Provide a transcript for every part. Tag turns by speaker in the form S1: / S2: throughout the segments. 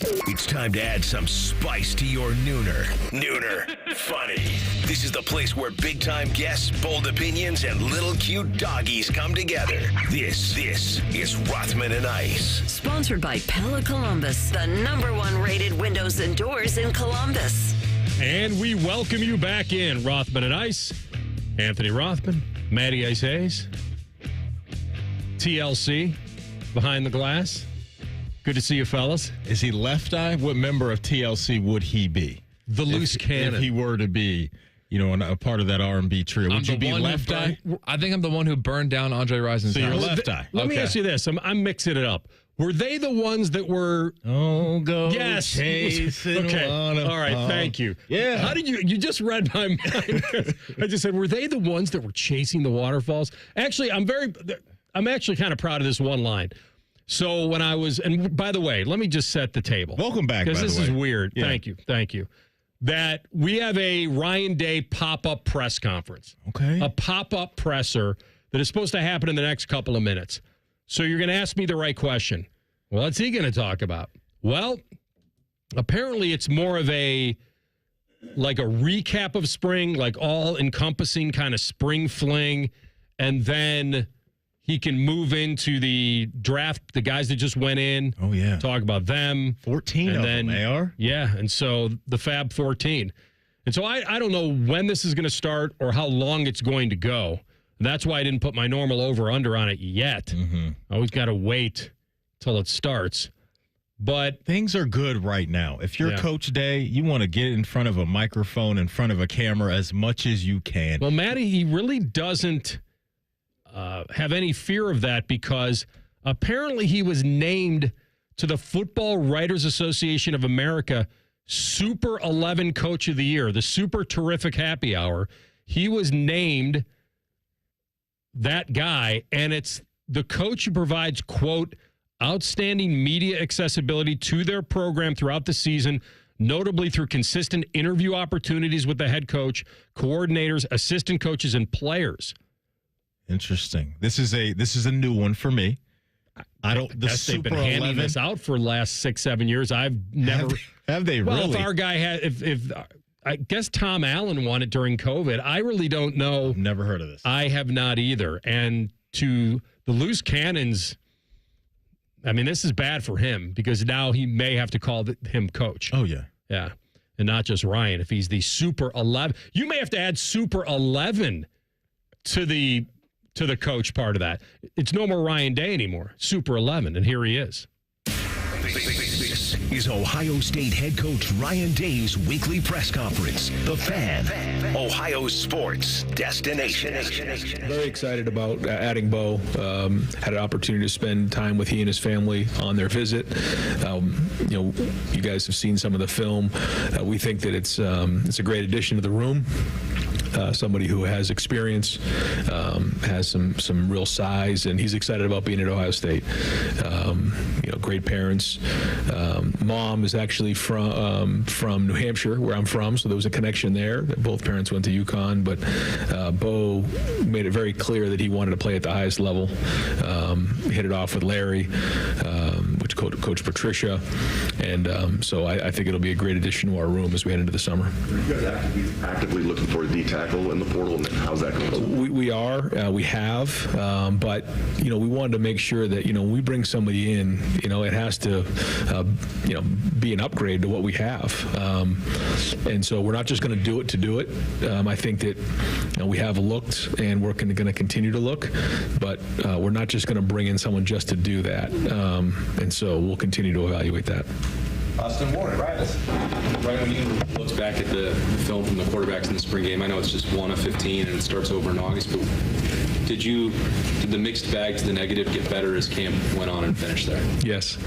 S1: It's time to add some spice to your nooner. Nooner funny. This is the place where big-time guests, bold opinions, and little cute doggies come together. This is Rothman and Ice.
S2: Sponsored by Pella Columbus, the #1 rated windows and doors in Columbus.
S3: And we welcome you back in Rothman and Ice. Anthony Rothman, Matty Ice Hayes, TLC, behind the glass. Good to see you, fellas.
S4: Is he left eye? What member of TLC would he be?
S3: The loose cannon.
S4: If he were to be, a part of that R&B trio, would you be left eye?
S5: I think I'm the one who burned down Andre Rison's
S4: So you're
S5: house.
S4: left eye.
S3: Let me ask you this. I'm mixing it up. Were they the ones that were...
S4: Oh, go
S3: yes.
S4: chasing
S3: okay. All right. Thank you.
S4: Yeah.
S3: How did you just read my mind. I just said, were they the ones that were chasing the waterfalls? Actually, I'm actually kind of proud of this one line. So when I was, and by the way, let me just set the table.
S4: Welcome back, by the way.
S3: Because this is weird.
S4: Yeah.
S3: Thank you. That we have a Ryan Day pop-up press conference.
S4: Okay.
S3: A pop-up presser that is supposed to happen in the next couple of minutes. So you're going to ask me the right question. Well, what's he going to talk about? Well, apparently it's more of a recap of spring, like all-encompassing kind of spring fling, and then he can move into the draft, the guys that just went in.
S4: Oh, yeah.
S3: Talk about them.
S4: 14
S3: and
S4: of
S3: then,
S4: them, AR?
S3: Yeah, and so the Fab 14. And so I don't know when this is going to start or how long it's going to go. That's why I didn't put my normal over-under on it yet.
S4: Mm-hmm.
S3: I always got to wait till it starts. But
S4: things are good right now. If you're Coach Day, you want to get in front of a microphone, in front of a camera as much as you can.
S3: Well, Matty, he really doesn't have any fear of that because apparently he was named to the Football Writers Association of America Super 11 Coach of the Year, the Super Terrific Happy Hour. He was named that guy, and it's the coach who provides, quote, outstanding media accessibility to their program throughout the season, notably through consistent interview opportunities with the head coach, coordinators, assistant coaches, and players.
S4: Interesting. This is a new one for me.
S3: They've been handing this out for the last 6-7 years. I've never
S4: have they
S3: well,
S4: really?
S3: If our guy had, if I guess Tom Allen won it during COVID. I really don't know.
S4: Never heard of this.
S3: I have not either. And to the loose cannons, I mean, this is bad for him because now he may have to call him coach.
S4: Oh yeah,
S3: yeah, and not just Ryan. If he's the Super 11, you may have to add Super 11 to the coach part of that. It's no more Ryan Day anymore. Super 11, and here he is.
S1: This is Ohio State head coach Ryan Day's weekly press conference. The Fan, Ohio sports destination.
S6: Very excited about adding Bo. Had an opportunity to spend time with he and his family on their visit. You guys have seen some of the film. We think that it's a great addition to the room. Somebody who has experience, has some real size, and he's excited about being at Ohio State. Great parents. Mom is actually from New Hampshire, where I'm from, so there was a connection there. Both parents went to UConn, but Bo made it very clear that he wanted to play at the highest level. Hit it off with Larry, which Coach Patricia, and so I think it'll be a great addition to our room as we head into the summer.
S7: Are you guys actively looking for a D tackle in the portal, and how's that going?
S6: We are. We have. But, we wanted to make sure that, when we bring somebody in, it has to, be an upgrade to what we have. And so we're not just going to do it to do it. I think that we have looked, and we're going to continue to look, but we're not just going to bring in someone just to do that. And so we'll continue to evaluate that.
S8: Austin Warren, Rivals. Right, when you look back at the film from the quarterbacks in the spring game, I know it's just 1 of 15 and it starts over in August, but did the mixed bag to the negative get better as camp went on and finished there?
S6: Yes,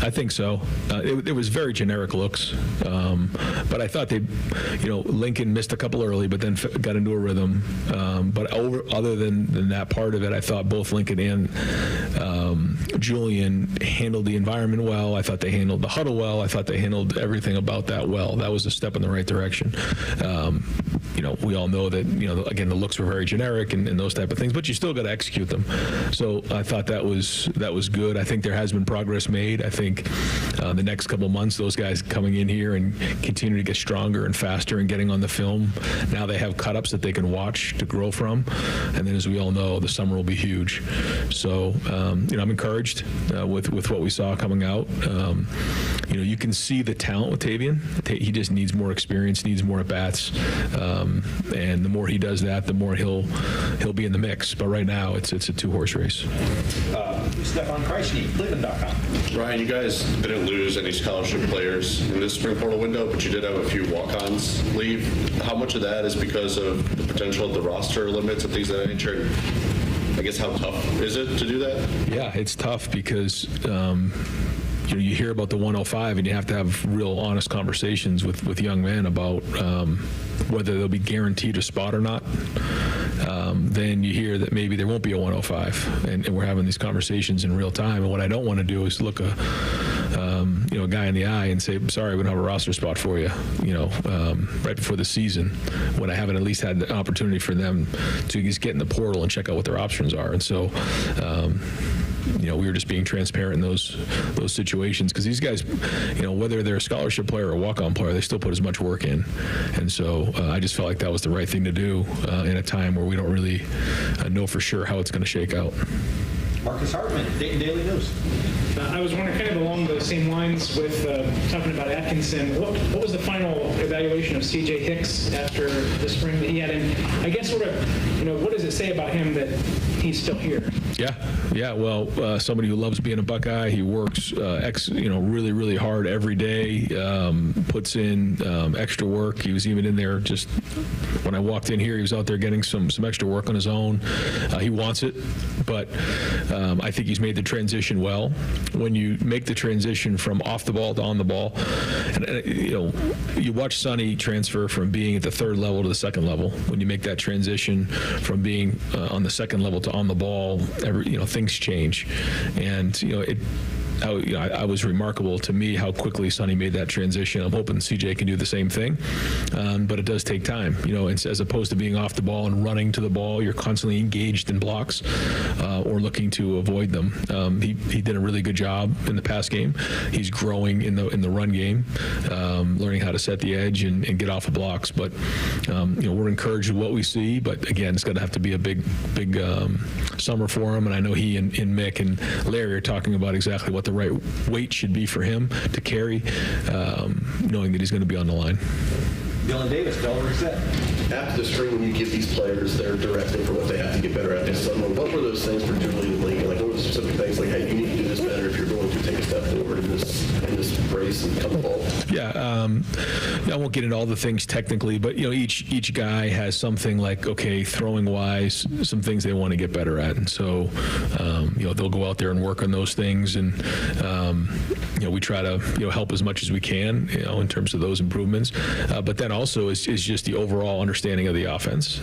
S6: I think so. It was very generic looks, but I thought Lincoln missed a couple early, but then got into a rhythm. But other than that part of it, I thought both Lincoln and Julian handled the environment well. I thought they handled the huddle well. I thought they handled everything about that well. That was a step in the right direction. We all know that, again, the looks were very generic and those type of things, but you still got to execute them. So I thought that was good. I think there has been progress made. I think the next couple of months, those guys coming in here and continue to get stronger and faster and getting on the film. Now they have cut-ups that they can watch to grow from. And then, as we all know, the summer will be huge. So, I'm encouraged with what we saw coming out. You can see the talent with Tavian. He just needs more experience, needs more at-bats. And the more he does that, the more he'll be in the mix. But right now, it's a two-horse race.
S9: Stefan Kreisky, Cleveland.com.
S7: Ryan, you guys didn't lose any scholarship players in this spring portal window, but you did have a few walk-ons leave. How much of that is because of the potential of the roster limits and things of that nature? I guess how tough is it to do that?
S6: Yeah, it's tough because you hear about the 105 and you have to have real honest conversations with young men about whether they'll be guaranteed a spot or not. Then you hear that maybe there won't be a 105, and we're having these conversations in real time. And what I don't want to do is look a guy in the eye and say, sorry, we don't have a roster spot for you, right before the season, when I haven't at least had the opportunity for them to just get in the portal and check out what their options are. And so, we were just being transparent in those situations, because these guys, whether they're a scholarship player or a walk-on player, they still put as much work in. And so I just felt like that was the right thing to do in a time where we don't really know for sure how it's going to shake out.
S9: Marcus Hartman, Dayton Daily News.
S10: I was wondering, kind of along those same lines with talking about Atkinson, what was the final evaluation of C.J. Hicks after the spring that he had? And I guess what does it say about him that he's still here?
S6: Yeah. Well, somebody who loves being a Buckeye. He works, really, really hard every day. Puts in extra work. He was even in there just when I walked in here. He was out there getting some extra work on his own. He wants it, but I think he's made the transition well. When you make the transition from off the ball to on the ball, and you watch Sonny transfer from being at the third level to the second level. When you make that transition from being on the second level to on the ball, things change, and I was remarkable to me how quickly Sonny made that transition. I'm hoping CJ can do the same thing, but it does take time. As opposed to being off the ball and running to the ball, you're constantly engaged in blocks or looking to avoid them. He did a really good job in the pass game. He's growing in the run game, learning how to set the edge and get off of blocks. But we're encouraged with what we see. But again, it's going to have to be a big summer for him. And I know he and Mick and Larry are talking about exactly what the right weight should be for him to carry, knowing that he's going to be on the line.
S9: Dylan Davis, Delaware Gazette.
S7: After the spring, when you give these players their directive for what they have to get better at this summer, what were those things particularly in the league? Like, what were the specific things like, hey, you need to do this better if you're going to take a step forward in this race and come the ball? Yeah, I won't get into all the things technically, but each guy has something like, okay, throwing wise, some things they want to get better at, and so they'll go out there and work on those things, and we try to help as much as we can in terms of those improvements, but then also is just the overall understanding of the offense.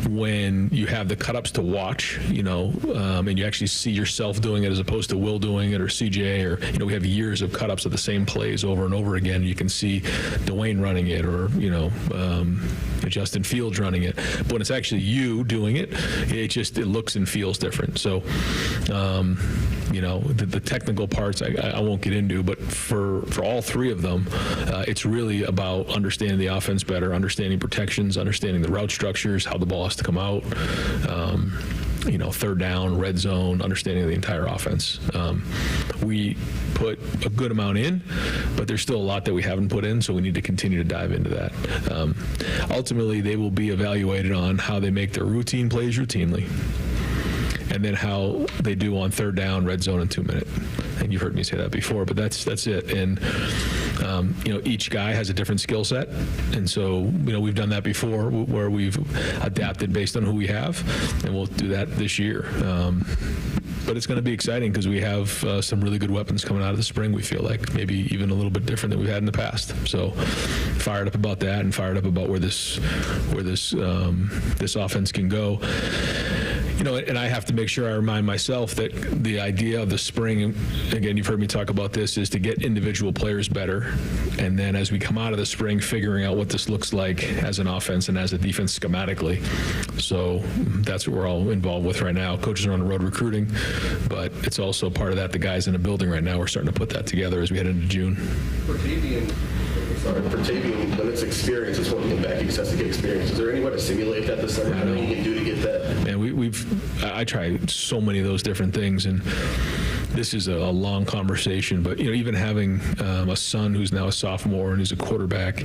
S7: When you have the cut-ups to watch, and you actually see yourself doing it as opposed to Will doing it or CJ, or, we have years of cut-ups of the same plays over and over again. You can see Dwayne running it, or, Justin Fields running it. But when it's actually you doing it, it looks and feels different. So, the technical parts I won't get into, but for all three of them, it's really about understanding the offense better, understanding protections, understanding the route structures, how the ball has to come out, third down, red zone, understanding the entire offense. We put a good amount in, but there's still a lot that we haven't put in, so we need to continue to dive into that. Ultimately, they will be evaluated on how they make their routine plays routinely, and then how they do on third down, red zone, and 2 minute. And you've heard me say that before, but that's it. And each guy has a different skill set, and so we've done that before, where we've adapted based on who we have, and we'll do that this year. But it's going to be exciting because we have some really good weapons coming out of the spring. We feel like maybe even a little bit different than we've had in the past. So fired up about that, and fired up about where this offense can go.
S6: And I have to make sure I remind myself that the idea of the spring, again, you've heard me talk about this, is to get individual players better. And then as we come out of the spring, figuring out what this looks like as an offense and as a defense schematically. So that's what we're all involved with right now. Coaches are on the road recruiting, but it's also part of that. The guys in the building right now, we're starting to put that together as we head into June.
S11: For Tavian, when it's experience, it's welcome back. He just has to get experience. Is there any way to simulate that this summer? Anything you can do to get that?
S6: Man, I tried so many of those different things, and this is a long conversation, but even having a son who's now a sophomore and who's a quarterback,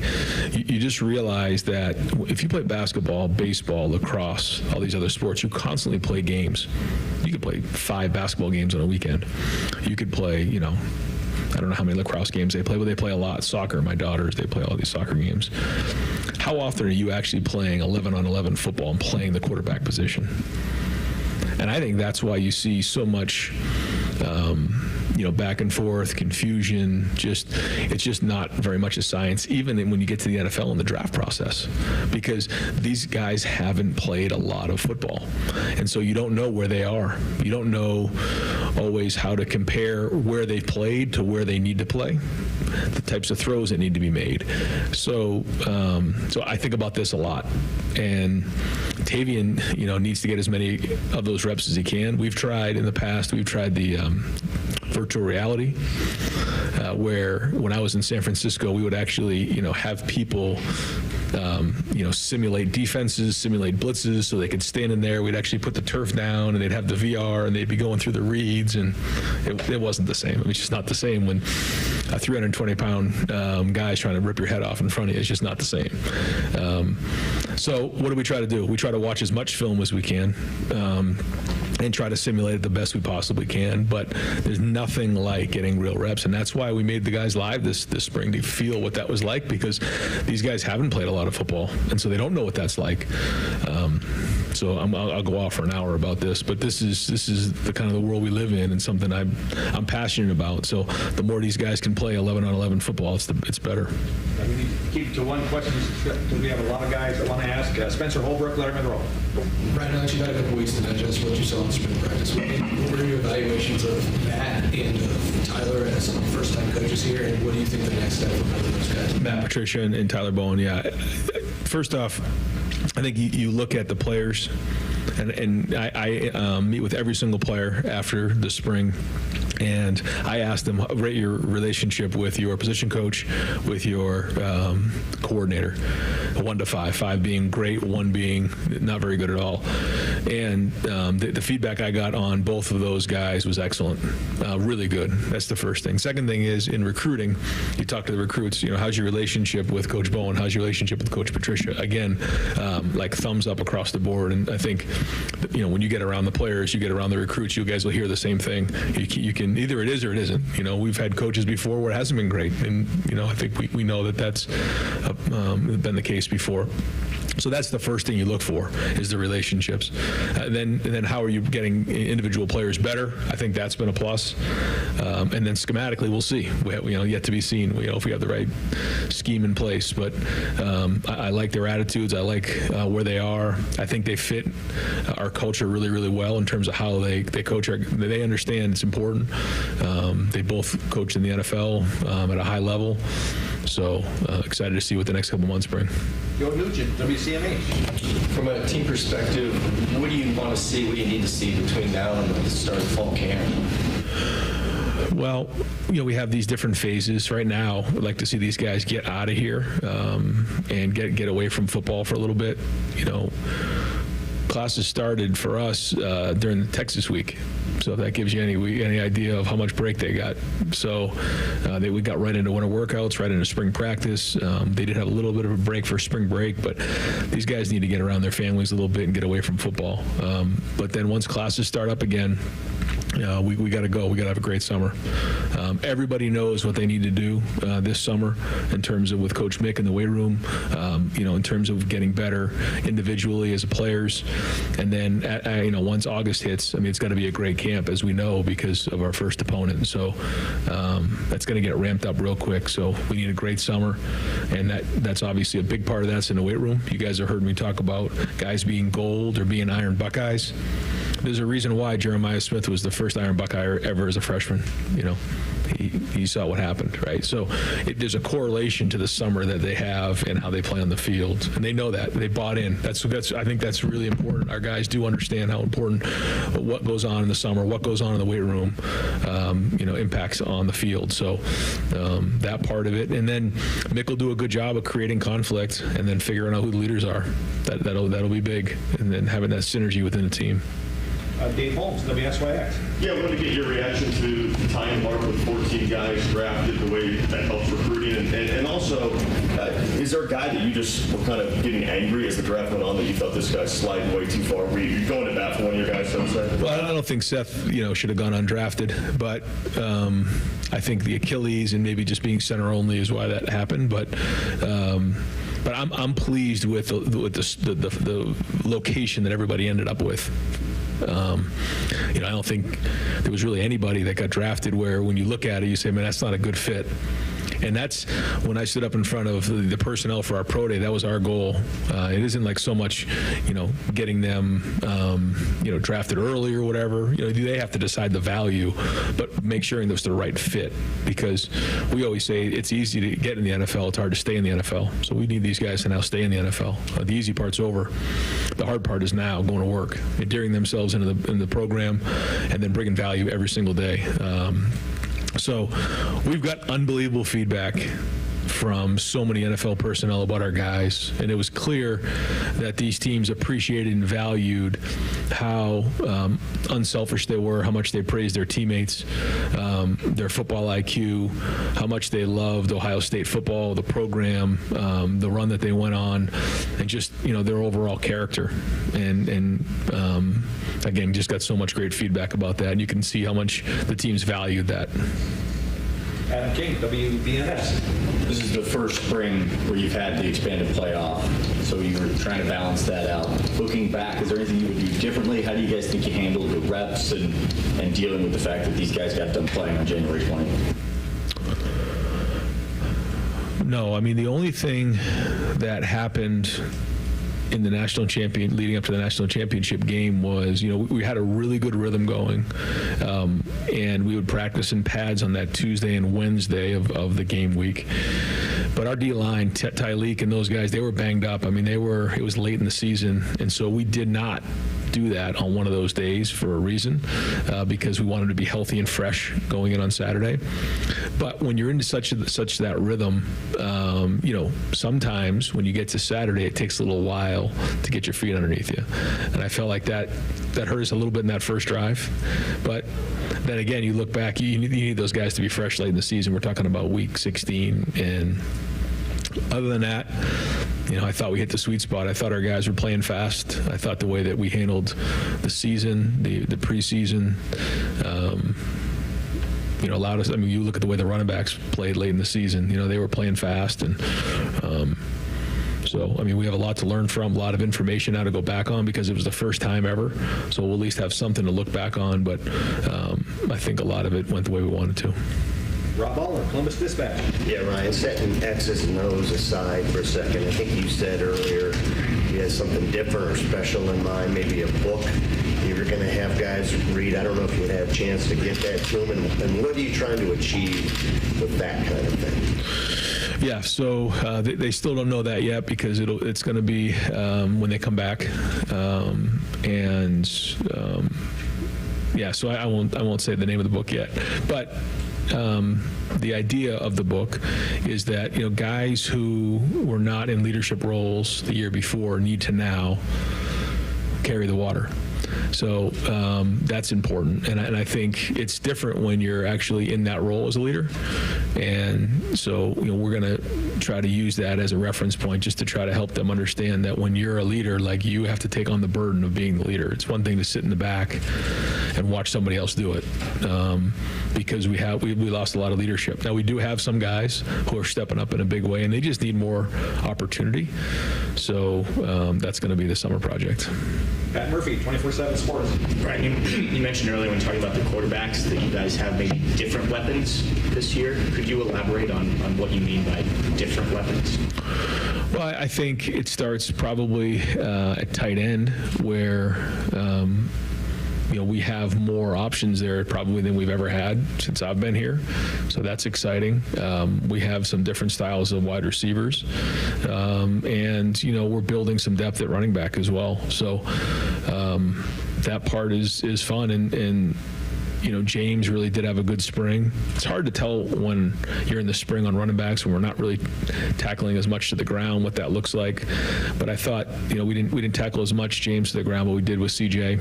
S6: you just realize that if you play basketball, baseball, lacrosse, all these other sports, you constantly play games. You could play 5 basketball games on a weekend. You could play, I don't know how many lacrosse games they play, but they play a lot. Soccer, my daughters, they play all these soccer games. How often are you actually playing 11-on-11 football and playing the quarterback position? And I think that's why you see so much, back and forth, confusion. It's just not very much a science, even when you get to the NFL and the draft process, because these guys haven't played a lot of football, and so you don't know where they are. You don't know always how to compare where they've played to where they need to play, the types of throws that need to be made. So I think about this a lot, and Tavian, needs to get as many of those reps as he can. We've tried in the past. We've tried the virtual reality, where when I was in San Francisco, we would actually, have people, simulate defenses, simulate blitzes, so they could stand in there. We'd actually put the turf down, and they'd have the VR, and they'd be going through the reads, and it wasn't the same. It's just not the same when a 320-pound guy is trying to rip your head off in front of you. It's just not the same. So what do we try to do? We try to watch as much film as we can. And try to simulate it the best we possibly can, but there's nothing like getting real reps, and that's why we made the guys live this spring to feel what that was like, because these guys haven't played a lot of football, and so they don't know what that's like. So I'll go off for an hour about this, but this is the kind of the world we live in, and something I'm passionate about. So the more these guys can play 11-on-11 football, it's better.
S9: We need to keep it to one question because we have a lot of guys that want to ask. Spencer Holbrook, Letterman Row.
S12: Right now, you've had a couple weeks to digest what you saw in spring practice. What are your evaluations of Matt and of Tyler as first-time coaches here, and what do you think the next step for both of those guys?
S6: Matt Patricia and Tyler Bowen, yeah. First off, I think you look at the players, and I meet with every single player after the spring, and I asked them, rate your relationship with your position coach, with your coordinator, 1 to 5, 5 being great, 1 being not very good at all. And the feedback I got on both of those guys was excellent, really good. That's the first thing. Second thing is, in recruiting, you talk to the recruits, how's your relationship with Coach Bowen? How's your relationship with Coach Patricia? Again, like thumbs up across the board. And I think, when you get around the players, you get around the recruits, you guys will hear the same thing. You can either it is or it isn't. We've had coaches before where it hasn't been great, and I think we know that's been the case before. So that's the first thing you look for, is the relationships. Then how are you getting individual players better? I think that's been a plus. And then schematically, we'll see. We have, yet to be seen. If we have the right scheme in place. But I like their attitudes. I like where they are. I think they fit our culture really, really well in terms of how they coach. They understand it's important. They both coach in the NFL at a high level. So excited to see what the next couple months bring.
S9: Joe Nugent, WCMH.
S12: From a team perspective, what do you want to see, what do you need to see between now and the start of fall camp?
S6: Well, we have these different phases. Right now, I'd like to see these guys get out of here and get away from football for a little bit. Classes started for us during the Texas week. So if that gives you any idea of how much break they got. So we got right into winter workouts, right into spring practice. They did have a little bit of a break for spring break, but these guys need to get around their families a little bit and get away from football. But then once classes start up again, we got to go. We got to have a great summer. Everybody knows what they need to do this summer in terms of with Coach Mick in the weight room, in terms of getting better individually as players. And then, once August hits, it's got to be a great camp, as we know, because of our first opponent. So that's going to get ramped up real quick. So we need a great summer, and that's obviously a big part of that's in the weight room. You guys have heard me talk about guys being gold or being Iron Buckeyes. There's a reason why Jeremiah Smith was the first Iron Buckeye ever as a freshman. He saw what happened, right? So there's a correlation to the summer that they have and how they play on the field, and they know that. They bought in. I think that's really important. Our guys do understand how important what goes on in the summer, what goes on in the weight room, impacts on the field. So that part of it, and then Mick will do a good job of creating conflict and then figuring out who the leaders are. That'll be big, and then having that synergy within the team.
S9: Dave Holmes, WSYX.
S13: Yeah, I wanted to get your reaction to the tying mark with 14 guys drafted, the way that helps recruiting, and also, is there a guy that you just were kind of getting angry as the draft went on that you thought this guy's sliding way too far? Were you going to bat for one of your guys, so to say?
S6: Well, I don't think Seth, should have gone undrafted, but I think the Achilles and maybe just being center only is why that happened, but I'm pleased with the location that everybody ended up with. I don't think there was really anybody that got drafted where when you look at it, you say, man, that's not a good fit. And that's when I stood up in front of the personnel for our pro day. That was our goal. It isn't like so much, getting them, drafted early or whatever. They have to decide the value, but make sure there's the right fit, because we always say it's easy to get in the NFL. It's hard to stay in the NFL. So we need these guys to now stay in the NFL. The easy part's over. The hard part is now going to work, adhering themselves into the program, and then bringing value every single day. So we've got unbelievable feedback from so many NFL personnel about our guys, and it was clear that these teams appreciated and valued how unselfish they were, how much they praised their teammates, their football IQ, how much they loved Ohio State football, the program, the run that they went on, and just their overall character. And again, just got so much great feedback about that, and you can see how much the teams valued that.
S9: Adam King, WBNS.
S14: This is the first spring where you've had the expanded playoff, so you were trying to balance that out. Looking back, is there anything you would do differently? How do you guys think you handled the reps and dealing with the fact that these guys got done playing on January 20th?
S6: No, the only thing that happened in the leading up to the national championship game was, we had a really good rhythm going, and we would practice in pads on that Tuesday and Wednesday of the game week. But our D-line, Tyleek and those guys, they were banged up. It was late in the season, and so we did not do that on one of those days for a reason, because we wanted to be healthy and fresh going in on Saturday. But when you're into such that rhythm, sometimes when you get to Saturday, it takes a little while to get your feet underneath you. And I felt like that hurt us a little bit in that first drive. But then again, you look back, you need those guys to be fresh late in the season. We're talking about week 16. And other than that, I thought we hit the sweet spot. I thought our guys were playing fast. I thought the way that we handled the season, the preseason, allowed us. You look at the way the running backs played late in the season. They were playing fast, and so we have a lot to learn from, a lot of information now to go back on, because it was the first time ever. So we'll at least have something to look back on. But I think a lot of it went the way we wanted to.
S9: Rob Baller, Columbus Dispatch.
S15: Yeah, Ryan, setting X's and O's aside for a second, I think you said earlier you had something different or special in mind, maybe a book you were going to have guys read. I don't know if you had a chance to get that to them, and what are you trying to achieve with that kind of thing?
S6: Yeah, so they still don't know that yet, because it's going to be when they come back, so I won't say the name of the book yet, but the idea of the book is that guys who were not in leadership roles the year before need to now carry the water. So that's important, and I think it's different when you're actually in that role as a leader. And so we're going to try to use that as a reference point just to try to help them understand that when you're a leader, like, you have to take on the burden of being the leader. It's one thing to sit in the back and watch somebody else do it, because we lost a lot of leadership. Now we do have some guys who are stepping up in a big way, and they just need more opportunity. So that's going to be the summer project.
S9: Pat Murphy, 24/7 Sports.
S16: Brian, you mentioned earlier when talking about the quarterbacks that you guys have maybe different weapons this year. Could you elaborate on what you mean by different weapons?
S6: Well, I think it starts probably at tight end, where we have more options there probably than we've ever had since I've been here. So that's exciting. We have some different styles of wide receivers. And, we're building some depth at running back as well. So that part is fun. And James really did have a good spring. It's hard to tell when you're in the spring on running backs when we're not really tackling as much to the ground, what that looks like. But I thought, we didn't tackle as much James to the ground, but we did with CJ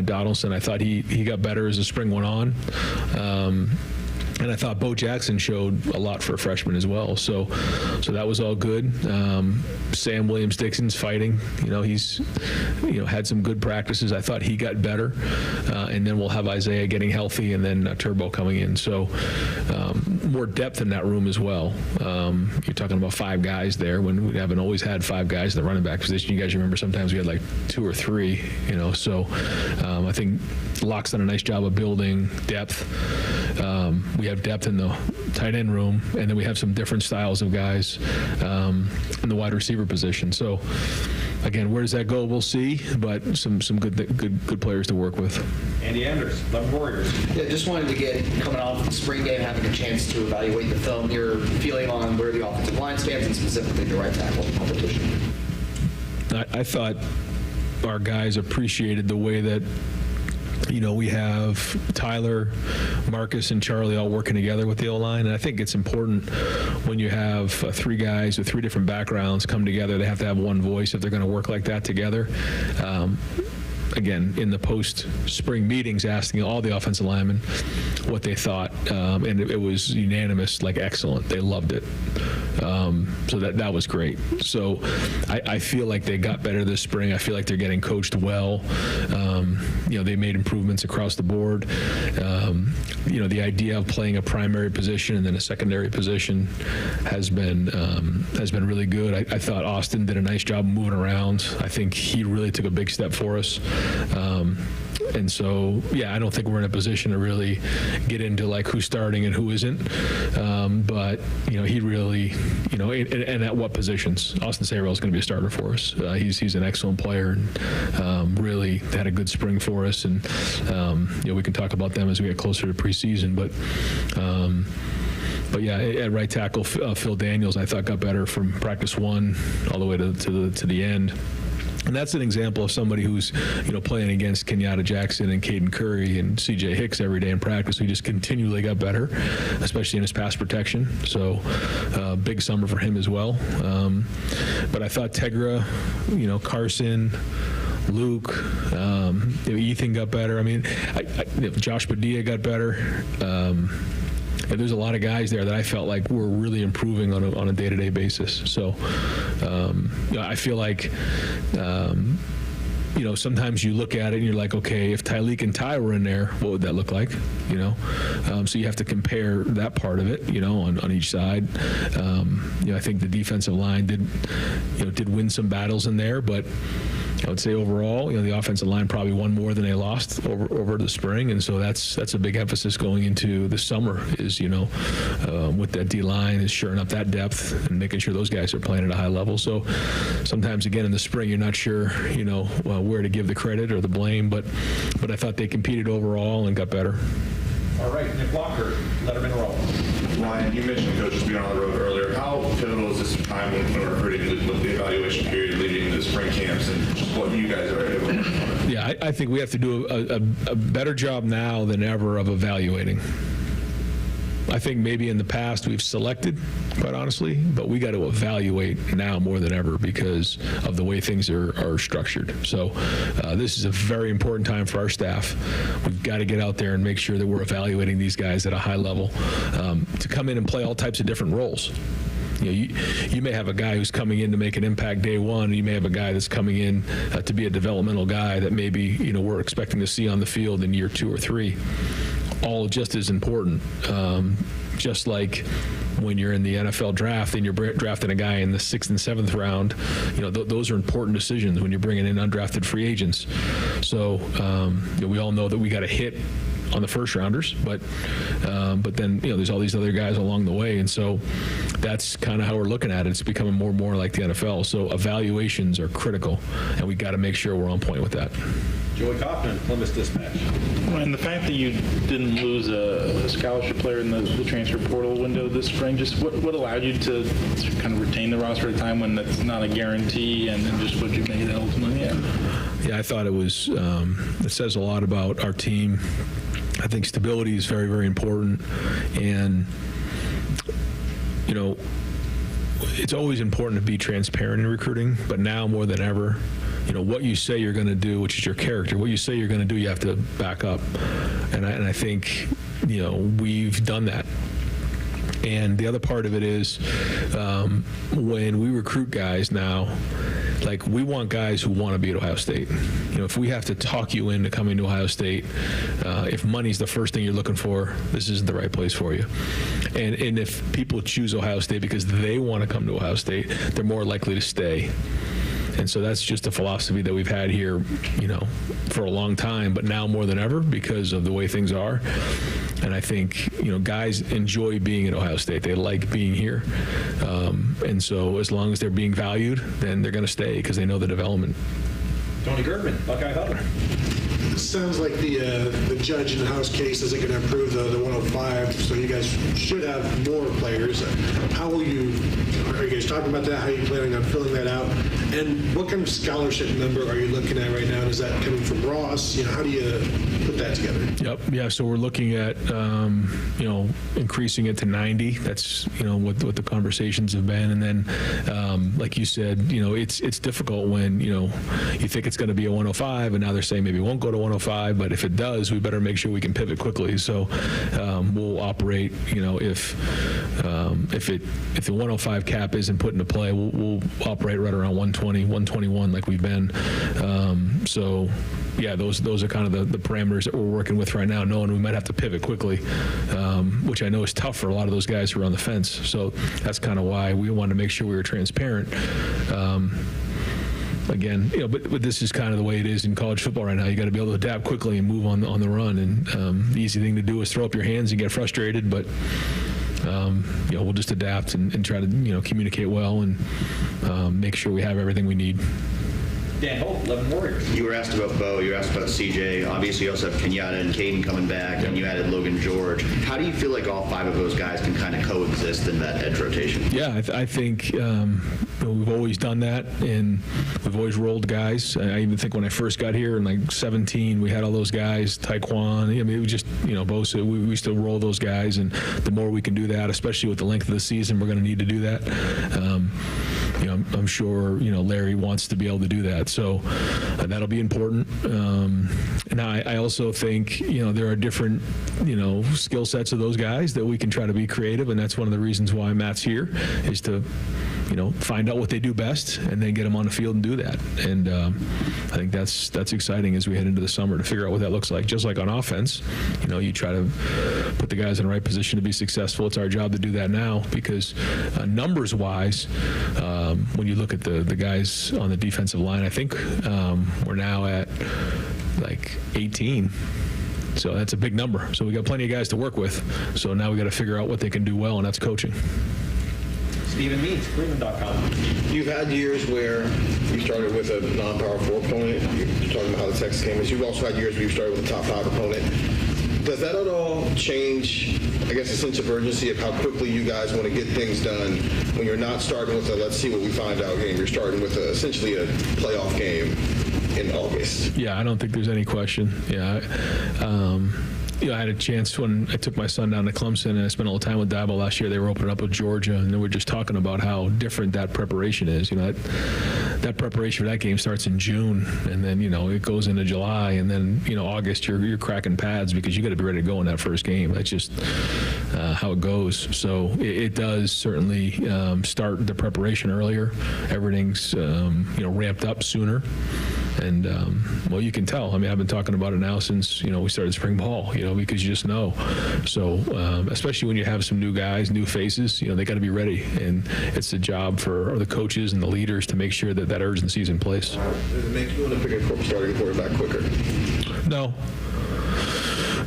S6: Donaldson. I thought he got better as the spring went on. And I thought Bo Jackson showed a lot for a freshman as well. So that was all good. Sam Williams-Dixon's fighting. He's had some good practices. I thought he got better. And then we'll have Isaiah getting healthy, and then Turbo coming in. So more depth in that room as well. You're talking about 5 guys there when we haven't always had 5 guys in the running back position. You guys remember sometimes we had like 2 or 3. So I think Locke's done a nice job of building depth. We have depth in the tight end room, and then we have some different styles of guys in the wide receiver position. So again, where does that go? We'll see, but some good players to work with.
S9: Andy Anders, 11 Warriors.
S17: Yeah, just wanted to get, coming off the spring game, having a chance to evaluate the film, your feeling on where the offensive line stands and specifically the right tackle competition.
S6: I thought our guys appreciated the way that we have Tyler, Marcus, and Charlie all working together with the O-line, and I think it's important when you have 3 guys with 3 different backgrounds come together. They have to have one voice if they're going to work like that together. Again, in the post-spring meetings, asking all the offensive linemen what they thought, and it was unanimous, like excellent. They loved it. So that was great. So I feel like they got better this spring. I feel like they're getting coached well. They made improvements across the board. The idea of playing a primary position and then a secondary position has been really good. I thought Austin did a nice job moving around. I think he really took a big step for us. And so, I don't think we're in a position to really get into like who's starting and who isn't. But he really, and at what positions. Austin Sayrell is going to be a starter for us. He's an excellent player and really had a good spring for us. And we can talk about them as we get closer to preseason. But at right tackle, Phil Daniels, I thought got better from practice 1 all the way to the end. And that's an example of somebody who's, playing against Kenyatta Jackson and Caden Curry and CJ Hicks every day in practice. He just continually got better, especially in his pass protection. So big summer for him as well. But I thought Tegra, Carson, Luke, Ethan got better. I mean, Josh Padilla got better. There's a lot of guys there that I felt like were really improving on a day-to-day basis. So I feel like sometimes you look at it and you're like, okay, if Tyleek and Ty were in there, what would that look like? So you have to compare that part of it, on each side. I think the defensive line did win some battles in there, but I would say overall, the offensive line probably won more than they lost over the spring, and so that's a big emphasis going into the summer is, with that D-line is shoring up that depth and making sure those guys are playing at a high level. So sometimes, again, in the spring, you're not sure, where to give the credit or the blame, but I thought they competed overall and got better.
S9: All right, Nick Walker, Letterman Roll.
S18: Ryan, you mentioned coaches being on the road earlier. How pivotal is this time when recruiting with the evaluation period leading into the spring camps and just what you guys are able to do?
S6: Yeah, I think we have to do a better job now than ever of evaluating.
S7: I think maybe in the past we've selected, quite honestly, but we got to evaluate now more than ever because of the way things are structured. So this is a very important time for our staff. We've got to get out there and make sure that we're evaluating these guys at a high level to come in and play all types of different roles. You may have a guy who's coming in to make an impact day one, and you may have a guy that's coming in to be a developmental guy that maybe we're expecting to see on the field in year 2 or 3. All just as important. Just like when you're in the NFL draft and you're drafting a guy in the 6th and 7th round, those are important decisions when you're bringing in undrafted free agents. So we all know that we got to hit on the first rounders, but then there's all these other guys along the way, and so that's kind of how we're looking at it. It's becoming more and more like the NFL. So evaluations are critical, and we got to make sure we're on point with that.
S9: Joey Kaufman, Columbus Dispatch.
S19: And the fact that you didn't lose a scholarship player in the transfer portal window this spring, just what allowed you to kind of retain the roster at a time when that's not a guarantee, and just what you made that ultimately?
S7: Yeah, I thought it was. It says a lot about our team. I think stability is very, very important, and it's always important to be transparent in recruiting, but now more than ever, what you say you're going to do, which is your character, what you say you're going to do, you have to back up, and I think we've done that. And the other part of it is when we recruit guys now, like, we want guys who want to be at Ohio State. If we have to talk you into coming to Ohio State, if money's the first thing you're looking for, this isn't the right place for you. And if people choose Ohio State because they want to come to Ohio State, they're more likely to stay. And so that's just a philosophy that we've had here, for a long time, but now more than ever because of the way things are. And I think, guys enjoy being at Ohio State. They like being here. And so as long as they're being valued, then they're going to stay because they know the development.
S9: Tony Gertman, Buckeye Hub.
S20: Sounds like the judge in the House case isn't going to approve the 105, so you guys should have more players. Are you guys talking about that? How are you planning on filling that out? And what kind of scholarship number are you looking at right now? Is that coming from Ross? How do you put that together?
S7: Yep. Yeah. So we're looking at increasing it to 90. That's what the conversations have been. And then like you said, it's difficult when you think it's going to be a 105, and now they're saying maybe it won't go to 105. But if it does, we better make sure we can pivot quickly. So we'll operate. If the 105 cap isn't put into play, we'll operate right around 120, 121 like we've been. So yeah, those are kind of the parameters that we're working with right now, knowing we might have to pivot quickly, which I know is tough for a lot of those guys who are on the fence. So that's kind of why we wanted to make sure we were transparent. Again, but this is kind of the way it is in college football right now. You got to be able to adapt quickly and move on the run. And the easy thing to do is throw up your hands and get frustrated, but we'll just adapt and try to communicate well and make sure we have everything we need.
S9: Dan Holt, 11 Warriors.
S15: You were asked about Bo, you were asked about CJ. Obviously, you also have Kenyatta and Caden coming back, and you added Logan George. How do you feel like all 5 of those guys can kind of coexist in that edge rotation?
S7: Yeah, I think we've always done that, and we've always rolled guys. I even think when I first got here in like 17, we had all those guys, Taekwon. I mean, it was just, Bosa, we still roll those guys, and the more we can do that, especially with the length of the season, we're going to need to do that. I'm sure, Larry wants to be able to do that. So that'll be important. And I also think, there are different, skill sets of those guys that we can try to be creative. And that's one of the reasons why Matt's here, is to, find out what they do best and then get them on the field and do that. And I think that's exciting as we head into the summer to figure out what that looks like. Just like on offense, you try to put the guys in the right position to be successful. It's our job to do that now because numbers wise, when you look at the guys on the defensive line, I think we're now at like 18. So that's a big number. So we got plenty of guys to work with. So now we got to figure out what they can do well, and that's coaching.
S9: Stephen Means, Cleveland.com.
S11: You've had years where you started with a non-power 4 opponent. You're talking about how the Texas came in. You've also had years where you started with a top 5 opponent. Does that at all change, I guess, the sense of urgency of how quickly you guys want to get things done when you're not starting with a let's see what we find out game? You're starting with essentially a playoff game in August.
S7: Yeah, I don't think there's any question. Yeah. I had a chance when I took my son down to Clemson, and I spent all the time with Dabo last year. They were opening up with Georgia, and they were just talking about how different that preparation is. That preparation for that game starts in June, and then it goes into July, and then August you're cracking pads because you got to be ready to go in that first game. That's just how it goes. So it does certainly start the preparation earlier. Everything's ramped up sooner. And, you can tell. I mean, I've been talking about it now since, we started spring ball, because you just know. So, especially when you have some new guys, new faces, they got to be ready. And it's the job for the coaches and the leaders to make sure that urgency is in place.
S11: Does it make you want to pick a starting quarterback quicker?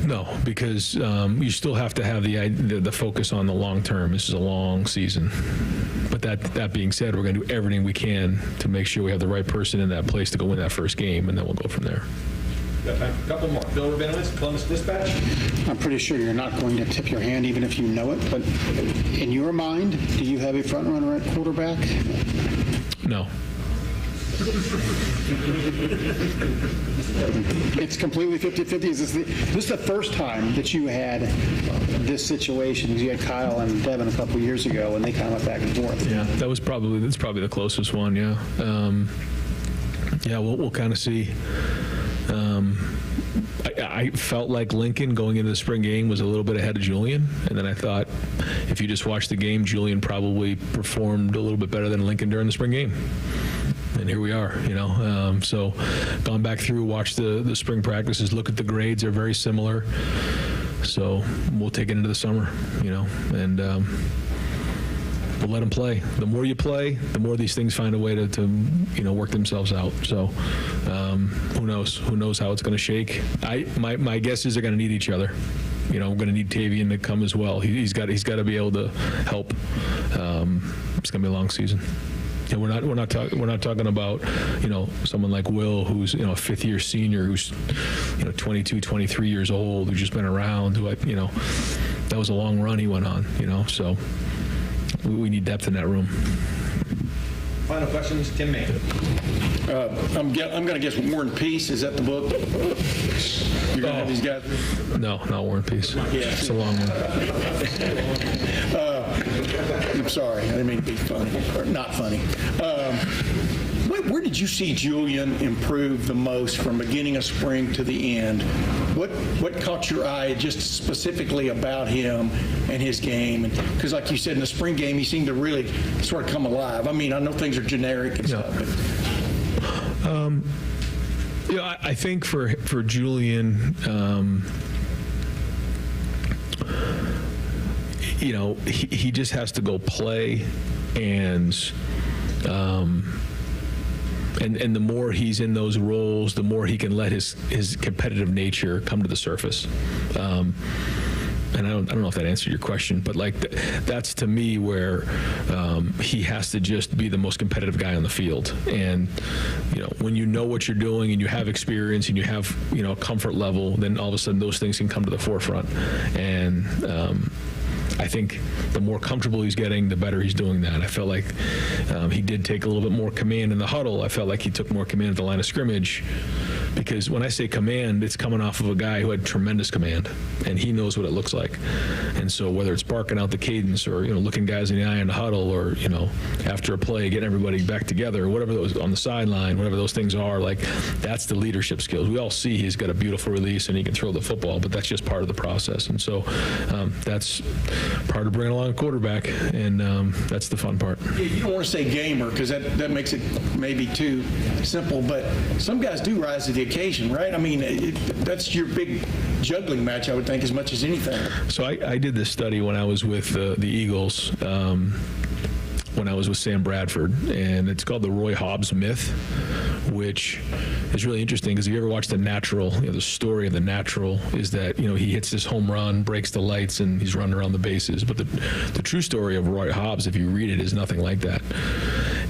S7: No, because you still have to have the focus on the long term. This is a long season. But that being said, we're going to do everything we can to make sure we have the right person in that place to go win that first game, and then we'll go from there.
S9: Got time for a couple more. Bill Rabinowitz, Columbus Dispatch.
S21: I'm pretty sure you're not going to tip your hand even if you know it, but in your mind, do you have a front runner at quarterback?
S7: No.
S21: It's completely 50-50. Is this the first time that you had this situation? Because you had Kyle and Devin a couple years ago, and they kind of went back and forth.
S7: Yeah, that's probably the closest one. Yeah, we'll kind of see. I felt like Lincoln going into the spring game was a little bit ahead of Julian, and then I thought if you just watched the game, Julian probably performed a little bit better than Lincoln during the spring game. And here we are, so gone back through, watched the spring practices, look at the grades, they're very similar. So we'll take it into the summer, and we'll let them play. The more you play, the more these things find a way to work themselves out. So who knows? Who knows how it's going to shake? My guess is they're going to need each other. We're going to need Tavian to come as well. He's got to be able to help. It's going to be a long season. And we're not talking about someone like Will, who's a fifth-year senior, who's 22, 23 years old, who's just been around. That was a long run he went on. So we need depth in that room.
S9: Final questions, Tim May.
S21: I'm going to guess War and Peace. Is that the book? You're going to have these guys?
S7: No, not War and Peace. Yeah. It's a long one.
S21: I'm sorry. I didn't mean to be funny. Or not funny. Where did you see Julian improve the most from beginning of spring to the end? What caught your eye just specifically about him and his game? Because like you said, in the spring game, he seemed to really sort of come alive. I mean, I know things are generic and stuff. But.
S7: I think for Julian, he just has to go play, and the more he's in those roles, the more he can let his competitive nature come to the surface. And I don't know if that answered your question, but that's to me where he has to just be the most competitive guy on the field. And when you know what you're doing and you have experience and you have a comfort level, then all of a sudden those things can come to the forefront. And I think the more comfortable he's getting, the better he's doing that. I felt like he did take a little bit more command in the huddle. I felt like he took more command at the line of scrimmage, because when I say command, it's coming off of a guy who had tremendous command, and he knows what it looks like. And so whether it's barking out the cadence or looking guys in the eye in the huddle, or after a play getting everybody back together, or whatever those on the sideline, whatever those things are, that's the leadership skills. We all see he's got a beautiful release and he can throw the football, but that's just part of the process. And so that's part of bringing along a quarterback, and that's the fun part.
S21: You don't want to say gamer, because that makes it maybe too simple, but some guys do rise to the occasion, right? I mean, that's your big juggling match, I would think, as much as anything.
S7: So I did this study when I was with the Eagles, when I was with Sam Bradford, and it's called the Roy Hobbs myth, which is really interesting because if you ever watch The Natural, the story of The Natural is that he hits this home run, breaks the lights, and he's running around the bases. But the true story of Roy Hobbs, if you read it, is nothing like that.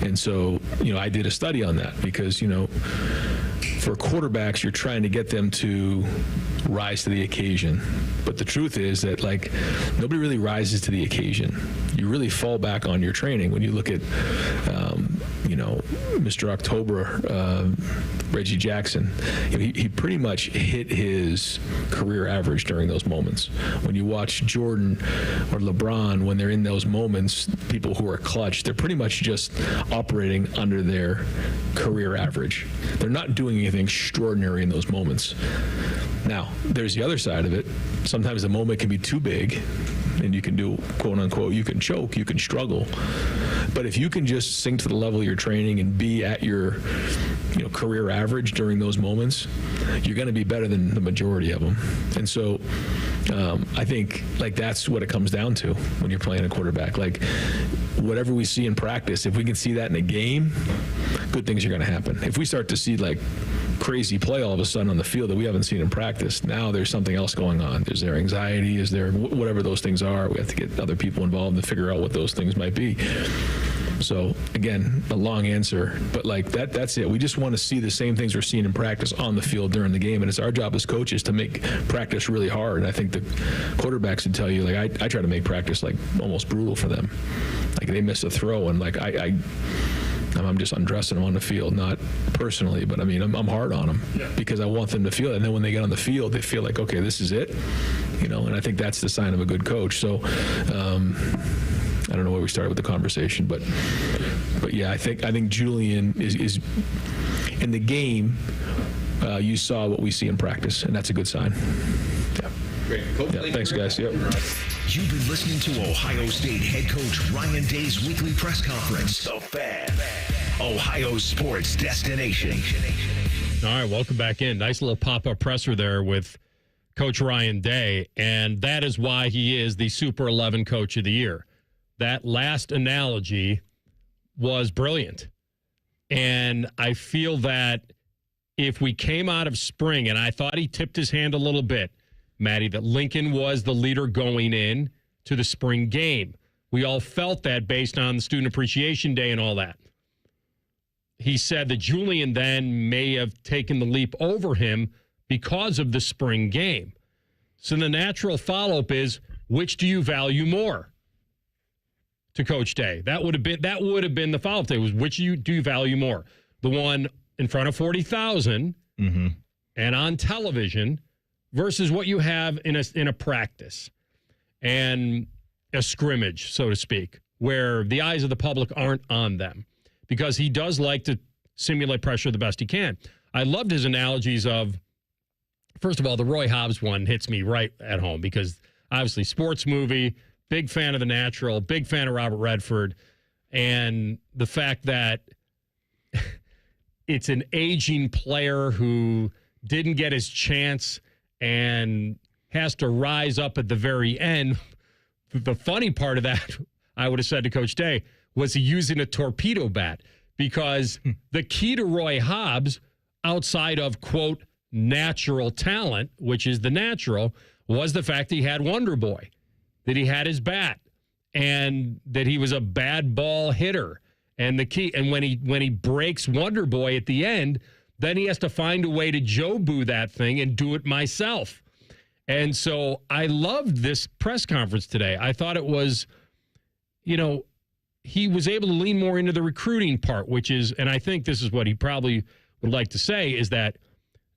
S7: And so I did a study on that because for quarterbacks, you're trying to get them to rise to the occasion. But the truth is that nobody really rises to the occasion. You really fall back on your training. When you look at Mr. October Reggie Jackson, he pretty much hit his career average during those moments. When you watch Jordan or LeBron, when they're in those moments, people who are clutch, they're pretty much just operating under their career average. They're not doing anything extraordinary in those moments. Now, there's the other side of it. Sometimes the moment can be too big, and you can do, quote unquote, you can choke, you can struggle. But if you can just sink to the level of your training and be at your career average during those moments, you're going to be better than the majority of them. And so I think that's what it comes down to when you're playing a quarterback. Whatever we see in practice, if we can see that in a game, good things are going to happen. If we start to see crazy play all of a sudden on the field that we haven't seen in practice, now there's something else going on. Is there anxiety? Is there whatever those things are? We have to get other people involved to figure out what those things might be. So again, a long answer, but that's it. We just want to see the same things we're seeing in practice on the field during the game, and it's our job as coaches to make practice really hard. And I think the quarterbacks would tell you, I try to make practice almost brutal for them. They miss a throw, and I'm just undressing them on the field, not personally, but I'm hard on them because I want them to feel it. And then when they get on the field, they feel like, okay, this is it, and I think that's the sign of a good coach. So, I don't know where we started with the conversation, but yeah, I think Julian is in the game. You saw what we see in practice, and that's a good sign. Yeah.
S16: Great. Coach,
S7: thanks, guys. Yep.
S1: You've been listening to Ohio State head coach Ryan Day's weekly press conference. The Fan, Ohio sports destination.
S3: All right, welcome back in. Nice little pop-up presser there with Coach Ryan Day, and that is why he is the Super 11 Coach of the Year. That last analogy was brilliant. And I feel that if we came out of spring, and I thought he tipped his hand a little bit, Maddie, that Lincoln was the leader going in to the spring game. We all felt that based on the Student Appreciation Day and all that. He said that Julian then may have taken the leap over him because of the spring game. So the natural follow-up is, which do you value more? To Coach Day. That would have been the follow-up day, was which do you value more? The one in front of 40,000 and on television versus what you have in a practice and a scrimmage, so to speak, where the eyes of the public aren't on them, because he does like to simulate pressure the best he can. I loved his analogies of, first of all, the Roy Hobbs one hits me right at home because obviously sports movie, big fan of The Natural, big fan of Robert Redford, and the fact that it's an aging player who didn't get his chance and has to rise up at the very end. The funny part of that, I would have said to Coach Day, was he using a torpedo bat, because the key to Roy Hobbs, outside of, quote, natural talent, which is The Natural, was the fact that he had Wonder Boy, that he had his bat, and that he was a bad ball hitter. And the key, and when he breaks Wonder Boy at the end, then he has to find a way to Joe-boo that thing and do it myself. And so I loved this press conference today. I thought it was, he was able to lean more into the recruiting part, which is, and I think this is what he probably would like to say, is that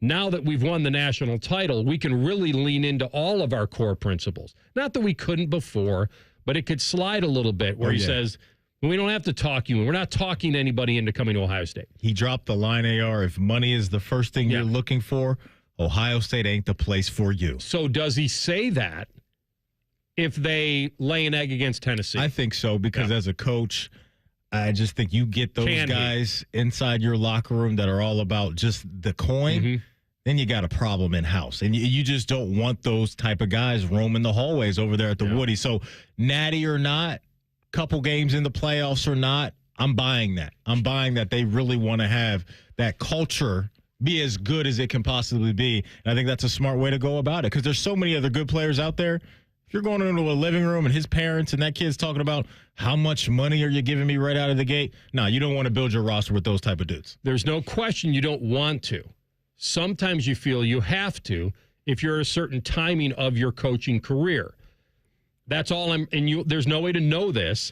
S3: now that we've won the national title, we can really lean into all of our core principles. Not that we couldn't before, but it could slide a little bit where he says, we don't have to talk you in. We're not talking anybody into coming to Ohio State.
S4: He dropped the line, AR, if money is the first thing you're looking for, Ohio State ain't the place for you.
S3: So does he say that if they lay an egg against Tennessee?
S4: I think so, because as a coach, I just think you get those guys inside your locker room that are all about just the coin, then you got a problem in-house. And you just don't want those type of guys roaming the hallways over there at the Woody. So natty or not, couple games in the playoffs or not, I'm buying that. I'm buying that they really want to have that culture be as good as it can possibly be. And I think that's a smart way to go about it, because there's so many other good players out there. If you're going into a living room and his parents and that kid's talking about how much money are you giving me right out of the gate, you don't want to build your roster with those type of dudes.
S3: There's no question you don't want to. Sometimes you feel you have to if you're a certain timing of your coaching career. That's all there's no way to know this,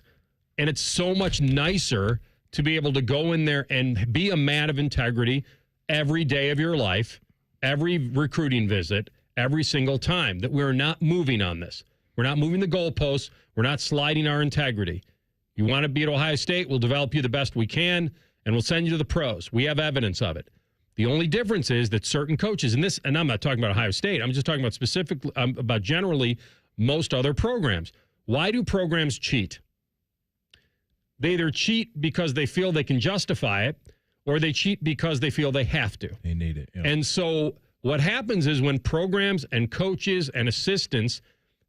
S3: and it's so much nicer to be able to go in there and be a man of integrity every day of your life, every recruiting visit, every single time, that we're not moving on this. We're not moving the goalposts. We're not sliding our integrity. You want to be at Ohio State, we'll develop you the best we can, and we'll send you to the pros. We have evidence of it. The only difference is that certain coaches, and I'm not talking about Ohio State, I'm just talking about specifically, about generally most other programs. Why do programs cheat? They either cheat because they feel they can justify it, or they cheat because they feel they have to.
S4: They need it. Yeah.
S3: And so what happens is when programs and coaches and assistants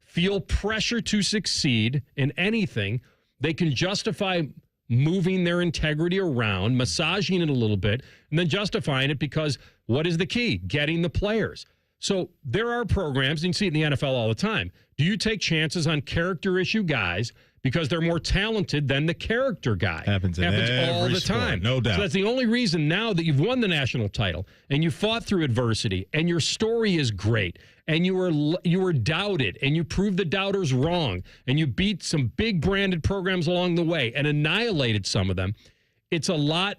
S3: feel pressure to succeed in anything, they can justify moving their integrity around, massaging it a little bit, and then justifying it because what is the key? Getting the players. So there are programs, and you see it in the NFL all the time. Do you take chances on character issue guys because they're more talented than the character guy?
S4: Happens
S3: all the
S4: sport,
S3: time.
S4: no doubt.
S3: So that's the only reason now that you've won the national title and you fought through adversity and your story is great and you were doubted and you proved the doubters wrong and you beat some big branded programs along the way and annihilated some of them. It's a lot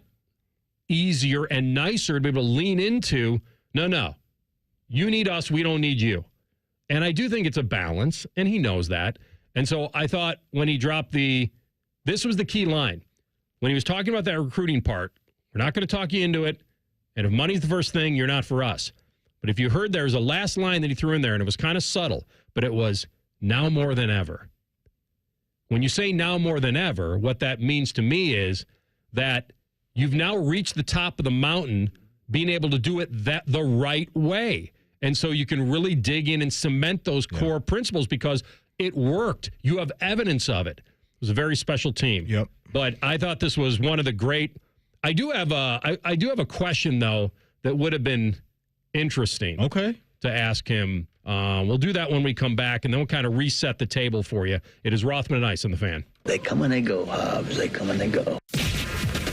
S3: easier and nicer to be able to lean into, no, you need us, we don't need you. And I do think it's a balance, and he knows that. And so I thought when he dropped this was the key line. When he was talking about that recruiting part, we're not going to talk you into it, and if money's the first thing, you're not for us. But if you heard, there's a last line that he threw in there, and it was kind of subtle, but it was, now more than ever. When you say now more than ever, what that means to me is that you've now reached the top of the mountain, being able to do it the right way. And so you can really dig in and cement those core principles because it worked. You have evidence of it. It was a very special team.
S4: Yep.
S3: But I thought this was one of the great. I do have a question though that would have been interesting.
S4: Okay.
S3: To ask him. We'll do that when we come back, and then we'll kind of reset the table for you. It is Rothman and Ice on the Fan.
S2: They come and they go, Hobbs. They come and they go.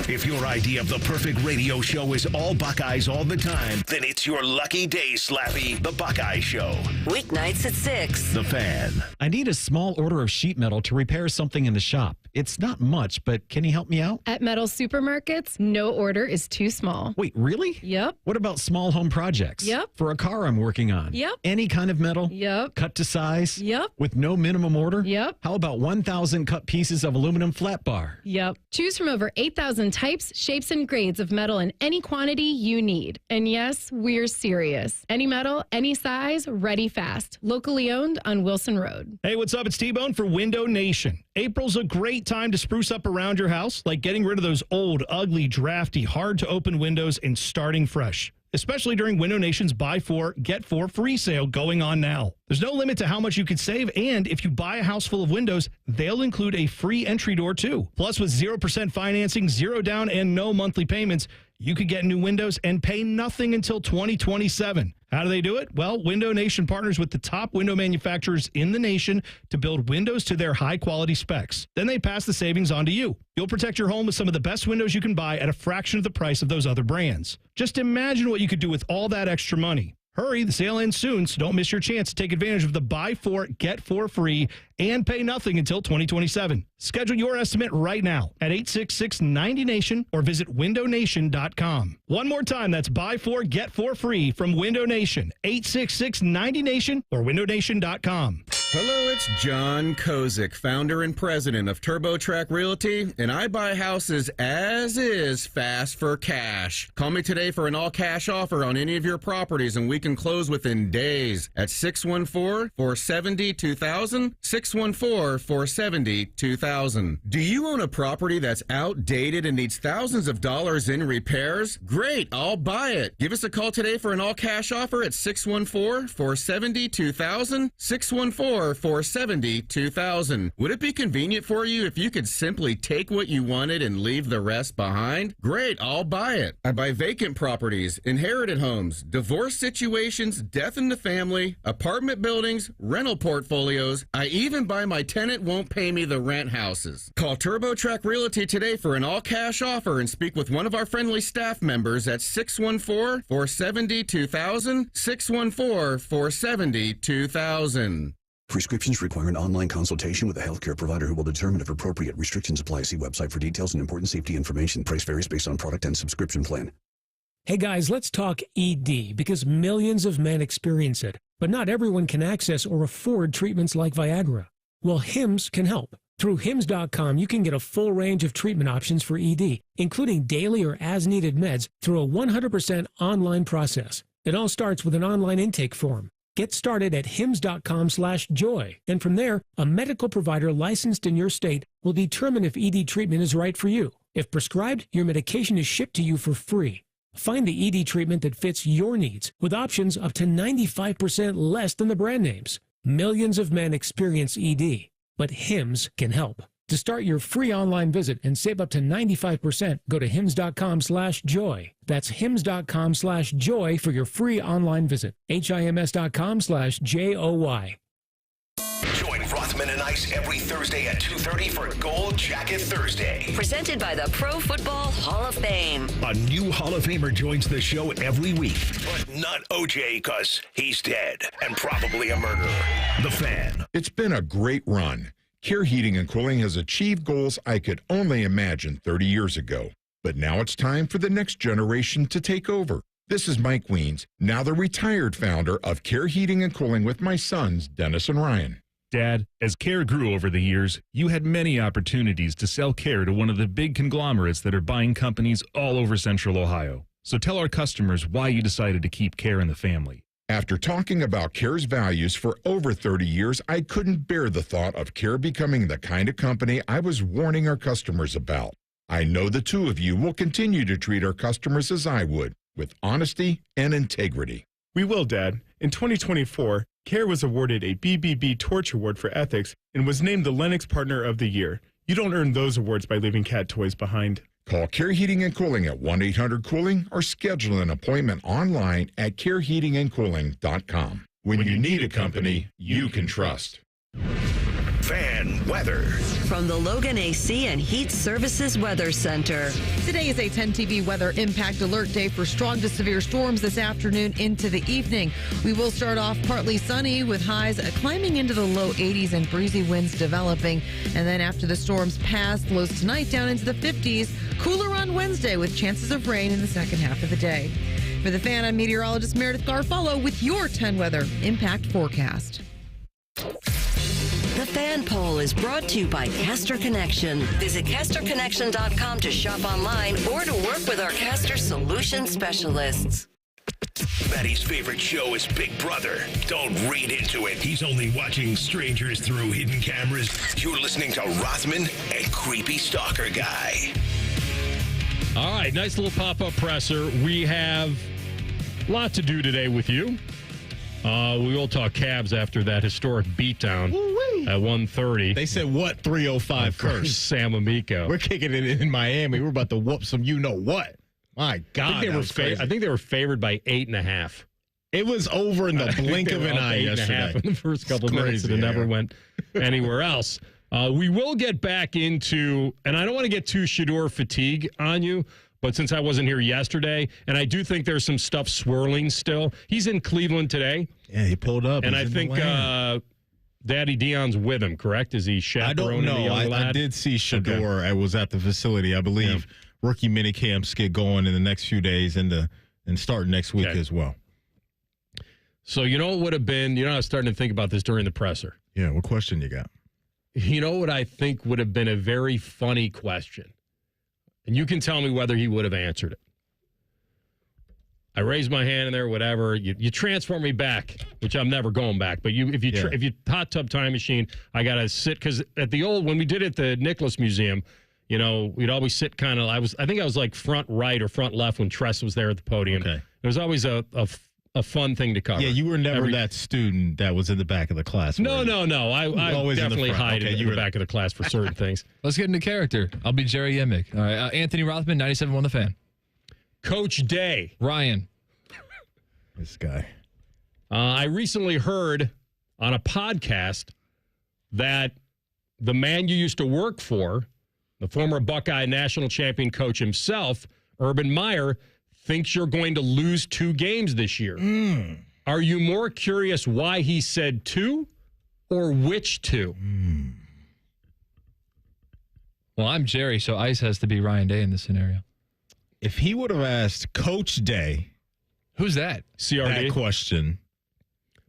S1: If your idea of the perfect radio show is all Buckeyes all the time, then it's your lucky day, Slappy, the Buckeye Show.
S22: Weeknights at 6.
S1: The Fan.
S23: I need a small order of sheet metal to repair something in the shop. It's not much, but can you help me out?
S24: At Metal Supermarkets, no order is too small.
S23: Wait, really?
S24: Yep.
S23: What about small home projects?
S24: Yep.
S23: For a car I'm working on?
S24: Yep.
S23: Any kind of metal?
S24: Yep.
S23: Cut to size?
S24: Yep.
S23: With no minimum order?
S24: Yep.
S23: How about 1,000 cut pieces of aluminum flat bar?
S24: Yep. Choose from over 8,000 types, shapes, and grades of metal in any quantity you need. And yes, we're serious. Any metal, any size, ready fast. Locally owned on Wilson Road.
S25: Hey, what's up? It's T-Bone for Window Nation. April's a great time to spruce up around your house, like getting rid of those old, ugly, drafty, hard-to-open windows and starting fresh. Especially during Window Nation's Buy 4, Get 4 free sale going on now. There's no limit to how much you could save, and if you buy a house full of windows, they'll include a free entry door too. Plus, with 0% financing, 0 down, and no monthly payments, you could get new windows and pay nothing until 2027. How do they do it? Well, Window Nation partners with the top window manufacturers in the nation to build windows to their high-quality specs. Then they pass the savings on to you. You'll protect your home with some of the best windows you can buy at a fraction of the price of those other brands. Just imagine what you could do with all that extra money. Hurry, the sale ends soon, so don't miss your chance to take advantage of the Buy 4, Get 4 free and pay nothing until 2027. Schedule your estimate right now at 866-90NATION or visit windownation.com. One more time, that's Buy 4, Get 4 free from Window Nation, 866-90NATION or windownation.com.
S26: Hello, it's John Kozik, founder and president of TurboTrack Realty, and I buy houses as is fast for cash. Call me today for an all-cash offer on any of your properties, and we can close within days at 614-470-2000, 614-470-2000. Do you own a property that's outdated and needs thousands of dollars in repairs? Great, I'll buy it. Give us a call today for an all-cash offer at 614-470-2000, 614-470-2000. Would it be convenient for you if you could simply take what you wanted and leave the rest behind? Great, I'll buy it. I buy vacant properties, inherited homes, divorce situations, death in the family, apartment buildings, rental portfolios. I even buy my tenant won't pay me the rent houses. Call TurboTrack Realty today for an all-cash offer and speak with one of our friendly staff members at 614-470-2000, 614-470-2000.
S27: Prescriptions require an online consultation with a healthcare provider who will determine if appropriate. Restrictions apply. See website for details and important safety information. Price varies based on product and subscription plan.
S5: Hey guys, let's talk ED because millions of men experience it, but not everyone can access or afford treatments like Viagra. Well, Hims can help. Through Hims.com, you can get a full range of treatment options for ED, including daily or as-needed meds through a 100% online process. It all starts with an online intake form. Get started at hims.com/joy, and from there, a medical provider licensed in your state will determine if ED treatment is right for you. If prescribed, your medication is shipped to you for free. Find the ED treatment that fits your needs with options up to 95% less than the brand names. Millions of men experience ED, but Hims can help. To start your free online visit and save up to 95%, go to hims.com/joy. That's hims.com/joy for your free online visit. HIMS.com/JOY.
S1: Join Rothman and Ice every Thursday at 2:30 for Gold Jacket Thursday.
S22: Presented by the Pro Football Hall of Fame.
S1: A new Hall of Famer joins the show every week, but not OJ because he's dead and probably a murderer. The Fan.
S8: It's been a great run. Care Heating and Cooling has achieved goals I could only imagine 30 years ago. But now it's time for the next generation to take over. This is Mike Weens, now the retired founder of Care Heating and Cooling with my sons, Dennis and Ryan.
S10: Dad, as Care grew over the years, you had many opportunities to sell Care to one of the big conglomerates that are buying companies all over Central Ohio. So tell our customers why you decided to keep Care in the family.
S8: After talking about Care's values for over 30 years, I couldn't bear the thought of Care becoming the kind of company I was warning our customers about. I know the two of you will continue to treat our customers as I would, with honesty and integrity.
S12: We will, Dad. In 2024, Care was awarded a BBB Torch Award for Ethics and was named the Lennox Partner of the Year. You don't earn those awards by leaving cat toys behind.
S8: Call Care Heating and Cooling at 1-800-COOLING or schedule an appointment online at careheatingandcooling.com. When you need a company you can trust.
S1: Fan weather.
S22: From the Logan AC and Heat Services Weather Center.
S13: Today is a 10 TV weather impact alert day for strong to severe storms this afternoon into the evening. We will start off partly sunny with highs climbing into the low 80s and breezy winds developing. And then after the storms pass, lows tonight down into the 50s. Cooler on Wednesday with chances of rain in the second half of the day. For the Fan, I'm meteorologist Meredith Garfolo with your 10 weather impact forecast.
S22: The Fan Poll is brought to you by Caster Connection. Visit CasterConnection.com to shop online or to work with our Caster Solution Specialists.
S1: Maddie's favorite show is Big Brother. Don't read into it. He's only watching strangers through hidden cameras. You're listening to Rothman and Creepy Stalker Guy.
S3: All right, nice little pop-up presser. We have a lot to do today with you. We will talk Cavs after that historic beatdown at 1:30.
S4: They said what 305 curse?
S3: Sam Amico.
S4: We're kicking it in Miami. We're about to whoop some what. My God,
S3: I think they were favored by 8.5.
S4: It was over in the blink of an eye yesterday.
S3: In the first couple of minutes, and it never went anywhere else. We will get back into, and I don't want to get too Shedeur fatigue on you, but since I wasn't here yesterday, and I do think there's some stuff swirling still. He's in Cleveland today.
S4: Yeah, he pulled up.
S3: And I think Daddy Dion's with him, correct? Is he chaperoning the young lad?
S4: I did see Shedeur. I was at the facility. I believe rookie mini camps get going in the next few days and start next week as well.
S3: So you know what would have been, I was starting to think about this during the presser.
S4: Yeah, what question you got?
S3: You know what I think would have been a very funny question? And you can tell me whether he would have answered it. I raised my hand in there, whatever. You transform me back, which I'm never going back. But if you hot tub time machine, I got to sit, because at the old, when we did it at the Nicholas Museum, we'd always sit kind of, I think I was like front right or front left when Tress was there at the podium. Okay. It was always a fun thing to cover.
S4: Yeah, you were never that student that was in the back of the class.
S3: No. I definitely hide in the back of the class for certain things.
S14: Let's get into character. I'll be Jerry Yemick. All right, Anthony Rothman, 97.1 The Fan.
S3: Coach Day.
S14: Ryan.
S4: This guy.
S3: I recently heard on a podcast that the man you used to work for, the former Buckeye national champion coach himself, Urban Meyer, thinks you're going to lose 2 games this year. Are you more curious why he said 2 or which 2?
S14: Well, I'm Jerry, so Ice has to be Ryan Day in this scenario.
S4: if he would have asked Coach Day,
S14: who's that?
S3: CRD
S4: that question.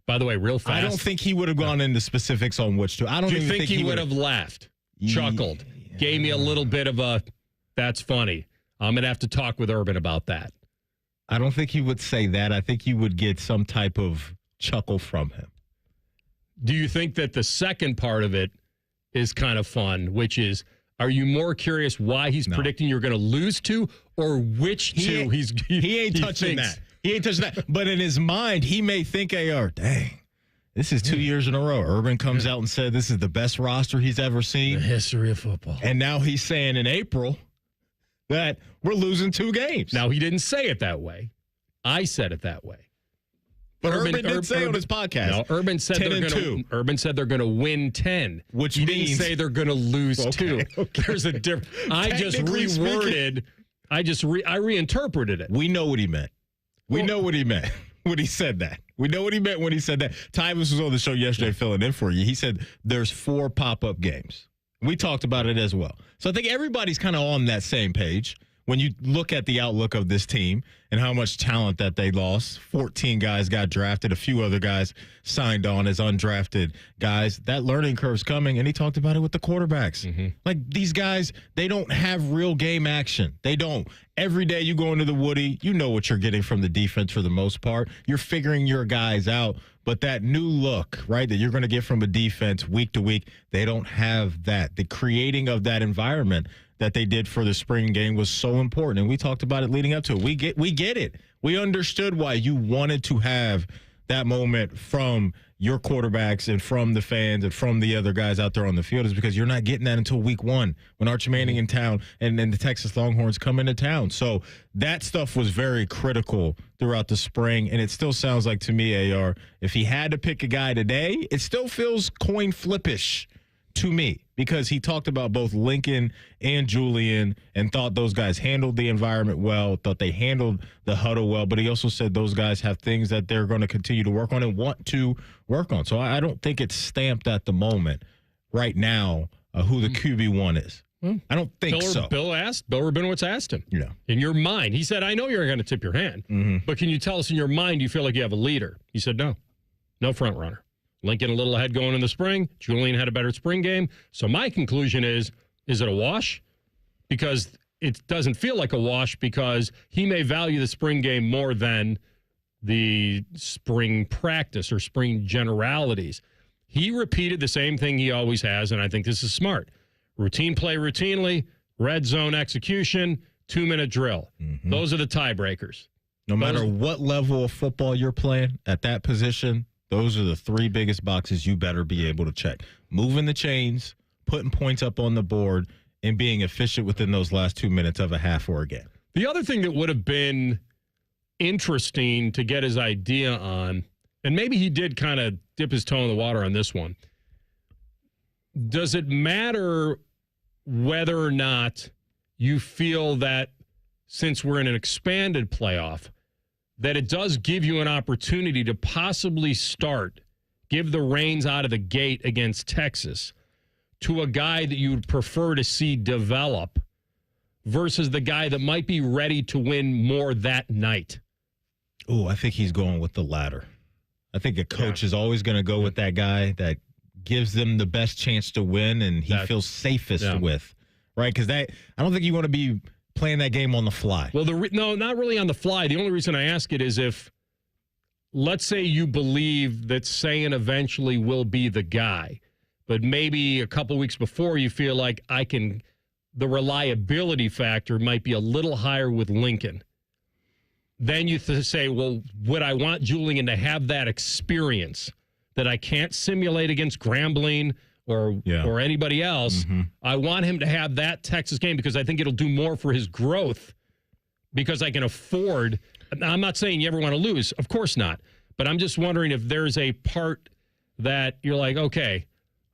S3: By the way, real fast.
S4: I don't think he would have gone into specifics on which two. I don't
S3: Do you
S4: even
S3: think he would have laughed, chuckled, gave me a little bit of a, that's funny. I'm going to have to talk with Urban about that.
S4: I don't think he would say that. I think you would get some type of chuckle from him.
S3: Do you think that the second part of it is kind of fun, which is, are you more curious why he's predicting you're going to lose to, or which two
S4: he ain't touching that. He ain't touching that. But in his mind, he may think, AR, dang, this is 2 years in a row. Urban comes out and said this is the best roster he's ever seen.
S3: The history of football.
S4: And now he's saying in April that we're losing 2 games.
S3: Now, he didn't say it that way. I said it that way.
S4: But Urban did say on his podcast.
S3: No, Urban said they're going to win 10,
S4: which
S3: he
S4: means
S3: didn't say they're going to lose 2. Okay. There's a difference. I just reworded. I reinterpreted it.
S4: We know what he meant. We know what he meant when he said that. We know what he meant when he said that. Tyvus was on the show yesterday filling in for you. He said there's 4 pop-up games. We talked about it as well. So I think everybody's kind of on that same page. When you look at the outlook of this team and how much talent that they lost, 14 guys got drafted, a few other guys signed on as undrafted guys. That learning curve's coming, and he talked about it with the quarterbacks.
S3: Mm-hmm.
S4: Like, these guys, they don't have real game action. They don't. Every day you go into the Woody, you know what you're getting from the defense for the most part. You're figuring your guys out. But that new look, right, that you're going to get from a defense week to week, they don't have that. The creating of that environment that they did for the spring game was so important. And we talked about it leading up to it. We get it. We understood why you wanted to have that moment from your quarterbacks and from the fans and from the other guys out there on the field, is because you're not getting that until week 1 when Archie Manning in town and then the Texas Longhorns come into town. So that stuff was very critical throughout the spring. And it still sounds like, to me, AR, if he had to pick a guy today, it still feels coin flippish to me, because he talked about both Lincoln and Julian and thought those guys handled the environment well, thought they handled the huddle well, but he also said those guys have things that they're going to continue to work on and want to work on. So I don't think it's stamped at the moment right now who the QB1 is. I don't think so.
S3: Bill Rabinowitz asked him.
S4: Yeah.
S3: In your mind, he said, I know you're going to tip your hand, but can you tell us in your mind you feel like you have a leader? He said, no front runner. Lincoln a little ahead going in the spring. Julian had a better spring game. So my conclusion is it a wash? Because it doesn't feel like a wash, because he may value the spring game more than the spring practice or spring generalities. He repeated the same thing he always has, and I think this is smart. Routine play routinely, red zone execution, 2-minute drill. Those are the tiebreakers.
S4: No matter what level of football you're playing at that position, those are the 3 biggest boxes you better be able to check. Moving the chains, putting points up on the board, and being efficient within those last 2 minutes of a half or a game.
S3: The other thing that would have been interesting to get his idea on, and maybe he did kind of dip his toe in the water on this one, does it matter whether or not you feel that, since we're in an expanded playoff, that it does give you an opportunity to possibly give the reins out of the gate against Texas to a guy that you would prefer to see develop versus the guy that might be ready to win more that night?
S4: Oh, I think he's going with the latter. I think a coach is always going to go with that guy that gives them the best chance to win and he feels safest with, right? Because I don't think you want to be playing that game on the fly.
S3: Well, no, not really on the fly. The only reason I ask it is if, let's say you believe that Sayan eventually will be the guy, but maybe a couple weeks before you feel like the reliability factor might be a little higher with Lincoln. Then you say, well, would I want Julian to have that experience that I can't simulate against Grambling or anybody else? I want him to have that Texas game because I think it'll do more for his growth, because I can afford. I'm not saying you ever want to lose. Of course not. But I'm just wondering if there's a part that you're like, okay,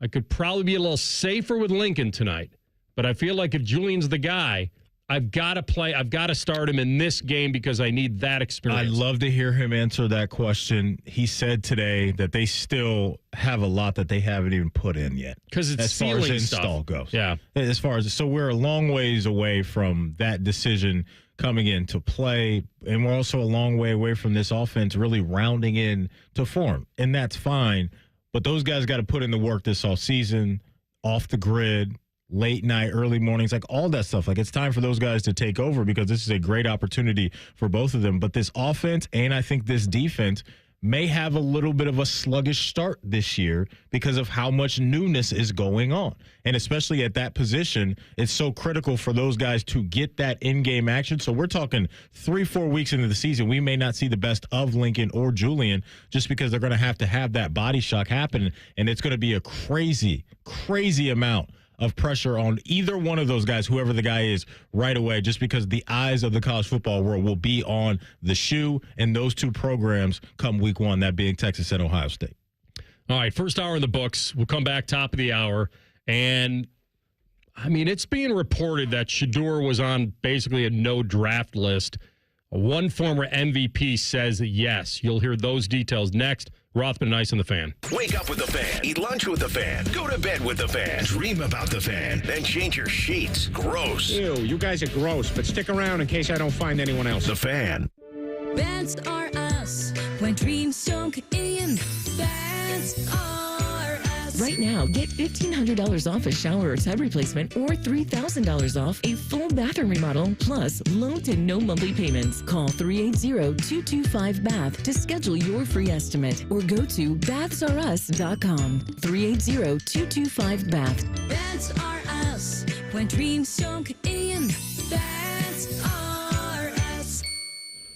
S3: I could probably be a little safer with Lincoln tonight, but I feel like if Julian's the guy, I've got to start him in this game because I need that experience.
S4: I'd love to hear him answer that question. He said today that they still have a lot that they haven't even put in yet.
S3: Because it's
S4: as far as install goes. Yeah. As far as, so we're a long ways away from that decision coming into play. And we're also a long way away from this offense really rounding in to form. And that's fine. But those guys got to put in the work this offseason, off the grid, late night, early mornings, like all that stuff. Like, it's time for those guys to take over because this is a great opportunity for both of them. But this offense and I think this defense may have a little bit of a sluggish start this year because of how much newness is going on. And especially at that position, it's so critical for those guys to get that in-game action. So we're talking 3-4 weeks into the season, we may not see the best of Lincoln or Julian just because they're going to have that body shock happen. And it's going to be a crazy, crazy amount of pressure on either one of those guys, whoever the guy is, right away, just because the eyes of the college football world will be on the shoe and those two programs come week one, that being Texas and Ohio State.
S3: All right, first hour in the books. We'll come back top of the hour. And, I mean, it's being reported that Shedeur was on basically a no draft list. One former MVP says yes. You'll hear those details next. Rothman and Ice on the Fan.
S1: Wake up with the Fan. Eat lunch with the Fan. Go to bed with the Fan. Dream about the Fan. Then change your sheets. Gross.
S6: Ew, you guys are gross, but stick around in case I don't find anyone else.
S1: The Fan.
S11: Fans are us. When dreams sunk in, fans are us. Right now, get $1,500 off a shower or tub replacement or $3,000 off a full bathroom remodel plus low to no monthly payments. Call 380-225-BATH to schedule your free estimate or go to bathsareus.com. 380-225-BATH. Fans are us. When dreams sunk in, fans are us.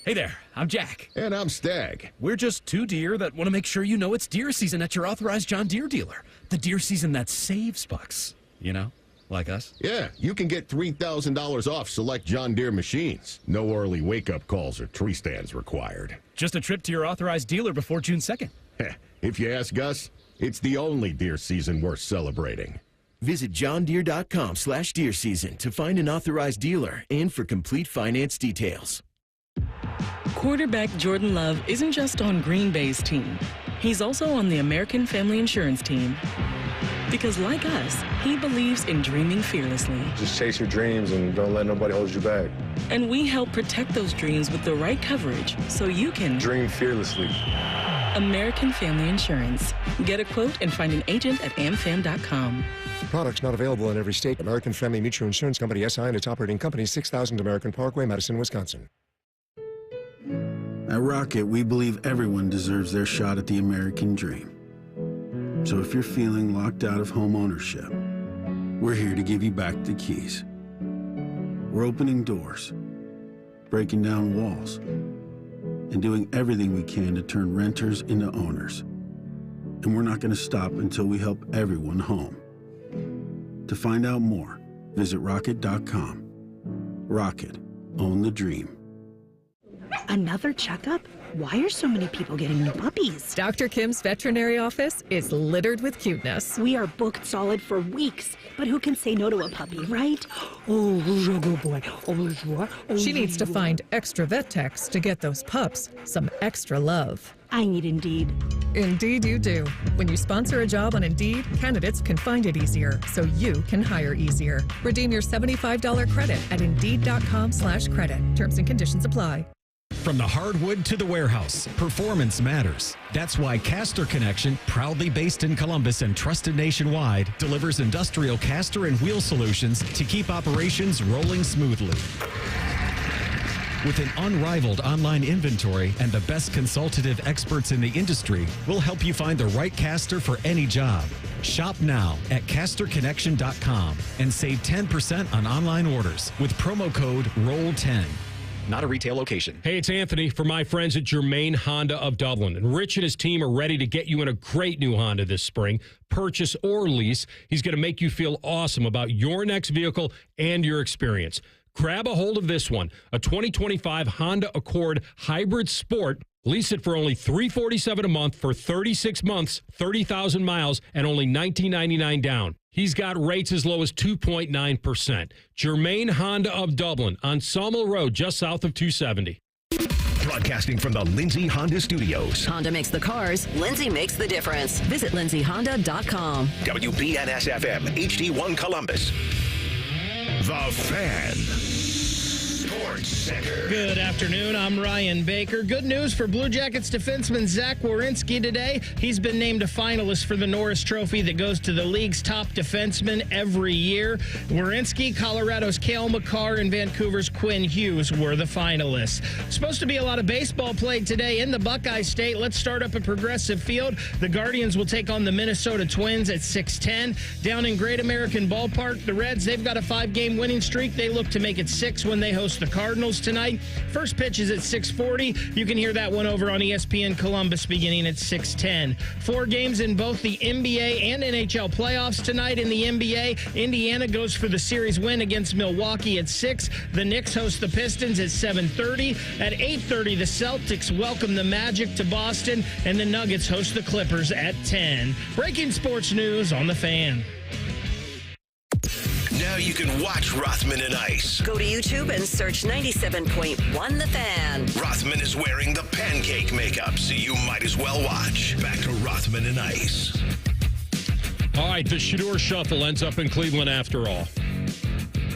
S15: Hey there, I'm Jack.
S17: And I'm Stag.
S15: We're just two deer that want to make sure you know it's deer season at your authorized John Deere dealer. The deer season that saves bucks. You know, like us.
S17: Yeah, you can get $3,000 off select John Deere machines. No early wake-up calls or tree stands required.
S15: Just a trip to your authorized dealer before June 2nd.
S17: If you ask us, it's the only deer season worth celebrating.
S18: Visit johndeere.com/deer season to find an authorized dealer and for complete finance details.
S19: Quarterback Jordan Love isn't just on Green Bay's team. He's also on the American Family Insurance team. Because like us, he believes in dreaming fearlessly.
S20: Just chase your dreams and don't let nobody hold you back.
S19: And we help protect those dreams with the right coverage so you can
S20: dream fearlessly.
S19: American Family Insurance. Get a quote and find an agent at amfam.com.
S20: Products not available in every state. American Family Mutual Insurance Company, SI, and its operating company, 6000 American Parkway, Madison, Wisconsin.
S28: At Rocket, we believe everyone deserves their shot at the American dream. So if you're feeling locked out of home ownership, we're here to give you back the keys. We're opening doors, breaking down walls, and doing everything we can to turn renters into owners. And we're not going to stop until we help everyone home. To find out more, visit rocket.com. Rocket, own the dream.
S29: Another checkup? Why are so many people getting new puppies?
S30: Dr. Kim's veterinary office is littered with cuteness.
S29: We are booked solid for weeks, but who can say no to a puppy, right? Oh, good boy.
S30: She needs to find extra vet techs to get those pups some extra love.
S29: I need Indeed.
S30: Indeed you do. When you sponsor a job on Indeed, candidates can find it easier, so you can hire easier. Redeem your $75 credit at Indeed.com/credit. Terms and conditions apply.
S23: From the hardwood to the warehouse, performance matters. That's why Caster Connection, proudly based in Columbus and trusted nationwide, delivers industrial caster and wheel solutions to keep operations rolling smoothly. With an unrivaled online inventory and the best consultative experts in the industry, we'll help you find the right caster for any job. Shop now at casterconnection.com and save 10% on online orders with promo code ROLL10. Not a retail location.
S3: Hey, it's Anthony from my friends at Germain Honda of Dublin. And Rich and his team are ready to get you in a great new Honda this spring. Purchase or lease. He's going to make you feel awesome about your next vehicle and your experience. Grab a hold of this one, a 2025 Honda Accord Hybrid Sport. Lease it for only $347 a month for 36 months, 30,000 miles, and only $19.99 down. He's got rates as low as 2.9%. Germain Honda of Dublin on Sawmill Road, just south of 270.
S1: Broadcasting from the Lindsay Honda Studios.
S22: Honda makes the cars. Lindsay makes the difference. Visit lindsayhonda.com.
S1: WBNS-FM, HD1 Columbus. The Fan. Sports Center.
S2: Good afternoon. I'm Ryan Baker. Good news for Blue Jackets defenseman Zach Werenski today. He's been named a finalist for the Norris Trophy that goes to the league's top defenseman every year. Werenski, Colorado's Cale Makar, and Vancouver's Quinn Hughes were the finalists. Supposed to be a lot of baseball played today in the Buckeye State. Let's start up at Progressive Field. The Guardians will take on the Minnesota Twins at 6:10. Down in Great American Ballpark, the Reds, they've got a 5-game winning streak. They look to make it 6 when they host the Cardinals tonight. First pitch is at 6:40. You can hear that one over on ESPN Columbus beginning at 6:10. 4 games in both the NBA and NHL playoffs tonight. In the NBA, Indiana goes for the series win against Milwaukee at 6. The Knicks host the Pistons at 7:30. At 8:30, the Celtics welcome the Magic to Boston, and the Nuggets host the Clippers at 10. Breaking sports news on The Fan.
S1: Now you can watch Rothman and Ice.
S22: Go to YouTube and search 97.1 The Fan.
S1: Rothman is wearing the pancake makeup, so you might as well watch. Back to Rothman and Ice.
S3: All right, the Shedeur shuffle ends up in Cleveland after all.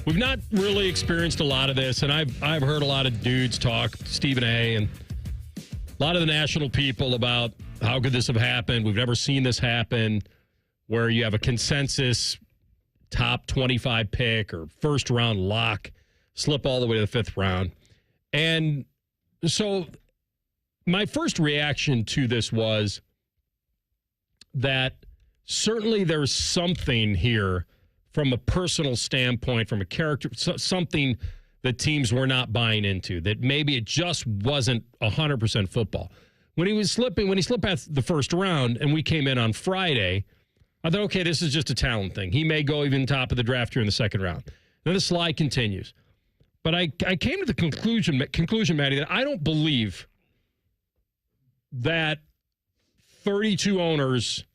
S3: We've not really experienced a lot of this, and I've heard a lot of dudes talk, Stephen A., and a lot of the national people about how could this have happened. We've never seen this happen, where you have a consensus top 25 pick or first round lock, slip all the way to the 5th round. And so my first reaction to this was that certainly there's something here from a personal standpoint, from a character, something that teams were not buying into, that maybe it just wasn't 100% football. When he slipped past the first round and we came in on Friday, I thought, okay, this is just a talent thing. He may go even top of the draft here in the second round. Then the slide continues. But I came to the conclusion, Maddie, that I don't believe that 32 owners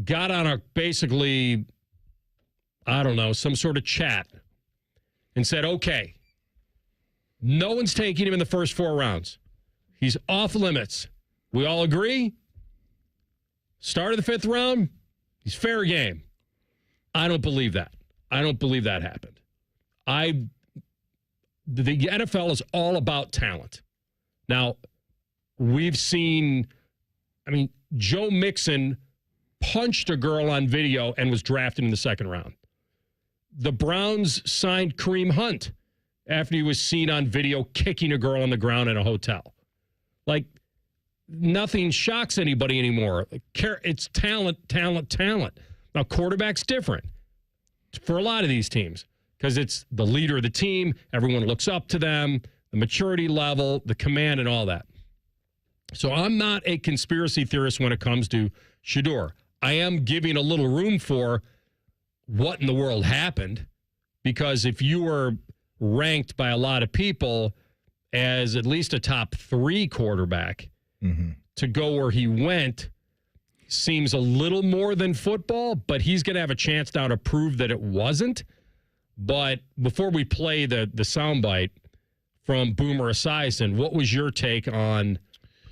S3: got on a basically, I don't know, some sort of chat and said, okay, no one's taking him in the first 4 rounds. He's off limits. We all agree? Start of the 5th round, he's fair game. I don't believe that. I don't believe that happened. The NFL is all about talent. Now, we've seen, Joe Mixon punched a girl on video and was drafted in the 2nd round. The Browns signed Kareem Hunt after he was seen on video kicking a girl on the ground in a hotel. Nothing shocks anybody anymore. It's talent. Now, quarterback's different for a lot of these teams because it's the leader of the team. Everyone looks up to them, the maturity level, the command, and all that. So I'm not a conspiracy theorist when it comes to Shedeur. I am giving a little room for what in the world happened, because if you were ranked by a lot of people as at least a top 3 quarterback, to go where he went seems a little more than football, but he's going to have a chance now to prove that it wasn't. But before we play the soundbite from Boomer Esiason, what was your take on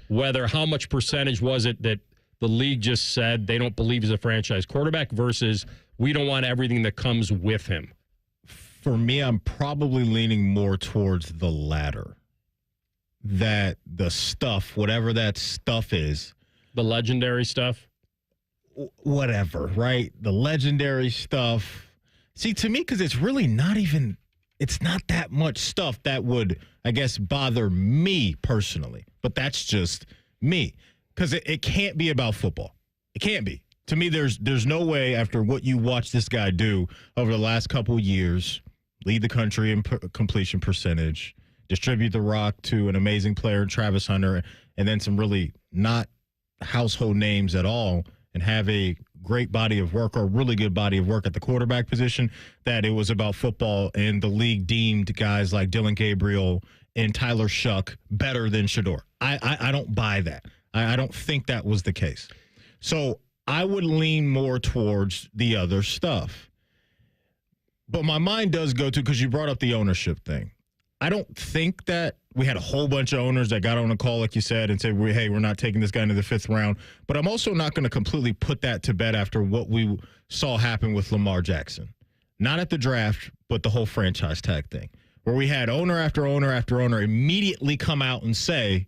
S3: how much percentage was it that the league just said they don't believe he's a franchise quarterback versus we don't want everything that comes with him?
S4: For me, I'm probably leaning more towards the latter. That the stuff, whatever that stuff is.
S3: The legendary stuff?
S4: Whatever, right? The legendary stuff. See, to me, because it's really not that much stuff that would, I guess, bother me personally. But that's just me. Because it can't be about football. It can't be. To me, there's no way, after what you watch this guy do over the last couple of years, lead the country in completion percentage, distribute the rock to an amazing player, Travis Hunter, and then some really not household names at all, and have a great body of work or a really good body of work at the quarterback position, that it was about football and the league deemed guys like Dylan Gabriel and Tyler Shuck better than Shedeur. I don't buy that. I don't think that was the case. So I would lean more towards the other stuff. But my mind does go to, because you brought up the ownership thing. I don't think that we had a whole bunch of owners that got on a call, like you said, and said, hey, we're not taking this guy into the 5th round. But I'm also not going to completely put that to bed after what we saw happen with Lamar Jackson. not at the draft, but the whole franchise tag thing, where we had owner after owner after owner immediately come out and say,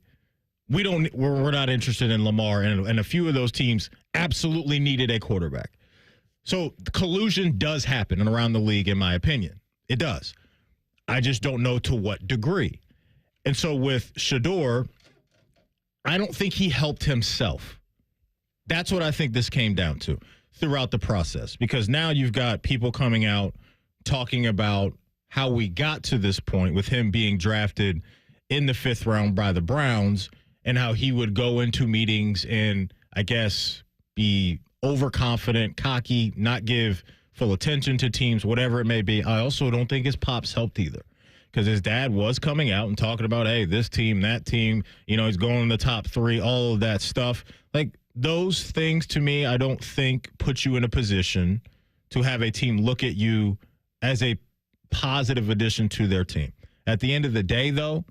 S4: we're not interested in Lamar, and a few of those teams absolutely needed a quarterback. So collusion does happen around the league, in my opinion. It does. I just don't know to what degree. And so with Shedeur, I don't think he helped himself. That's what I think this came down to throughout the process, because now you've got people coming out talking about how we got to this point with him being drafted in the 5th round by the Browns, and how he would go into meetings and, I guess, be overconfident, cocky, not give full attention to teams, whatever it may be. I also don't think his pops helped either, because his dad was coming out and talking about, hey, this team, that team, he's going in the top 3, all of that stuff. Like, those things to me, I don't think put you in a position to have a team look at you as a positive addition to their team. At the end of the day, though,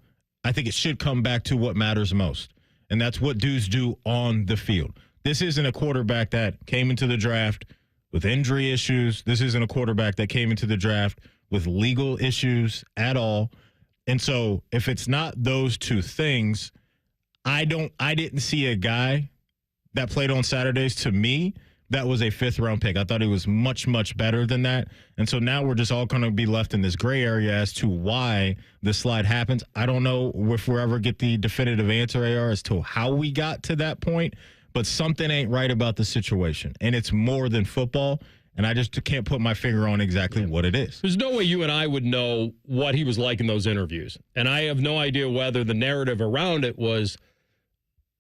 S4: I think it should come back to what matters most, and that's what dudes do on the field. This isn't a quarterback that came into the draft with injury issues. This isn't a quarterback that came into the draft with legal issues at all. And so if it's not those two things, I didn't see a guy that played on Saturdays, to me, that was a 5th round pick. I thought he was much, much better than that. And so now we're just all going to be left in this gray area as to why the slide happens. I don't know if we'll ever get the definitive answer, AR, as to how we got to that point, but something ain't right about the situation. And it's more than football, and I just can't put my finger on exactly what it is.
S3: There's no way you and I would know what he was like in those interviews. And I have no idea whether the narrative around it was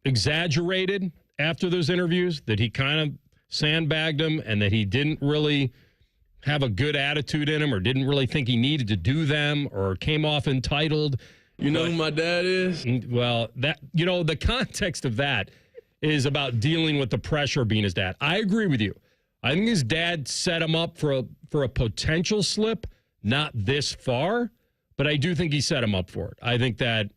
S3: exaggerated after those interviews, that he kind of sandbagged him and that he didn't really have a good attitude in him, or didn't really think he needed to do them, or came off entitled.
S5: You know who my dad is?
S3: Well, the context of that is about dealing with the pressure of being his dad. I agree with you. I think his dad set him up for a potential slip, not this far, but I do think he set him up for it. I think that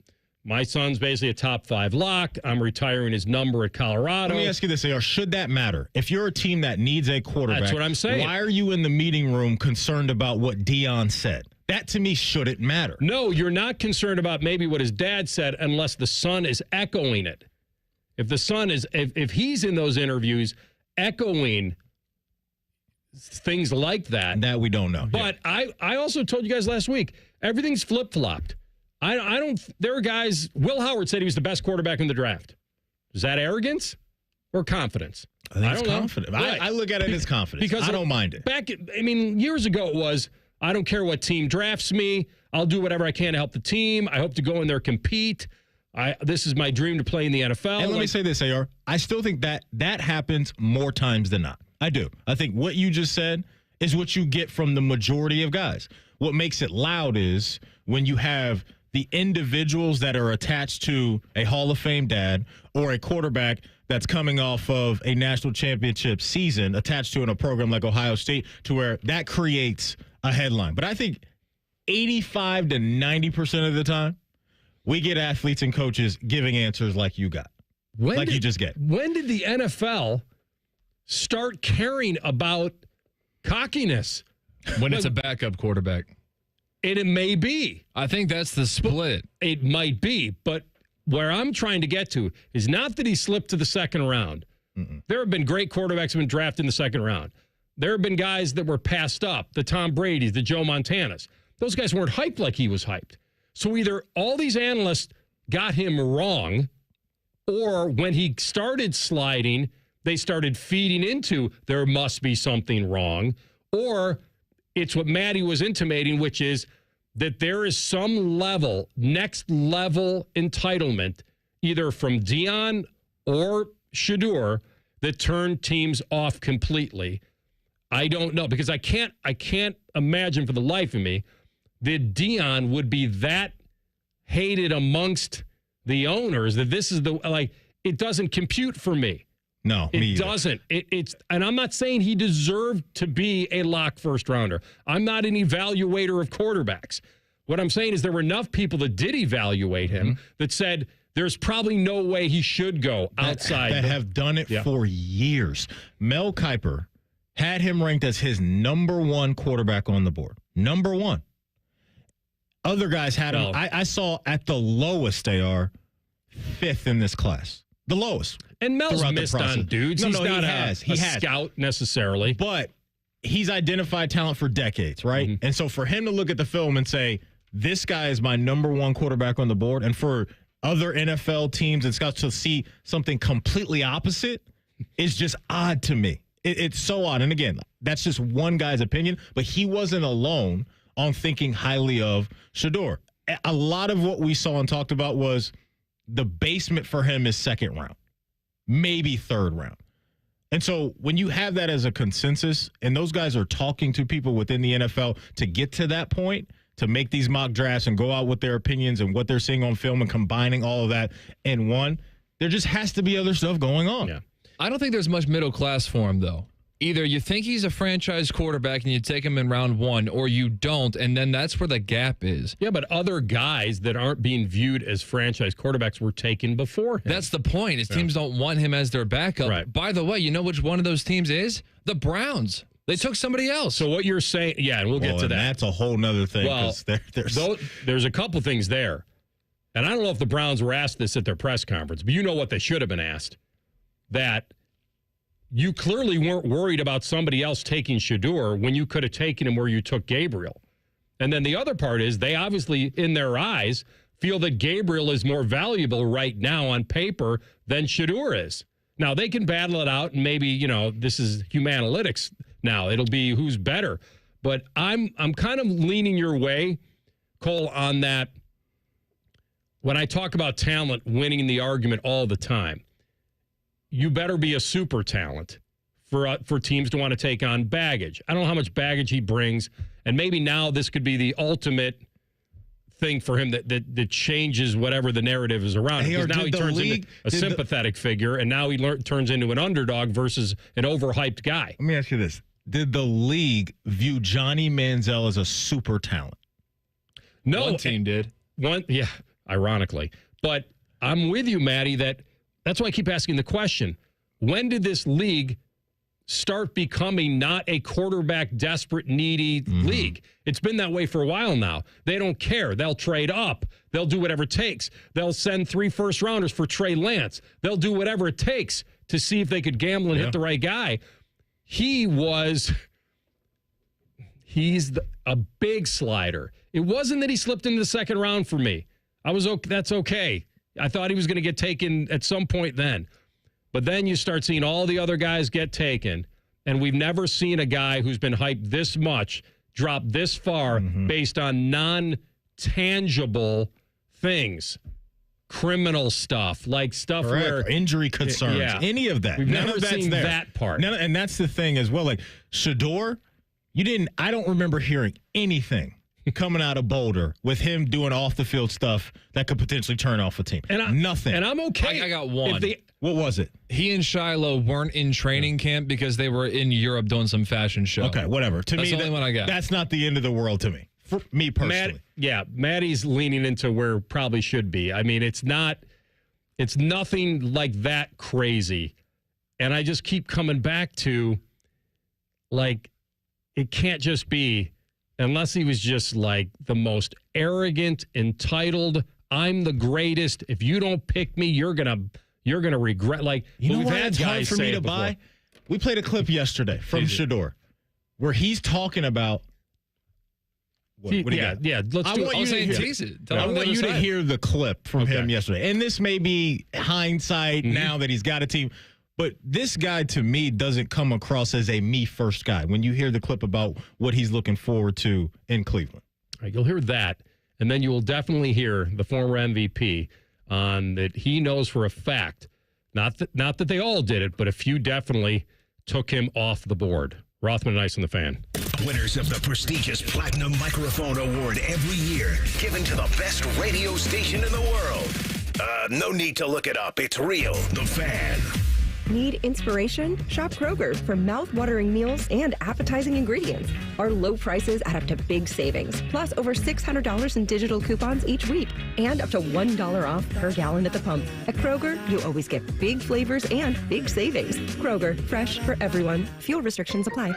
S3: my son's basically a top 5 lock. I'm retiring his number at Colorado.
S4: Let me ask you this, AR. Should that matter? If you're a team that needs a quarterback,
S3: that's what I'm saying.
S4: Why are you in the meeting room concerned about what Dion said? That, to me, shouldn't matter.
S3: No, you're not concerned about maybe what his dad said unless the son is echoing it. If the son is, if he's in those interviews echoing things like that.
S4: That we don't know.
S3: But yeah. I also told you guys last week, everything's flip-flopped. I don't. There are guys. Will Howard said he was the best quarterback in the draft. Is that arrogance or confidence?
S4: I think it's confident. Right. I look at it as confidence because I don't mind it.
S3: Years ago it was, I don't care what team drafts me. I'll do whatever I can to help the team. I hope to go in there compete. This is my dream to play in the NFL.
S4: And let me say this, AR. I still think that happens more times than not. I do. I think what you just said is what you get from the majority of guys. What makes it loud is when you have the individuals that are attached to a Hall of Fame dad or a quarterback that's coming off of a national championship season attached to in a program like Ohio State, to where that creates a headline. But I think 85 to 90% of the time, we get athletes and coaches giving answers like you got, you just get.
S3: When did the NFL start caring about cockiness?
S14: When it's a backup quarterback.
S3: And it may be.
S14: I think that's the split.
S3: It might be. But where I'm trying to get to is not that he slipped to the second round. Mm-mm. There have been great quarterbacks who have been drafted in the second round. There have been guys that were passed up, the Tom Brady's, the Joe Montanas. Those guys weren't hyped like he was hyped. So either all these analysts got him wrong, or when he started sliding, they started feeding into there must be something wrong, or it's what Maddie was intimating, which is that there is some level, next level entitlement, either from Dion or Shedeur, that turned teams off completely. I don't know, because I can't imagine for the life of me that Dion would be that hated amongst the owners that this is it doesn't compute for me.
S4: No,
S3: it doesn't. It's, and I'm not saying he deserved to be a lock first rounder. I'm not an evaluator of quarterbacks. What I'm saying is there were enough people that did evaluate him that said there's probably no way he should go outside.
S4: That have done it for years. Mel Kiper had him ranked as his number one quarterback on the board. Number one. Other guys had him. I saw at the lowest they are 5th in this class. The lowest.
S3: And Mel's missed on dudes. He's not a scout necessarily.
S4: But he's identified talent for decades, right? Mm-hmm. And so for him to look at the film and say, this guy is my number one quarterback on the board, and for other NFL teams and scouts to see something completely opposite is just odd to me. It's so odd. And again, that's just one guy's opinion, but he wasn't alone on thinking highly of Shedeur. A lot of what we saw and talked about was the basement for him is 2nd round, maybe 3rd round. And so when you have that as a consensus and those guys are talking to people within the NFL to get to that point, to make these mock drafts and go out with their opinions and what they're seeing on film and combining all of that in one, there just has to be other stuff going on.
S14: Yeah. I don't think there's much middle class for him, though. Either you think he's a franchise quarterback and you take him in round 1, or you don't, and then that's where the gap is.
S3: Yeah, but other guys that aren't being viewed as franchise quarterbacks were taken before him.
S14: That's the point. His teams don't want him as their backup.
S3: Right.
S14: By the way, you know which one of those teams is? The Browns. They took somebody else.
S3: So what you're saying, and we'll get to that.
S4: That's a whole nother thing.
S3: Well, there's a couple things there. And I don't know if the Browns were asked this at their press conference, but you know what they should have been asked. That you clearly weren't worried about somebody else taking Shedeur when you could have taken him where you took Gabriel. And then the other part is they obviously, in their eyes, feel that Gabriel is more valuable right now on paper than Shedeur is. Now, they can battle it out, and maybe, this is human-analytics now. It'll be who's better. But I'm kind of leaning your way, Cole, on that. When I talk about talent winning the argument all the time, you better be a super talent for teams to want to take on baggage. I don't know how much baggage he brings, and maybe now this could be the ultimate thing for him that changes whatever the narrative is around him. Because now he turns into a sympathetic figure, and now he turns into an underdog versus an overhyped guy.
S4: Let me ask you this. Did the league view Johnny Manziel as a super talent?
S3: No.
S14: One team did.
S3: Ironically. But I'm with you, Maddie, that's why I keep asking the question. When did this league start becoming not a quarterback desperate, needy league? It's been that way for a while now. They don't care. They'll trade up. They'll do whatever it takes. They'll send 3 first-rounders for Trey Lance. They'll do whatever it takes to see if they could gamble and hit the right guy. He's a big slider. It wasn't that he slipped into the 2nd round for me. That's okay. I thought he was going to get taken at some point then. But then you start seeing all the other guys get taken, and we've never seen a guy who's been hyped this much drop this far based on non-tangible things. Criminal stuff, like stuff where
S4: injury concerns, any of that.
S3: We've never seen that part.
S4: And that's the thing as well. Like Shedeur, I don't remember hearing anything coming out of Boulder with him doing off the field stuff that could potentially turn off a team. Nothing.
S3: And I'm okay.
S14: I got one.
S4: What was it?
S14: He and Shiloh weren't in training camp because they were in Europe doing some fashion show.
S4: Okay, whatever. To me,
S14: that's the only one I got.
S4: That's not the end of the world to me. For me personally.
S3: Maddie's leaning into where probably should be. I mean, it's nothing like that crazy. And I just keep coming back to, like, it can't just be, unless he was just like the most arrogant, entitled, I'm the greatest. If you don't pick me, you're gonna regret. Like,
S4: we've had guys for me to buy. We played a clip yesterday from Shedeur where he's talking about. Let's do it.
S14: I
S4: want you to hear the clip from him yesterday. And this may be hindsight now that he's got a team. But this guy, to me, doesn't come across as a me-first guy when you hear the clip about what he's looking forward to in Cleveland.
S3: All right, you'll hear that, and then you will definitely hear the former MVP on that he knows for a fact, not that they all did it, but a few definitely took him off the board. Rothman and Ice on the Fan.
S1: Winners of the prestigious Platinum Microphone Award every year, given to the best radio station in the world. No need to look it up. It's real. The Fan.
S7: Need inspiration? Shop Kroger for mouth-watering meals and appetizing ingredients. Our low prices add up to big savings, plus over $600 in digital coupons each week, and up to $1 off per gallon at the pump. At Kroger, you always get big flavors and big savings. Kroger, fresh for everyone. Fuel restrictions apply.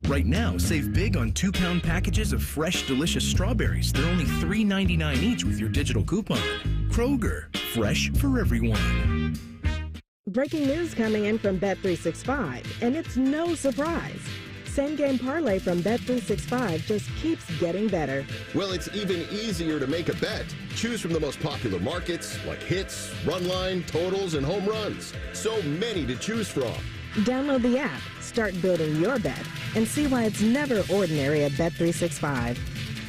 S18: Right now, save big on 2-pound packages of fresh, delicious strawberries. They're only $3.99 each with your digital coupon. Kroger, fresh for everyone.
S9: Breaking news coming in from Bet365, and it's no surprise. Same game parlay from Bet365 just keeps getting better.
S17: Well, it's even easier to make a bet. Choose from the most popular markets like hits, run line, totals, and home runs. So many to choose from.
S9: Download the app, start building your bet, and see why it's never ordinary at Bet365.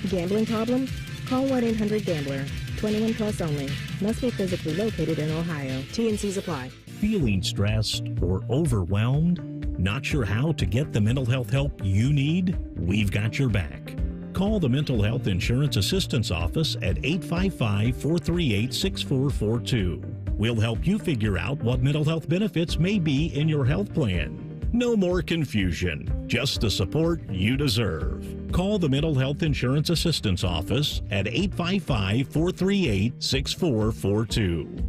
S9: Gambling problem? Call 1-800-GAMBLER. 21 plus only. Must be physically located in Ohio. T&Cs apply.
S10: Feeling stressed or overwhelmed? Not sure how to get the mental health help you need? We've got your back. Call the Mental Health Insurance Assistance Office at 855-438-6442. We'll help you figure out what mental health benefits may be in your health plan. No more confusion, just the support you deserve. Call the Mental Health Insurance Assistance Office at 855-438-6442.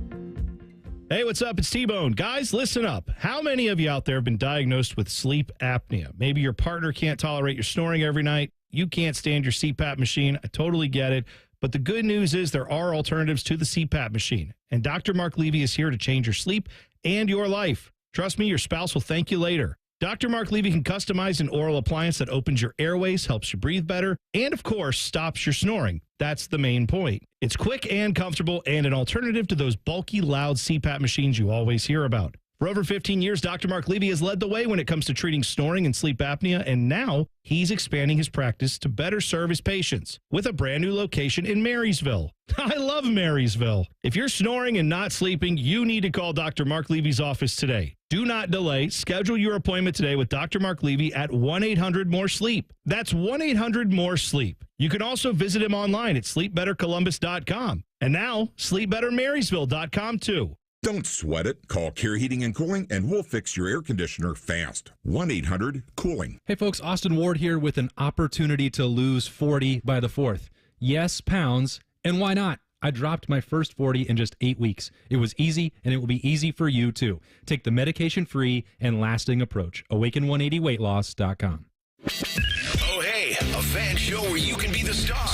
S12: Hey, what's up? It's T-Bone. Guys, listen up. How many of you out there have been diagnosed with sleep apnea? Maybe your partner can't tolerate your snoring every night. You can't stand your CPAP machine. I totally get it. But the good news is there are alternatives to the CPAP machine. And Dr. Mark Levy is here to change your sleep and your life. Trust me, your spouse will thank you later. Dr. Mark Levy can customize an oral appliance that opens your airways, helps you breathe better, and of course, stops your snoring. That's the main point. It's quick and comfortable and an alternative to those bulky, loud CPAP machines you always hear about. For over 15 years, Dr. Mark Levy has led the way when it comes to treating snoring and sleep apnea, and now he's expanding his practice to better serve his patients with a brand new location in Marysville. I love Marysville. If you're snoring and not sleeping, you need to call Dr. Mark Levy's office today. Do not delay. Schedule your appointment today with Dr. Mark Levy at 1-800-MORE-SLEEP. That's 1-800-MORE-SLEEP. You can also visit him online at sleepbettercolumbus.com. And now, sleepbettermarysville.com too.
S8: Don't sweat it. Call Care Heating and Cooling and we'll fix your air conditioner fast. 1-800-COOLING.
S16: Hey folks, Austin Ward here with an opportunity to lose 40 by the 4th. Yes, pounds. And why not? I dropped my first 40 in just 8 weeks. It was easy, and it will be easy for you too. Take the medication-free and lasting approach. Awaken180weightloss.com.
S1: Oh, hey, a fan show where you can be the star.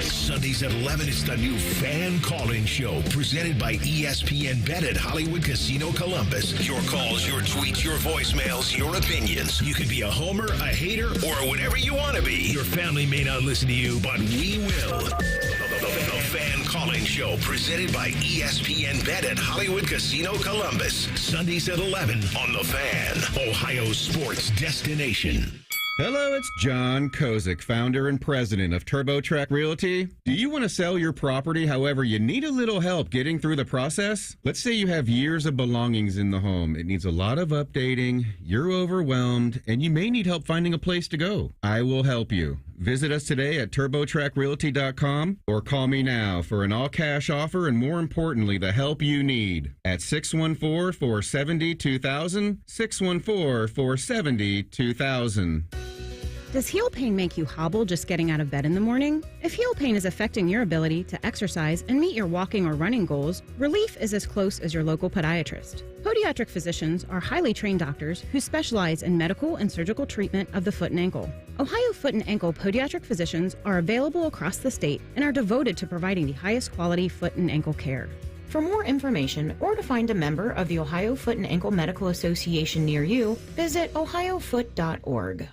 S1: Sundays at 11, it's the new fan call-in show presented by ESPN Bet at Hollywood Casino Columbus. Your calls, your tweets, your voicemails, your opinions. You could be a homer, a hater, or whatever you want to be. Your family may not listen to you, but we will. The fan call-in show presented by ESPN Bet at Hollywood Casino Columbus. Sundays at 11 on The Fan, Ohio's sports destination.
S21: Hello, it's John Kozik, founder and president of TurboTrack Realty. Do you want to sell your property, however, you need a little help getting through the process? Let's say you have years of belongings in the home. It needs a lot of updating, you're overwhelmed, and you may need help finding a place to go. I will help you. Visit us today at TurboTrackRealty.com or call me now for an all-cash offer and, more importantly, the help you need at 614-470-2000, 614-470-2000.
S24: Does heel pain make you hobble just getting out of bed in the morning? If heel pain is affecting your ability to exercise and meet your walking or running goals, relief is as close as your local podiatrist. Podiatric physicians are highly trained doctors who specialize in medical and surgical treatment of the foot and ankle. Ohio Foot and Ankle podiatric physicians are available across the state and are devoted to providing the highest quality foot and ankle care.
S25: For more information or to find a member of the Ohio Foot and Ankle Medical Association near you, visit ohiofoot.org.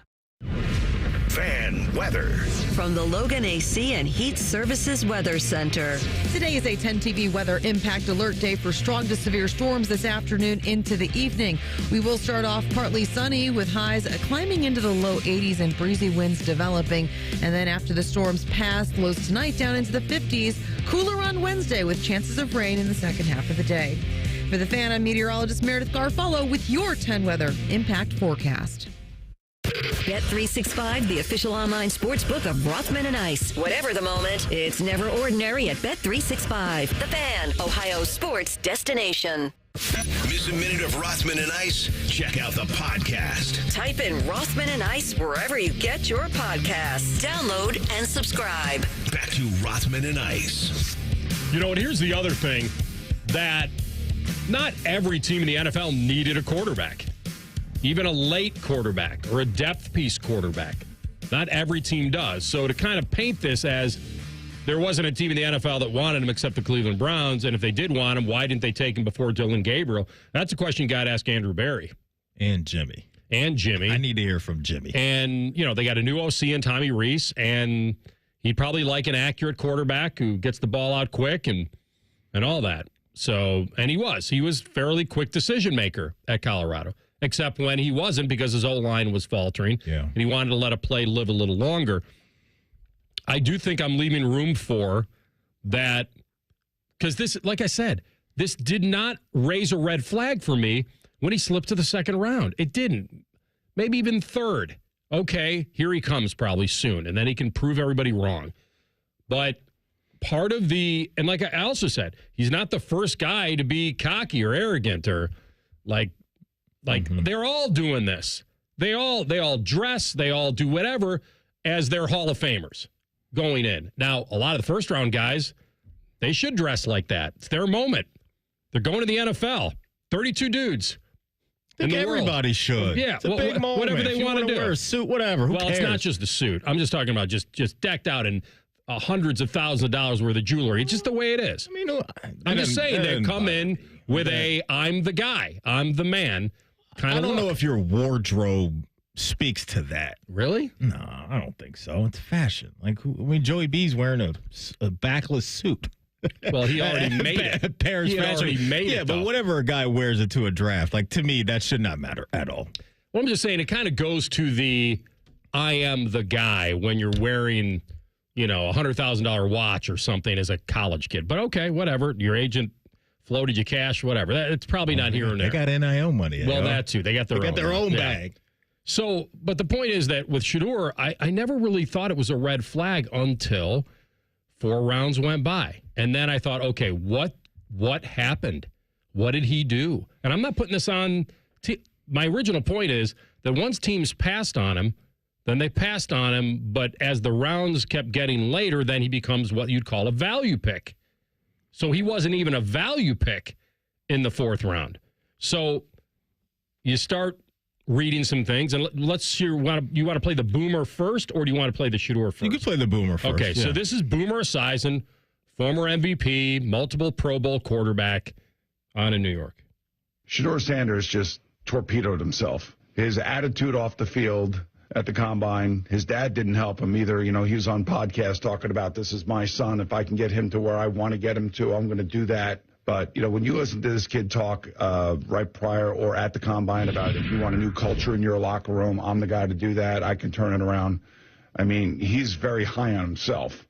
S1: Fan weather.
S22: From the Logan AC and Heat Services Weather Center.
S13: Today is a 10 TV weather impact alert day for strong to severe storms this afternoon into the evening. We will start off partly sunny with highs climbing into the low 80s and breezy winds developing. And then after the storms pass, lows tonight down into the 50s. Cooler on Wednesday with chances of rain in the second half of the day. For the Fan, I'm meteorologist Meredith Garfolo with your 10 weather impact forecast.
S22: Bet365, the official online sports book of Rothman and Ice. Whatever the moment, it's never ordinary at Bet365. The Fan, Ohio's sports destination.
S1: miss a minute of Rothman and Ice? Check out the podcast.
S22: Type in Rothman and Ice wherever you get your podcasts. Download and subscribe.
S1: Back to Rothman and Ice.
S3: You know, and here's the other thing, that not every team in the NFL needed a quarterback. Even a late quarterback or a depth piece quarterback. Not every team does. So to kind of paint this as there wasn't a team in the NFL that wanted him except the Cleveland Browns, and if they did want him, why didn't they take him before Dylan Gabriel? That's a question you got to ask Andrew Berry.
S4: And Jimmy.
S3: I
S4: need to hear from Jimmy.
S3: And, you know, they got a new OC in Tommy Rees, and he'd probably like an accurate quarterback who gets the ball out quick and all that. So, and he was fairly quick decision maker at Colorado, except when he wasn't because his O-line was faltering.
S4: Yeah.
S3: And he wanted to let a play live a little longer. I do think I'm leaving room for that because this, like I said, this did not raise a red flag for me when he slipped to the second round. It didn't. Maybe even third. Okay, here he comes probably soon, and then he can prove everybody wrong. But part of and like I also said, he's not the first guy to be cocky or arrogant or like they're all doing this. They all dress, they all do whatever as their Hall of Famers going in. Now, a lot of the first round guys, they should dress like that. It's their moment. They're going to the NFL. 32 dudes.
S4: I think everybody should.
S3: Yeah,
S4: it's a big moment.
S3: Whatever they want to do.
S4: Wear a suit, whatever. Who cares?
S3: It's not just the suit. I'm just talking about just decked out in hundreds of thousands of dollars worth of jewelry. It's just the way it is.
S4: I mean,
S3: I'm just saying they come in with I'm the guy, I'm the man kind of
S4: I don't know if your wardrobe speaks to that.
S3: Really?
S4: No, I don't think so. It's fashion. Like, Joey B's wearing a backless suit.
S3: Well, he already made it.
S4: Paris
S3: he
S4: fashion.
S3: already made it.
S4: Yeah, but whatever a guy wears it to a draft, like, to me, that should not matter at all.
S3: Well, I'm just saying it kind of goes to the I am the guy when you're wearing, you know, a $100,000 watch or something as a college kid. But okay, whatever. Your agent floated you cash, whatever. It's probably not here and there.
S4: They got NIL money.
S3: Well, that too. They got their own
S4: bag.
S3: So, but the point is that with Shedeur, I never really thought it was a red flag until 4 rounds went by. And then I thought, okay, what happened? What did he do? And I'm not putting this on. My original point is that once teams passed on him, then they passed on him. But as the rounds kept getting later, then he becomes what you'd call a value pick. So he wasn't even a value pick in the 4th round. So you start reading some things, and let's hear. You want to play the Boomer first, or do you want to play the Shedeur first?
S4: You can play the Boomer first.
S3: Okay, so this is Boomer Esiason, former MVP, multiple Pro Bowl quarterback on in New York.
S6: Shedeur Sanders just torpedoed himself. His attitude off the field at the combine, his dad didn't help him either. You know, he was on podcast talking about, this is my son. If I can get him to where I want to get him to, I'm going to do that. But, you know, when you listen to this kid talk right prior or at the combine about if you want a new culture in your locker room, I'm the guy to do that. I can turn it around. I mean, he's very high on himself.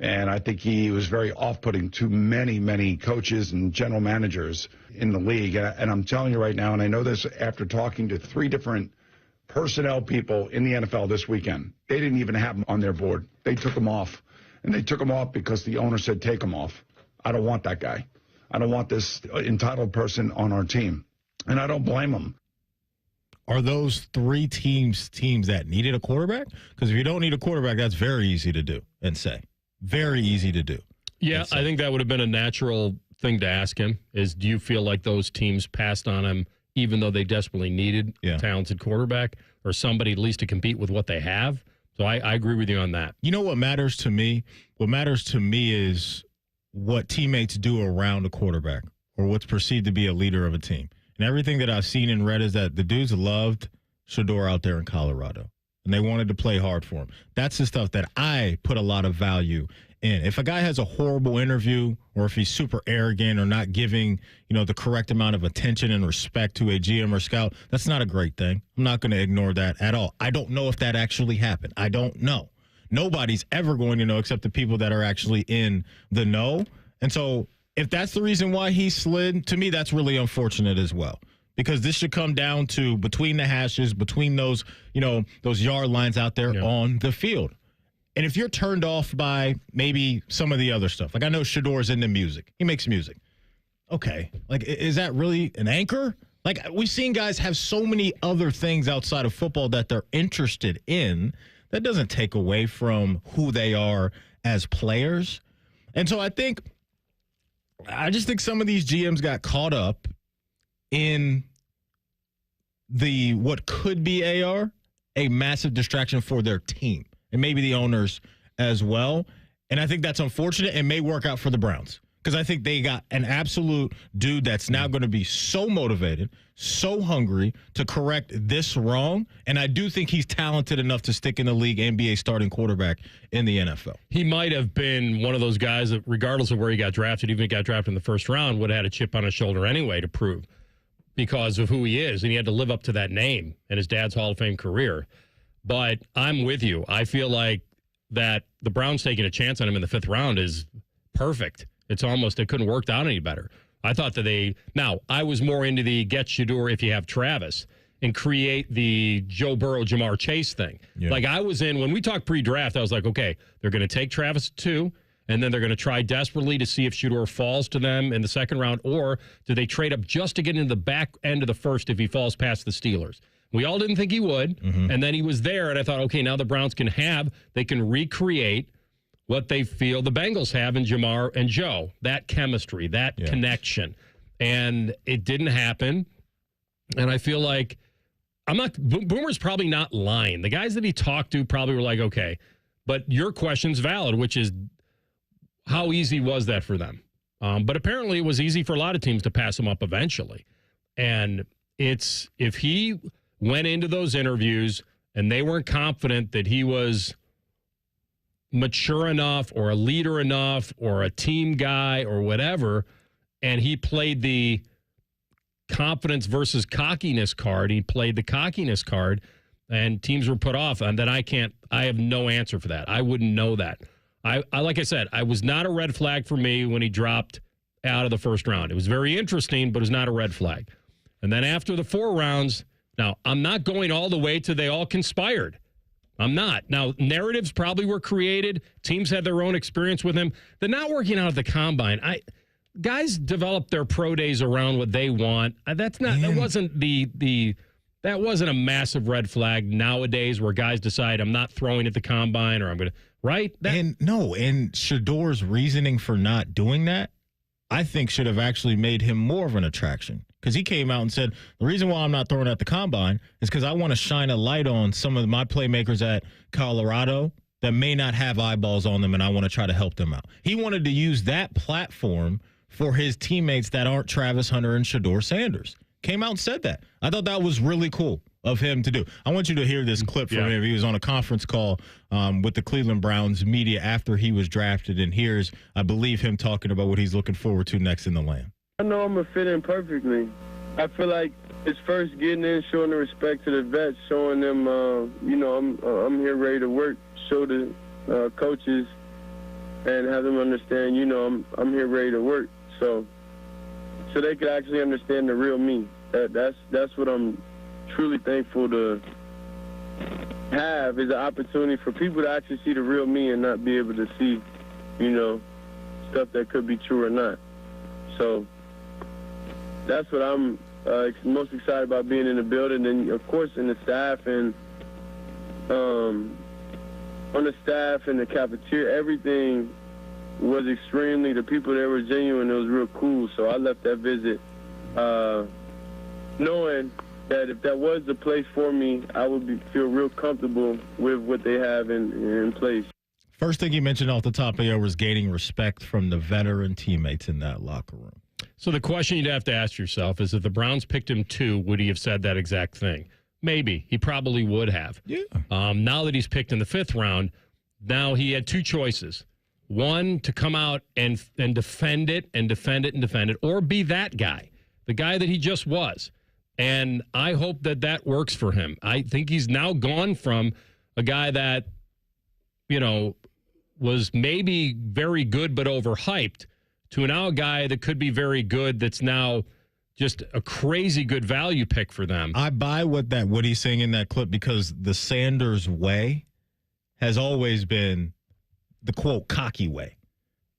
S6: And I think he was very off-putting to many, many coaches and general managers in the league. And I'm telling you right now, and I know this after talking to 3 different personnel people in the NFL this weekend, they didn't even have him on their board. They took him off. And they took him off because the owner said, take him off. I don't want that guy. I don't want this entitled person on our team. And I don't blame them.
S4: Are those 3 teams that needed a quarterback? Because if you don't need a quarterback, that's very easy to do and say. Very easy to do.
S3: Yeah, I think that would have been a natural thing to ask him is, do you feel like those teams passed on him even though they desperately needed a talented quarterback or somebody at least to compete with what they have? So I agree with you on that.
S4: You know what matters to me? What matters to me is what teammates do around a quarterback or what's perceived to be a leader of a team. And everything that I've seen and read is that the dudes loved Shedeur out there in Colorado, and they wanted to play hard for him. That's the stuff that I put a lot of value in. If a guy has a horrible interview or if he's super arrogant or not giving, the correct amount of attention and respect to a GM or scout, that's not a great thing. I'm not going to ignore that at all. I don't know if that actually happened. I don't know. Nobody's ever going to know except the people that are actually in the know. And so if that's the reason why he slid, to me, that's really unfortunate as well. Because this should come down to between the hashes, between those, those yard lines out there on the field. And if you're turned off by maybe some of the other stuff, like I know Shedeur's into music. He makes music. Okay. Like, is that really an anchor? Like, we've seen guys have so many other things outside of football that they're interested in. That doesn't take away from who they are as players. And so I just think some of these GMs got caught up in what could be AR, a massive distraction for their team, and maybe the owners as well. And I think that's unfortunate and may work out for the Browns, because I think they got an absolute dude that's now going to be so motivated, so hungry to correct this wrong. And I do think he's talented enough to stick in the league and be a starting quarterback in the NFL.
S3: He might have been one of those guys that, regardless of where he got drafted, even if he got drafted in the first round, would have had a chip on his shoulder anyway to prove, because of who he is. And he had to live up to that name and his dad's Hall of Fame career. But I'm with you. I feel like that the Browns taking a chance on him in the 5th round is perfect. It couldn't work out any better. I thought that I was more into the get Shedeur if you have Travis and create the Joe Burrow, Jamar Chase thing. Yeah. Like I was in, when we talked pre-draft, I was like, okay, they're going to take Travis at 2, and then they're going to try desperately to see if Shedeur falls to them in the 2nd round, or do they trade up just to get into the back end of the 1st if he falls past the Steelers? We all didn't think he would, and then he was there, and I thought, okay, now the Browns can recreate what they feel the Bengals have in Jamar and Joe, that chemistry, that connection. And it didn't happen. And I feel like Boomer's probably not lying. The guys that he talked to probably were like, okay, but your question's valid, which is how easy was that for them? But apparently it was easy for a lot of teams to pass him up eventually. And if he went into those interviews and they weren't confident that he was mature enough or a leader enough or a team guy or whatever, and he played the confidence versus cockiness card, and teams were put off, and then I have no answer for that. I wouldn't know that. I like I said, I was not a red flag for me when he dropped out of the 1st round. It was very interesting, but it was not a red flag. And then after the 4 rounds, now I'm not going all the way to they all conspired. I'm not. Now, narratives probably were created. Teams had their own experience with him. The not working out at the combine. Guys develop their pro days around what they want. That wasn't a massive red flag nowadays where guys decide I'm not throwing at the combine or I'm going to, right?
S4: And Shedeur's reasoning for not doing that, I think, should have actually made him more of an attraction. Because he came out and said, the reason why I'm not throwing at the combine is because I want to shine a light on some of my playmakers at Colorado that may not have eyeballs on them, and I want to try to help them out. He wanted to use that platform for his teammates that aren't Travis Hunter and Shedeur Sanders. Came out and said that. I thought that was really cool of him to do. I want you to hear this clip from him. He was on a conference call with the Cleveland Browns media after he was drafted, and here's, I believe, him talking about what he's looking forward to next in the land.
S11: I know I'm going to fit in perfectly. I feel like it's first getting in, showing the respect to the vets, showing them, I'm here ready to work, show the coaches and have them understand, I'm here ready to work. So they could actually understand the real me. That's what I'm truly thankful to have, is an opportunity for people to actually see the real me and not be able to see, stuff that could be true or not. So that's what I'm most excited about, being in the building, and of course in the staff and on the staff and the cafeteria. Everything was extremely, the people there were genuine. It was real cool. So I left that visit knowing that if that was the place for me, I would feel real comfortable with what they have in place.
S4: First thing you mentioned off the top of here was gaining respect from the veteran teammates in that locker room.
S3: So the question you'd have to ask yourself is, if the Browns picked him 2, would he have said that exact thing? Maybe. He probably would have.
S4: Yeah.
S3: Now that he's picked in the 5th round, now he had 2 choices. One, to come out and defend it, or be that guy, the guy that he just was. And I hope that works for him. I think he's now gone from a guy that, was maybe very good but overhyped, to now a guy that could be very good that's now just a crazy good value pick for them.
S4: I buy what he's saying in that clip, because the Sanders way has always been the, quote, cocky way.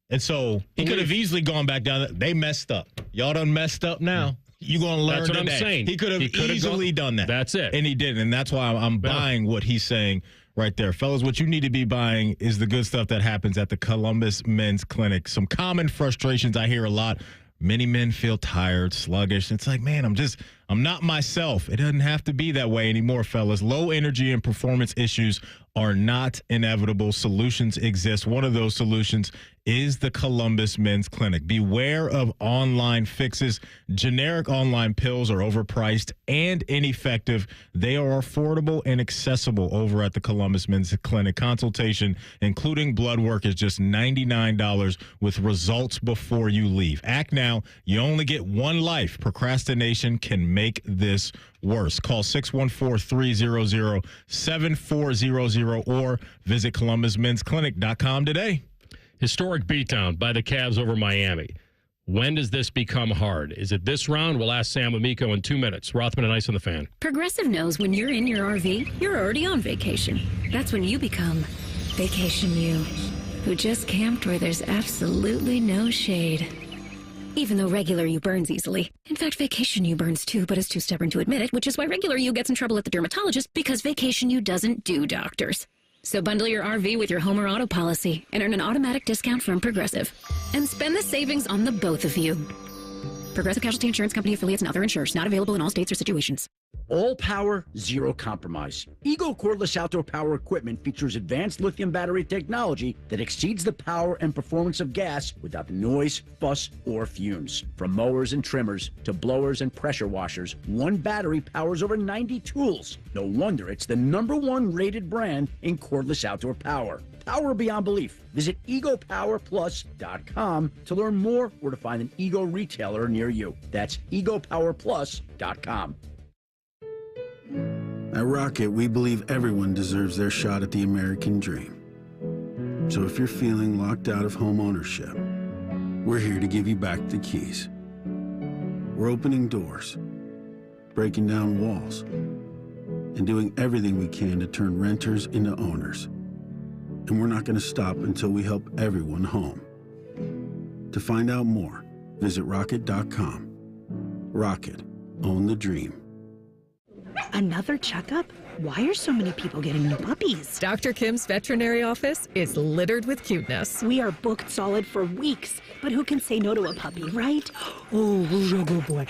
S4: And so he could have easily gone back down. They messed up. Y'all done messed up now. You're going to learn
S3: That's what
S4: today.
S3: I'm saying.
S4: He could have easily done that.
S3: That's it.
S4: And he didn't. And that's why I'm buying what he's saying right there. Fellas, what you need to be buying is the good stuff that happens at the Columbus Men's Clinic. Some common frustrations I hear a lot. Many men feel tired, sluggish. It's like, man, I'm not myself. It doesn't have to be that way anymore, fellas. Low energy and performance issues are not inevitable. Solutions exist. One of those solutions is the Columbus Men's Clinic. Beware of online fixes. Generic online pills are overpriced and ineffective. They are affordable and accessible over at the Columbus Men's Clinic. Consultation, including blood work, is just $99 with results before you leave. Act now. You only get one life. Procrastination can make this worse. Call 614-300-7400 or visit columbusmensclinic.com today.
S3: Historic beatdown by the Cavs over Miami. When does this become hard? Is it this round? We'll ask Sam Amico in 2 minutes. Rothman and Ice on the Fan.
S2: Progressive knows when you're in your RV, you're already on vacation. That's when you become Vacation You, who just camped where there's absolutely no shade. Even though regular you burns easily. In fact, Vacation You burns too, but is too stubborn to admit it, which is why regular you gets in trouble at the dermatologist, because Vacation You doesn't do doctors. So bundle your RV with your home or auto policy and earn an automatic discount from Progressive. And spend the savings on the both of you. Progressive Casualty Insurance Company affiliates and other insurers. Not available in all states or situations.
S15: All power, zero compromise. Eagle cordless outdoor power equipment features advanced lithium battery technology that exceeds the power and performance of gas without the noise, fuss, or fumes. From mowers and trimmers to blowers and pressure washers, one battery powers over 90 tools. No wonder it's the #1 rated brand in cordless outdoor power. Power beyond belief. Visit egopowerplus.com to learn more or to find an Ego retailer near you. That's egopowerplus.com.
S19: At Rocket, we believe everyone deserves their shot at the American dream. So if you're feeling locked out of home ownership, we're here to give you back the keys. We're opening doors, breaking down walls, and doing everything we can to turn renters into owners. And we're not going to stop until we help everyone home. To find out more, visit rocket.com. Rocket, own the dream.
S20: Another checkup? Why are so many people getting new puppies?
S23: Dr. Kim's veterinary office is littered with cuteness.
S20: We are booked solid for weeks, but who can say no to a puppy, right? Oh, who's a good boy?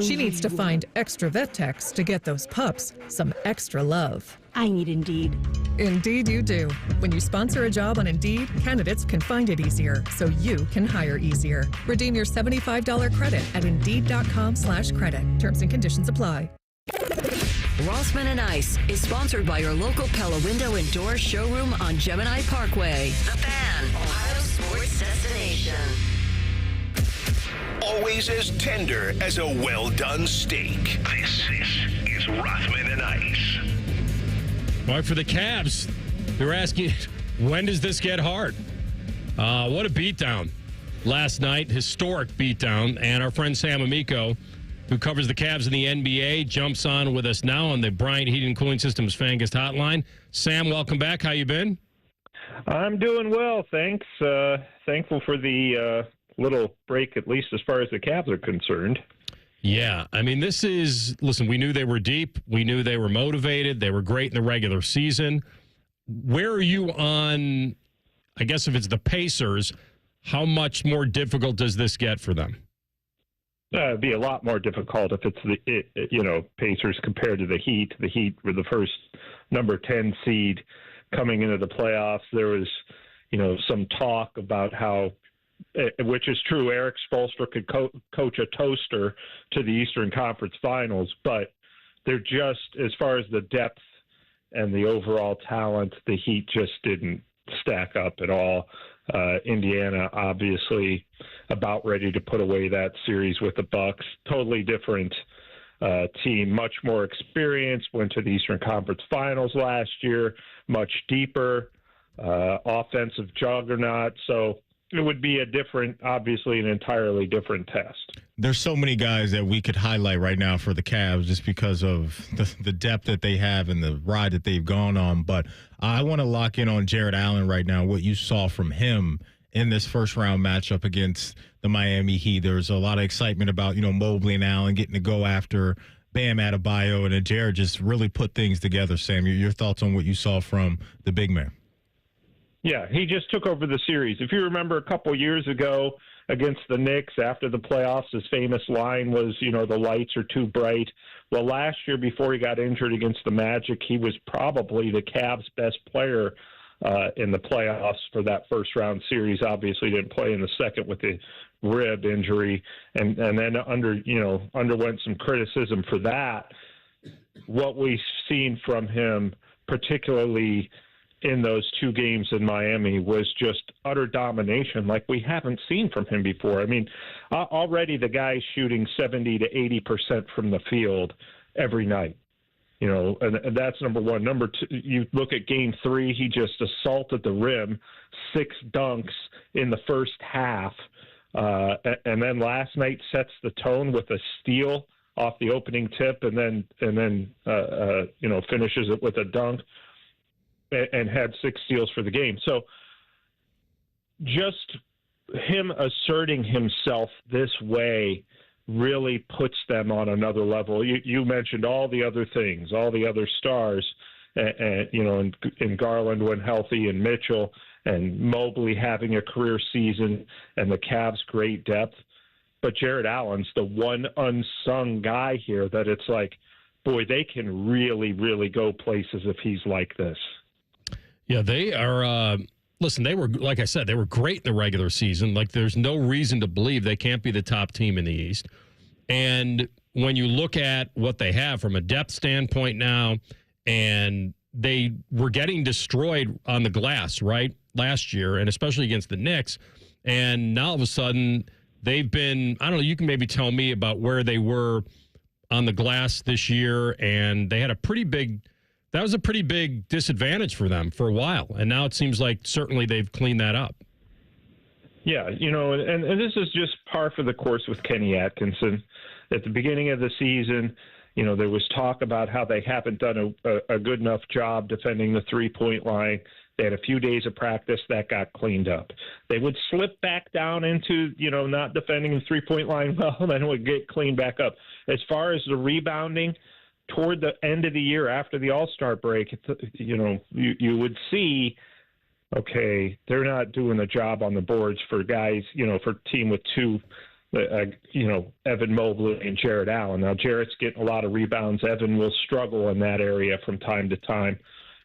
S23: She needs to find extra vet techs to get those pups some extra love.
S20: I need Indeed.
S23: Indeed you do. When you sponsor a job on Indeed, candidates can find it easier, so you can hire easier. Redeem your $75 credit at Indeed.com/credit. Terms and conditions apply.
S22: Rothman and Ice is sponsored by your local Pella Window and Door showroom on Gemini Parkway. The Fan, Ohio sports destination.
S1: Always as tender as a well-done steak. This is Rothman and Ice.
S3: All right, for the Cavs, they're asking, when does this get hard? What a beatdown last night, historic beatdown. And our friend Sam Amico, who covers the Cavs in the NBA, jumps on with us now on the Bryant Heating and Cooling Systems Fan Guest Hotline. Sam, welcome back. How you been?
S26: I'm doing well, thanks. Thankful for the little break, at least as far as the Cavs are concerned.
S3: Yeah, I mean, listen, we knew they were deep. We knew they were motivated. They were great in the regular season. Where are you on, I guess if it's the Pacers, how much more difficult does this get for them?
S26: It'd be a lot more difficult if it's the Pacers compared to the Heat. The Heat were the first number 10 seed coming into the playoffs. There was, some talk about how, which is true, Eric Spoelstra could coach a toaster to the Eastern Conference Finals, but they're just, as far as the depth and the overall talent, the Heat just didn't stack up at all. Indiana, obviously, about ready to put away that series with the Bucks. Totally different team, much more experienced, went to the Eastern Conference Finals last year, much deeper, offensive juggernaut. So it would be obviously an entirely different test.
S4: There's so many guys that we could highlight right now for the Cavs just because of the depth that they have and the ride that they've gone on. But I want to lock in on Jared Allen right now, what you saw from him in this first-round matchup against the Miami Heat. There's a lot of excitement about, Mobley and Allen getting to go after Bam Adebayo, and then Jared just really put things together. Sam, your thoughts on what you saw from the big man?
S26: Yeah, he just took over the series. If you remember a couple years ago against the Knicks after the playoffs, his famous line was, the lights are too bright. Well, last year before he got injured against the Magic, he was probably the Cavs' best player in the playoffs for that first-round series. Obviously didn't play in the second with the rib injury, and then underwent some criticism for that. What we've seen from him, particularly in those 2 games in Miami, was just utter domination like we haven't seen from him before. I mean, already the guy's shooting 70 to 80% from the field every night. And that's number one. Number two, you look at game 3, he just assaulted the rim, 6 dunks in the first half. And then last night sets the tone with a steal off the opening tip, and then finishes it with a dunk, and had 6 steals for the game. So just him asserting himself this way really puts them on another level. You mentioned all the other things, all the other stars, and Garland when healthy, and Mitchell, and Mobley having a career season, and the Cavs' great depth. But Jared Allen's the one unsung guy here that it's like, boy, they can really, really go places if he's like this.
S3: Yeah, they are. Listen, they were, like I said, they were great in the regular season. Like, there's no reason to believe they can't be the top team in the East. And when you look at what they have from a depth standpoint now, and they were getting destroyed on the glass, right, last year, and especially against the Knicks. And now all of a sudden, they've been, I don't know, you can maybe tell me about where they were on the glass this year, and they had that was a pretty big disadvantage for them for a while. And now it seems like certainly they've cleaned that up.
S26: Yeah, and this is just par for the course with Kenny Atkinson. At the beginning of the season, there was talk about how they haven't done a good enough job defending the three-point line. They had a few days of practice that got cleaned up. They would slip back down into, not defending the three-point line well, and then it would get cleaned back up. As far as the rebounding, toward the end of the year after the All-Star break, you would see, okay, they're not doing a job on the boards for guys, for a team with 2, Evan Mobley and Jared Allen. Now, Jarrett's getting a lot of rebounds. Evan will struggle in that area from time to time.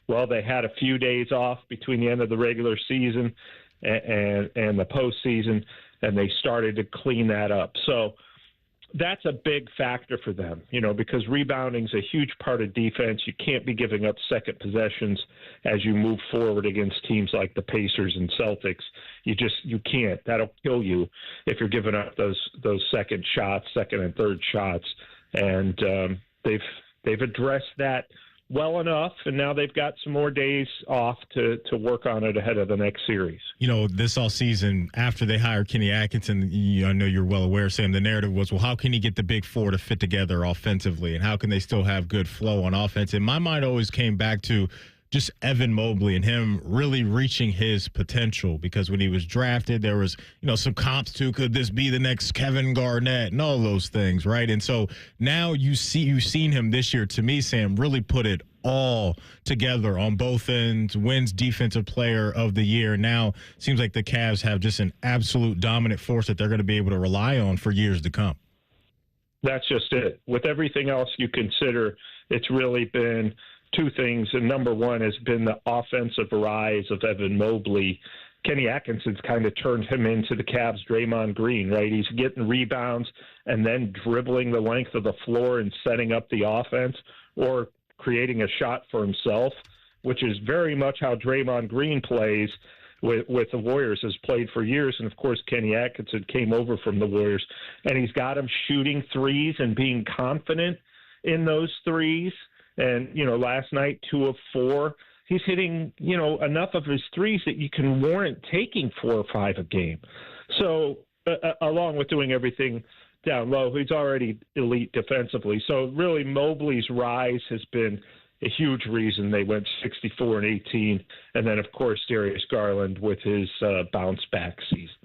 S26: Well, they had a few days off between the end of the regular season and the postseason, and they started to clean that up. So that's a big factor for them, because rebounding is a huge part of defense. You can't be giving up second possessions as you move forward against teams like the Pacers and Celtics. You can't. That'll kill you if you're giving up those second and third shots. And they've addressed that well enough, and now they've got some more days off to work on it ahead of the next series.
S4: This all season, after they hired Kenny Atkinson, I know you're well aware, Sam, the narrative was, well, how can he get the big 4 to fit together offensively, and how can they still have good flow on offense? And my mind always came back to just Evan Mobley and him really reaching his potential, because when he was drafted, there was, some comps to, could this be the next Kevin Garnett and all those things, right? And so now you've seen him this year, to me, Sam, really put it all together on both ends, wins Defensive Player of the Year. Now seems like the Cavs have just an absolute dominant force that they're going to be able to rely on for years to come.
S26: That's just it. With everything else you consider, it's really been 2 things, and number one has been the offensive rise of Evan Mobley. Kenny Atkinson's kind of turned him into the Cavs' Draymond Green, right? He's getting rebounds and then dribbling the length of the floor and setting up the offense, or creating a shot for himself, which is very much how Draymond Green plays with the Warriors, has played for years. And, of course, Kenny Atkinson came over from the Warriors, and he's got him shooting threes and being confident in those threes. And, last night, 2 of 4. He's hitting, enough of his threes that you can warrant taking 4 or 5 a game. So, along with doing everything down low, he's already elite defensively. So, really, Mobley's rise has been a huge reason they went 64-18. And then, of course, Darius Garland with his bounce back season.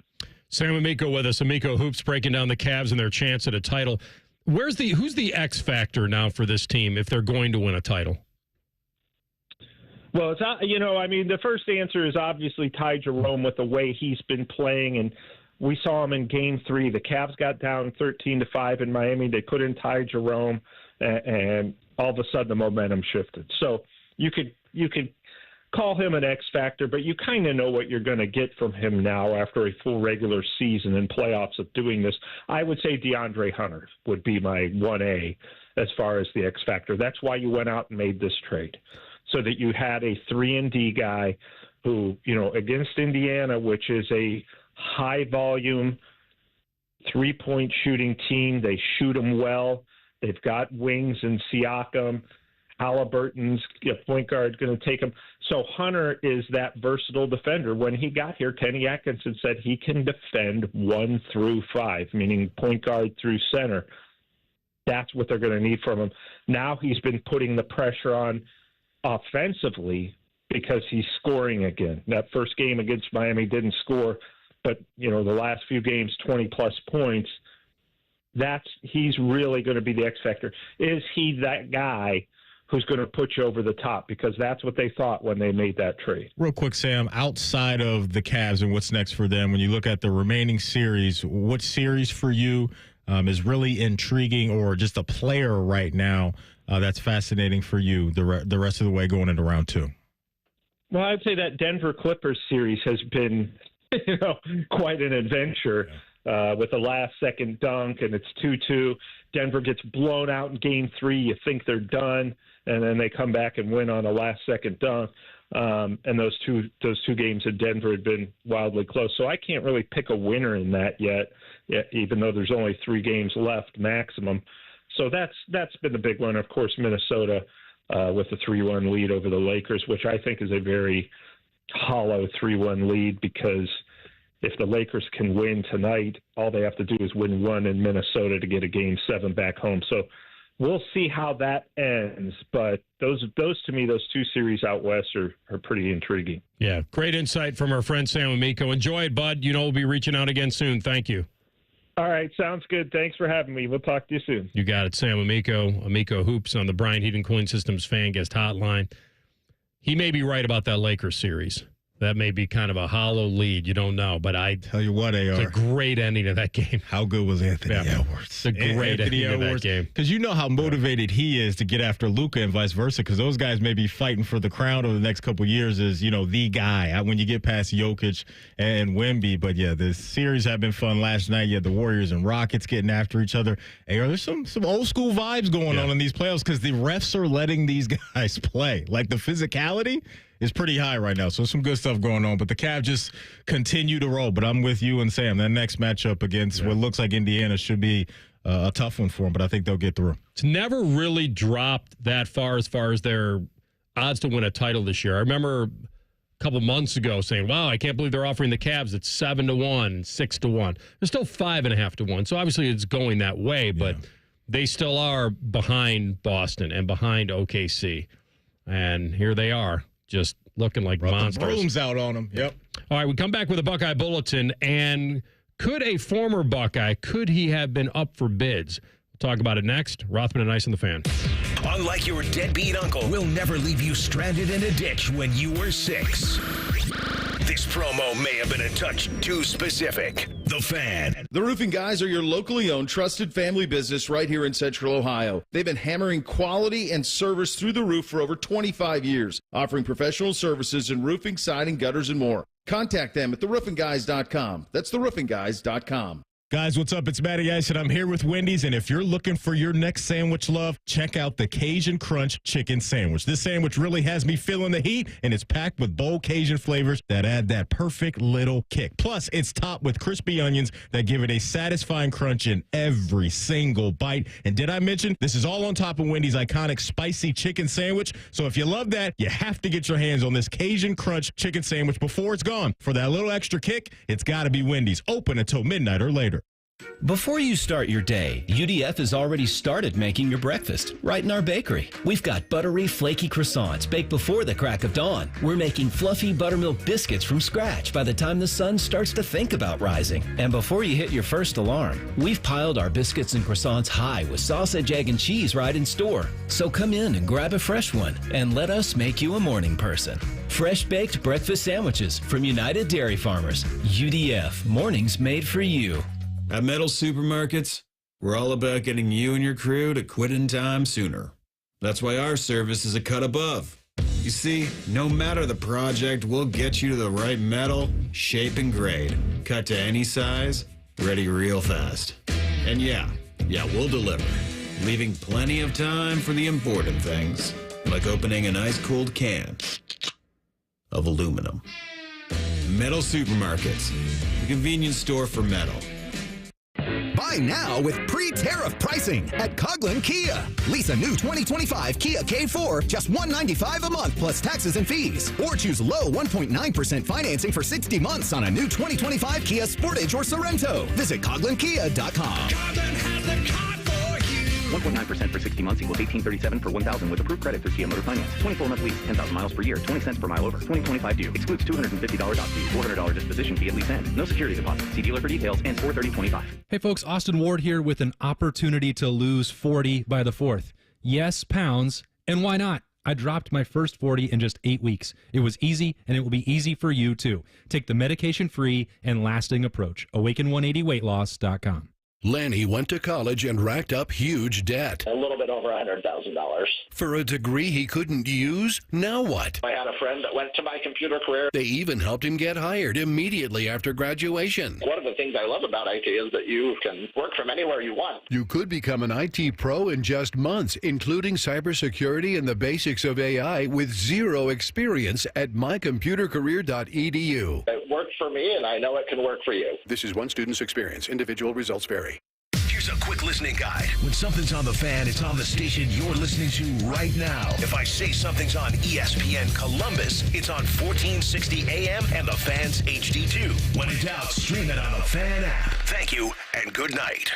S3: Sam Amico with us. Amico Hoops breaking down the Cavs and their chance at a title. Who's the X factor now for this team if they're going to win a title?
S26: Well, it's the first answer is obviously Ty Jerome with the way he's been playing, and we saw him in Game 3. The Cavs got down 13-5 in Miami. They put in Ty Jerome, and all of a sudden the momentum shifted. So you could call him an X factor, but you kind of know what you're going to get from him now after a full regular season and playoffs of doing this. I would say DeAndre Hunter would be my 1A as far as the X factor. That's why you went out and made this trade, so that you had a 3-and-D guy who, against Indiana, which is a high-volume three-point shooting team. They shoot them well. They've got wings in Siakam. Halliburton's point guard going to take him. So Hunter is that versatile defender. When he got here, Kenny Atkinson said he can defend 1 through 5, meaning point guard through center. That's what they're going to need from him. Now he's been putting the pressure on offensively because he's scoring again. That first game against Miami didn't score, but the last few games, 20-plus points. He's really going to be the X factor. Is he that guy who's going to put you over the top? Because that's what they thought when they made that trade.
S4: Real quick, Sam, outside of the Cavs and what's next for them, when you look at the remaining series, what series for you is really intriguing, or just a player right now that's fascinating for you the rest of the way going into round 2?
S26: Well, I'd say that Denver Clippers series has been, quite an adventure with a last-second dunk, and it's 2-2. Denver gets blown out in Game 3. You think they're done, and then they come back and win on a last-second dunk. And those two games in Denver had been wildly close. So I can't really pick a winner in that yet, even though there's only 3 games left maximum. So that's been the big one. Of course, Minnesota with the 3-1 lead over the Lakers, which I think is a very hollow 3-1 lead, because if the Lakers can win tonight, all they have to do is win 1 in Minnesota to get a Game 7 back home. So we'll see how that ends. But those to me, those 2 series out west are pretty intriguing.
S3: Yeah, great insight from our friend Sam Amico. Enjoy it, bud. We'll be reaching out again soon. Thank you.
S26: All right, sounds good. Thanks for having me. We'll talk to you soon.
S3: You got it, Sam Amico. Amico Hoops on the Bryant Heating Cooling Systems Fan Guest Hotline. He may be right about that Lakers series. That may be kind of a hollow lead. You don't know, but I
S4: tell you what, AR.
S3: It's a great ending to that game.
S4: How good was Anthony Edwards?
S3: It's a great ending to that game.
S4: Because you know how motivated he is to get after Luka and vice versa, because those guys may be fighting for the crown over the next couple of years as, the guy when you get past Jokic and Wemby. But, yeah, the series have been fun. Last night, you had the Warriors and Rockets getting after each other. AR, there's some old school vibes going on in these playoffs because the refs are letting these guys play. Like, the physicality is pretty high right now. So some good stuff going on. But the Cavs just continue to roll. But I'm with you and Sam. That next matchup against what looks like Indiana should be a tough one for them. But I think they'll get through.
S3: It's never really dropped that far as their odds to win a title this year. I remember a couple months ago saying, wow, I can't believe they're offering the Cavs at 7-1, 6-1. They're still 5.5-1. So obviously it's going that way. But they still are behind Boston and behind OKC. And here they are. Just looking like monsters.
S4: The brooms out on them. Yep.
S3: All right, we come back with a Buckeye Bulletin. And could a former Buckeye, could he have been up for bids? We'll talk about it next. Rothman and Ice on the Fan.
S1: Unlike your deadbeat uncle, we'll never leave you stranded in a ditch when you were 6. This promo may have been a touch too specific. The Fan.
S5: The Roofing Guys are your locally owned, trusted family business right here in Central Ohio. They've been hammering quality and service through the roof for over 25 years, offering professional services in roofing, siding, gutters, and more. Contact them at theroofingguys.com. That's theroofingguys.com.
S4: Guys, what's up? It's Matty Ice, and I'm here with Wendy's. And if you're looking for your next sandwich love, check out the Cajun Crunch Chicken Sandwich. This sandwich really has me feeling the heat, and it's packed with bold Cajun flavors that add that perfect little kick. Plus, it's topped with crispy onions that give it a satisfying crunch in every single bite. And did I mention this is all on top of Wendy's iconic spicy chicken sandwich? So if you love that, you have to get your hands on this Cajun Crunch Chicken Sandwich before it's gone. For that little extra kick, it's got to be Wendy's. Open until midnight or later.
S7: Before you start your day, UDF has already started making your breakfast right in our bakery. We've got buttery, flaky croissants baked before the crack of dawn. We're making fluffy buttermilk biscuits from scratch by the time the sun starts to think about rising. And before you hit your first alarm, we've piled our biscuits and croissants high with sausage, egg, and cheese right in store. So come in and grab a fresh one and let us make you a morning person. Fresh baked breakfast sandwiches from United Dairy Farmers. UDF, mornings made for you.
S9: At Metal Supermarkets, we're all about getting you and your crew to quit in time sooner. That's why our service is a cut above. You see, no matter the project, we'll get you to the right metal, shape, and grade. Cut to any size, ready real fast. And yeah, we'll deliver. Leaving plenty of time for the important things, like opening an ice-cold can of aluminum. Metal Supermarkets, the convenience store for metal.
S10: Buy now with pre-tariff pricing at Coughlin Kia. Lease a new 2025 Kia K4, just $195 a month plus taxes and fees. Or choose low 1.9% financing for 60 months on a new 2025 Kia Sportage or Sorrento. Visit CoughlinKia.com.
S1: Coughlin has the car for you.
S14: 1.9% for 60 months equals $18.37 per 1,000 with approved credit through Kia Motor Finance. 24-month lease, 10,000 miles per year, 20 cents per mile over. 2025 due. Excludes $250 dock fee, $400 disposition fee at lease end. No security deposit. See dealer for details. Ends 4/30/25.
S16: Hey folks, Austin Ward here with an opportunity to lose 40 by the 4th. Yes, pounds, and why not? I dropped my first 40 in just 8 weeks. It was easy, and it will be easy for you too. Take the medication-free and lasting approach. Awaken180weightloss.com.
S1: Lanny went to college and racked up huge debt.
S17: A little bit over $100,000.
S1: For a degree he couldn't use? Now what?
S17: I had a friend that went to My Computer Career.
S1: They even helped him get hired immediately after graduation.
S17: One of the things I love about IT is that you can work from anywhere you want.
S1: You could become an IT pro in just months, including cybersecurity and the basics of AI with zero experience at mycomputercareer.edu.
S17: It worked for me, and I know it can work for you.
S1: This is one student's experience. Individual results vary. Here's a quick listening guide. When something's on the fan, it's on the station you're listening to right now. If I say something's on ESPN Columbus, it's on 1460 AM and the Fan's HD2. When in doubt, stream it on the Fan app. Thank you and good night.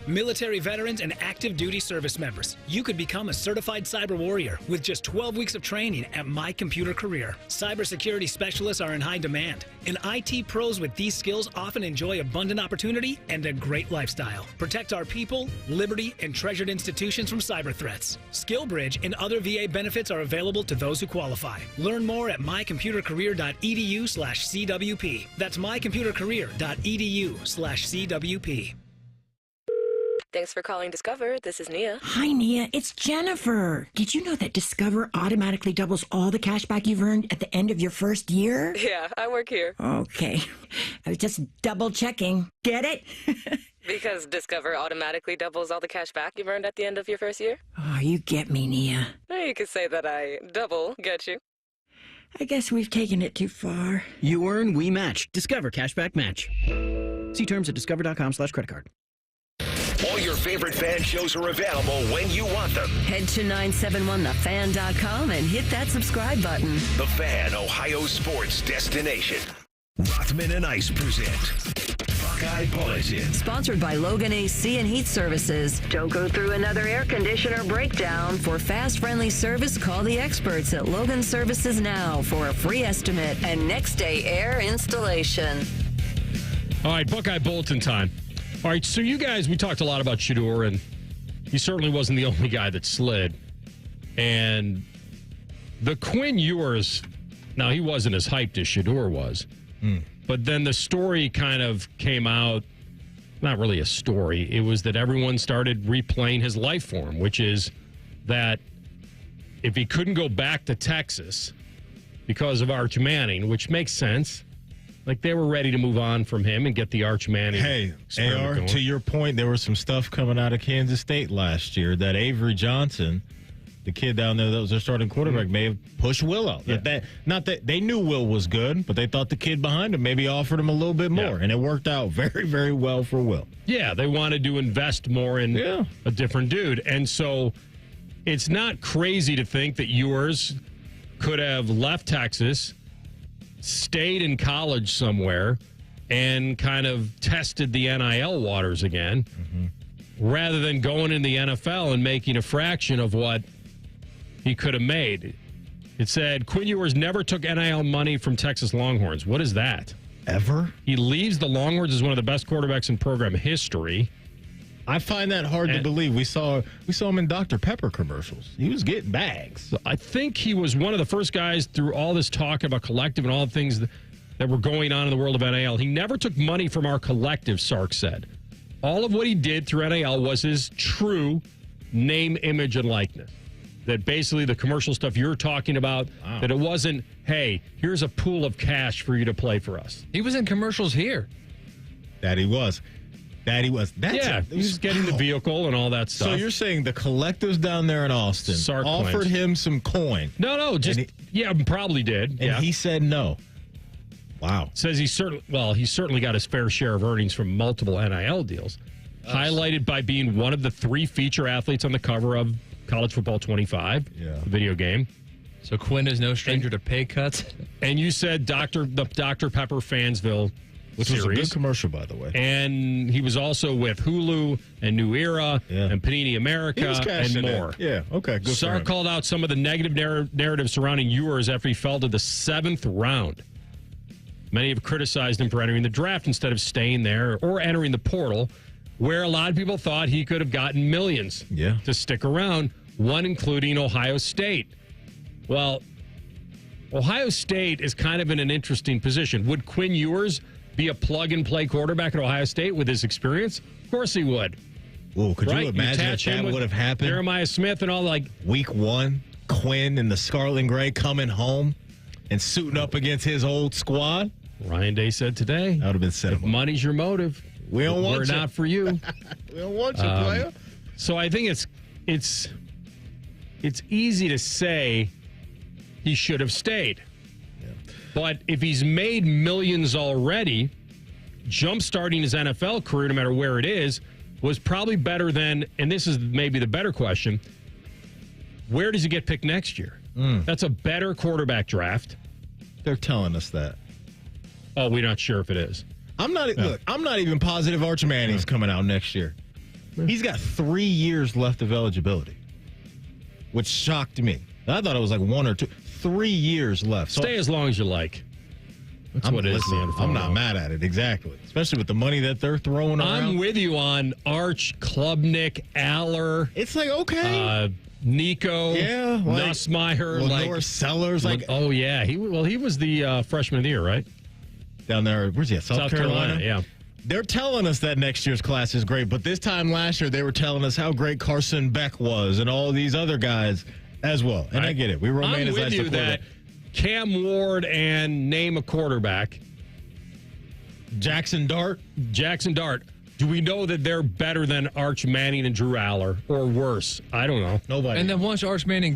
S18: Military veterans and active duty service members, you could become a certified cyber warrior with just 12 weeks of training at My Computer Career. Cybersecurity specialists are in high demand, and IT pros with these skills often enjoy abundant opportunity and a great lifestyle. Protect our people, liberty, and treasured institutions from cyber threats. SkillBridge and other VA benefits are available to those who qualify. Learn more at mycomputercareer.edu/CWP. That's mycomputercareer.edu/CWP.
S27: Thanks for calling Discover. This is Nia.
S28: Hi, Nia. It's Jennifer. Did you know that Discover automatically doubles all the cash back you've earned at the end of your first year?
S27: Yeah, I work here.
S28: Okay. I was just double checking. Get it?
S27: Because Discover automatically doubles all the cash back you've earned at the end of your first year?
S28: Oh, you get me, Nia.
S27: You could say that I double get you.
S28: I guess we've taken it too far.
S15: You earn, we match. Discover Cashback Match. See terms at discover.com/creditcard.
S1: All your favorite fan shows are available when you want them.
S22: Head to 971thefan.com and hit that subscribe button.
S1: The Fan, Ohio sports destination. Rothman and Ice present Buckeye Bulletin.
S22: Sponsored by Logan AC and Heat Services. Don't go through another air conditioner breakdown. For fast, friendly service, call the experts at Logan Services now for a free estimate and next day air installation.
S3: All right, Buckeye Bulletin time. All right, so you guys, we talked a lot about Shedeur, and he certainly wasn't the only guy that slid. And the Quinn Ewers, now he wasn't as hyped as Shedeur was, but then the story kind of came out, not really a story, it was that everyone started replaying his life for him, which is that if he couldn't go back to Texas because of Arch Manning, which makes sense, like they were ready to move on from him and get the Arch Manning.
S4: Hey, AR, going. To your point, there was some stuff coming out of Kansas State last year that Avery Johnson, the kid down there that was their starting quarterback, may have pushed Will out. Yeah. Not that they knew Will was good, but they thought the kid behind him maybe offered him a little bit more, and it worked out very, very well for Will.
S3: Yeah, they wanted to invest more in a different dude. And so it's not crazy to think that Ewers could have left Texas, stayed in college somewhere, and kind of tested the NIL waters again, rather than going in the NFL and making a fraction of what he could have made. It said, Quinn Ewers never took NIL money from Texas Longhorns. What is that?
S4: Ever?
S3: He leaves the Longhorns as one of the best quarterbacks in program history.
S4: I find that hard to believe. We saw him in Dr. Pepper commercials. He was getting bags.
S3: I think he was one of the first guys through all this talk about collective and all the things that were going on in the world of NIL. He never took money from our collective, Sark said. All of what he did through NIL was his true name, image, and likeness. That basically the commercial stuff you're talking about, that it wasn't, hey, here's a pool of cash for you to play for us.
S6: He was in commercials here.
S4: That he was. He was
S3: getting the vehicle and all that stuff.
S4: So you're saying the collectives down there in Austin offered him some coin?
S3: No, probably did.
S4: And he said no. Wow.
S3: Says he certainly got his fair share of earnings from multiple NIL deals, highlighted by being one of the 3 feature athletes on the cover of College Football 25, the video game.
S6: So Quinn is no stranger to pay cuts.
S3: And you said the Dr. Pepper Fansville
S4: which
S3: series.
S4: Was a good commercial, by the way.
S3: And he was also with Hulu and New Era and Panini America and more.
S4: Yeah, okay, good.
S3: Sark called out some of the negative narrative surrounding Ewers after he fell to the 7th round. Many have criticized him for entering the draft instead of staying there or entering the portal, where a lot of people thought he could have gotten millions to stick around, one including Ohio State. Well, Ohio State is kind of in an interesting position. Would Quinn Ewers be a plug-and-play quarterback at Ohio State with his experience? Of course he would.
S4: Well, could you imagine if that would have happened?
S3: Jeremiah Smith and all, like...
S4: Week 1, Quinn in the Scarlet and Gray coming home and suiting up against his old squad?
S3: Ryan Day said today.
S4: That would have been set up.
S3: If money's your motive,
S4: we don't want
S3: we're
S4: you.
S3: not for you.
S4: We don't want you, player.
S3: So I think it's easy to say he should have stayed. Yeah. But if he's made millions already, jump-starting his NFL career, no matter where it is, was probably better than, and this is maybe the better question, where does he get picked next year? That's a better quarterback draft.
S4: They're telling us that.
S3: Oh, we're not sure if it is.
S4: I'm not even positive Arch Manning's coming out next year. He's got 3 years left of eligibility, which shocked me. I thought it was like 1 or 2. 3 years left.
S3: Stay as long as you like. That's what it is.
S4: I'm not mad at it, exactly. Especially with the money that they're throwing around.
S3: I'm with you on Arch, Klubnik, Aller.
S4: It's like, okay.
S3: Nico, Nussmeier.
S4: Lenore Sellers.
S3: Oh, yeah. He was the freshman of the year, right?
S4: Down there, where's he at? South Carolina?
S3: Yeah.
S4: They're telling us that next year's class is great, but this time last year they were telling us how great Carson Beck was and all these other guys as well. And I get it. We remain as
S3: I'm with you that Cam Ward and name a quarterback.
S4: Jackson Dart.
S3: Do we know that they're better than Arch Manning and Drew Aller or worse? I don't know.
S4: Nobody.
S6: And then once Arch Manning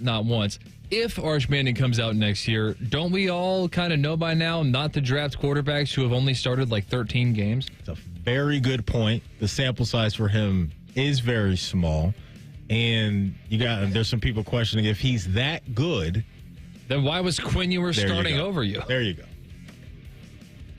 S6: not once. If Arch Manning comes out next year, don't we all kind of know by now not to draft quarterbacks who have only started like 13 games?
S4: It's a very good point. The sample size for him is very small. And there's some people questioning if he's that good.
S6: Then why was Quinn Ewers starting over you?
S4: There you go.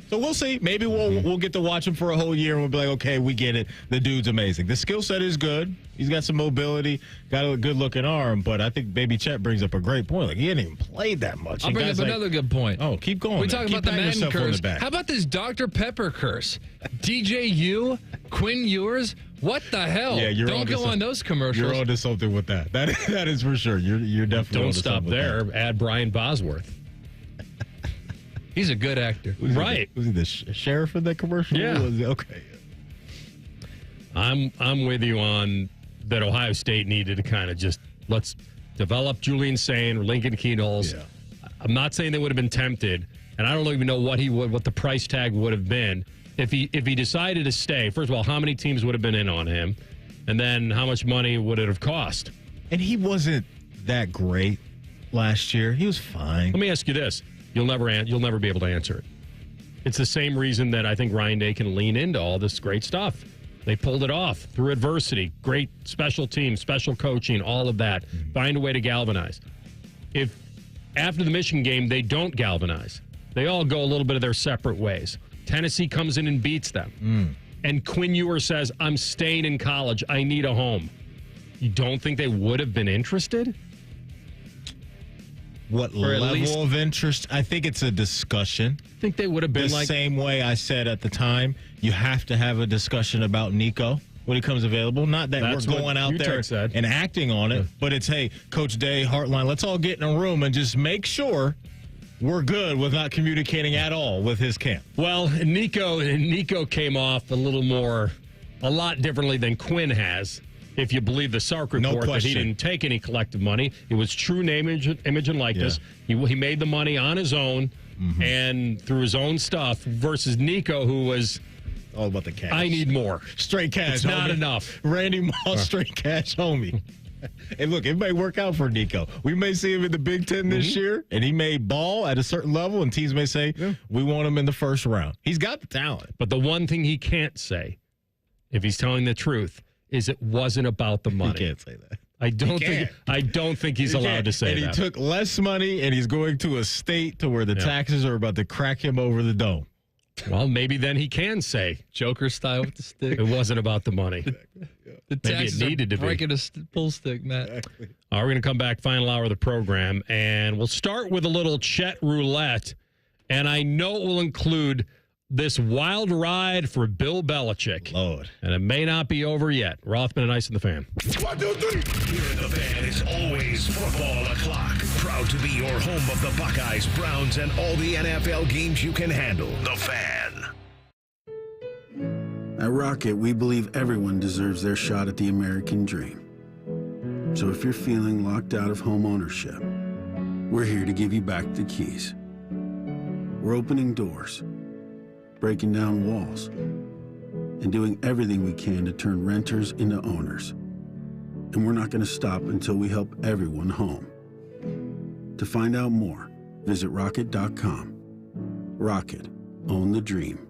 S4: So we'll see. Maybe we'll get to watch him for a whole year and we'll be like, okay, we get it. The dude's amazing. The skill set is good. He's got some mobility, got a good-looking arm, but I think Baby Chet brings up a great point. Like, he hadn't even played that much.
S6: I'll bring up another good point.
S4: Oh, keep going.
S6: We talk about the Madden curse. How about this Dr. Pepper curse? DJU, Quinn Ewers, what the hell?
S4: Yeah,
S6: don't go on those commercials.
S4: You're onto something with that. That is for sure. You're definitely
S3: Don't stop there. Add Brian Bosworth.
S6: He's a good actor.
S3: Right.
S4: Was he the sheriff in that commercial?
S3: Yeah.
S4: Okay.
S3: I'm with you on that Ohio State needed to kind of just let's develop Julian Sain or Lincoln Keenholz. Yeah. I'm not saying they would have been tempted, and I don't even know what the price tag would have been if he decided to stay. First of all, how many teams would have been in on him? And then how much money would it have cost?
S4: And he wasn't that great last year. He was fine.
S3: Let me ask you this. You'll never be able to answer it. It's the same reason that I think Ryan Day can lean into all this great stuff. They pulled it off through adversity, great special teams, special coaching, all of that. Find a way to galvanize. If after the Michigan game they don't galvanize, they all go a little bit of their separate ways. Tennessee comes in and beats them. And Quinn Ewers says, I'm staying in college. I need a home. You don't think they would have been interested?
S4: What level of interest? I think it's a discussion.
S3: I think they would have been
S4: the same way I said at the time, you have to have a discussion about Nico when he comes available. Not that we're going out there and acting on it, but it's, hey, Coach Day, Heartline, let's all get in a room and just make sure we're good with not communicating at all with his camp.
S3: Well, Nico came off a lot differently than Quinn has. If you believe the Sark report that he didn't take any collective money. It was true name, image, and likeness. Yeah. He made the money on his own and through his own stuff versus Nico, who was
S4: all about the cash.
S3: I need more.
S4: Straight cash.
S3: It's not enough.
S4: Randy Moss, straight cash, homie. And look, it may work out for Nico. We may see him in the Big Ten this year, and he may ball at a certain level, and teams may say, we want him in the first round. He's got the talent.
S3: But the one thing he can't say, if he's telling the truth, is it wasn't about the money.
S4: He can't say that.
S3: I don't think he's allowed to say that.
S4: And he took less money, and he's going to a state to where the taxes are about to crack him over the dome.
S3: Well, maybe then he can say,
S6: Joker style with the stick.
S3: It wasn't about the money.
S6: The
S3: maybe
S6: taxes
S3: it needed to be.
S6: breaking a pull stick, Matt.
S4: Exactly.
S3: All right, we're going to come back, final hour of the program, and we'll start with a little Chet roulette. And I know it will include this wild ride for Bill Belichick.
S4: Lord.
S3: And it may not be over yet. Rothman and Ice in the Fan.
S1: 1, 2, 3. Here in the Fan is always football o'clock. Proud to be your home of the Buckeyes, Browns, and all the NFL games you can handle. The Fan.
S19: At Rocket, we believe everyone deserves their shot at the American dream. So if you're feeling locked out of home ownership, we're here to give you back the keys. We're opening doors, breaking down walls, and doing everything we can to turn renters into owners. And we're not going to stop until we help everyone home. To find out more, visit rocket.com. Rocket, own the dream.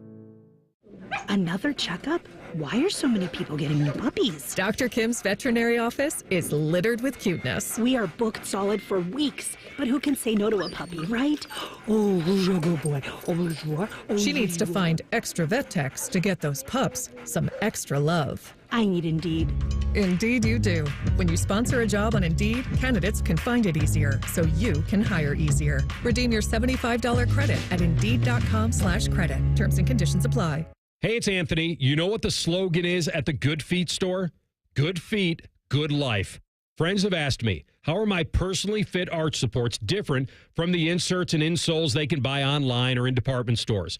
S20: Another checkup? Why are so many people getting new puppies?
S23: Dr. Kim's veterinary office is littered with cuteness.
S20: We are booked solid for weeks, but who can say no to a puppy, right? Oh, who's a good boy? Oh, who's what? Oh,
S23: She needs to find extra vet techs to get those pups some extra love.
S20: I need Indeed.
S23: Indeed you do. When you sponsor a job on Indeed, candidates can find it easier, so you can hire easier. Redeem your $75 credit at Indeed.com/credit. Terms and conditions apply.
S3: Hey, it's Anthony. You know what the slogan is at the Good Feet store? Good feet, good life. Friends have asked me, how are my personally fit arch supports different from the inserts and insoles they can buy online or in department stores?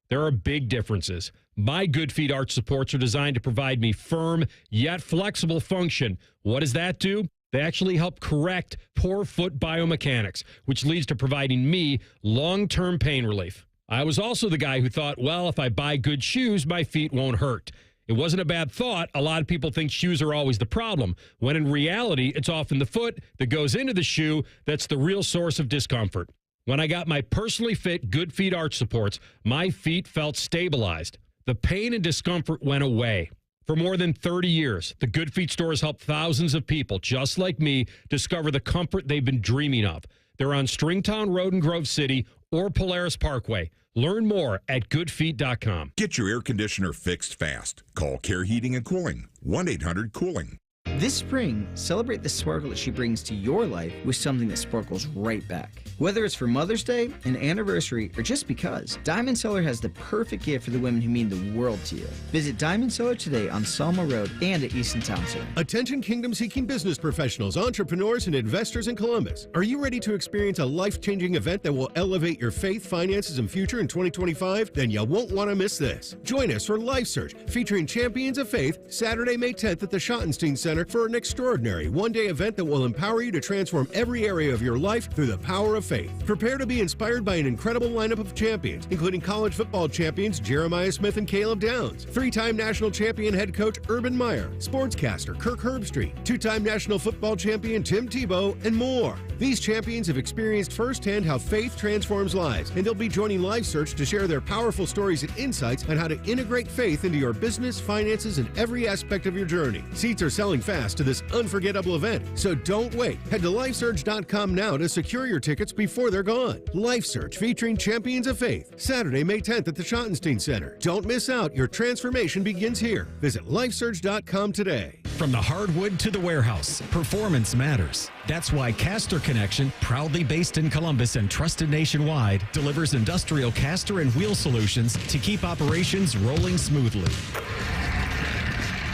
S3: There are big differences. My Good Feet arch supports are designed to provide me firm yet flexible function. What does that do? They actually help correct poor foot biomechanics, which leads to providing me long-term pain relief. I was also the guy who thought, well, if I buy good shoes, my feet won't hurt. It wasn't a bad thought. A lot of people think shoes are always the problem, when in reality, it's often the foot that goes into the shoe that's the real source of discomfort. When I got my personally fit Good Feet arch supports, my feet felt stabilized. The pain and discomfort went away. For more than 30 years, the Good Feet store has helped thousands of people, just like me, discover the comfort they've been dreaming of. They're on Stringtown Road in Grove City or Polaris Parkway. Learn more at goodfeet.com.
S2: Get your air conditioner fixed fast. Call Care Heating and Cooling, 1-800-COOLING.
S8: This spring, celebrate the sparkle that she brings to your life with something that sparkles right back. Whether it's for Mother's Day, an anniversary, or just because, Diamond Cellar has the perfect gift for the women who mean the world to you. Visit Diamond Cellar today on Selma Road and at Easton Town Center.
S11: Attention kingdom-seeking business professionals, entrepreneurs, and investors in Columbus. Are you ready to experience a life-changing event that will elevate your faith, finances, and future in 2025? Then you won't want to miss this. Join us for Life Search, featuring Champions of Faith, Saturday, May 10th at the Schottenstein Center for an extraordinary one-day event that will empower you to transform every area of your life through the power of faith. Prepare to be inspired by an incredible lineup of champions, including college football champions Jeremiah Smith and Caleb Downs, three-time national champion head coach Urban Meyer, sportscaster Kirk Herbstreit, two-time national football champion Tim Tebow, and more. These champions have experienced firsthand how faith transforms lives, and they'll be joining Life Search to share their powerful stories and insights on how to integrate faith into your business, finances, and every aspect of your journey. Seats are selling fast to this unforgettable event, so don't wait. Head to LifeSurge.com now to secure your tickets before they're gone. LifeSurge featuring Champions of Faith, Saturday, May 10th at the Schottenstein Center. Don't miss out. Your transformation begins here. Visit LifeSurge.com today.
S5: From the hardwood to the warehouse, performance matters. That's why Caster Connection, proudly based in Columbus and trusted nationwide, delivers industrial caster and wheel solutions to keep operations rolling smoothly.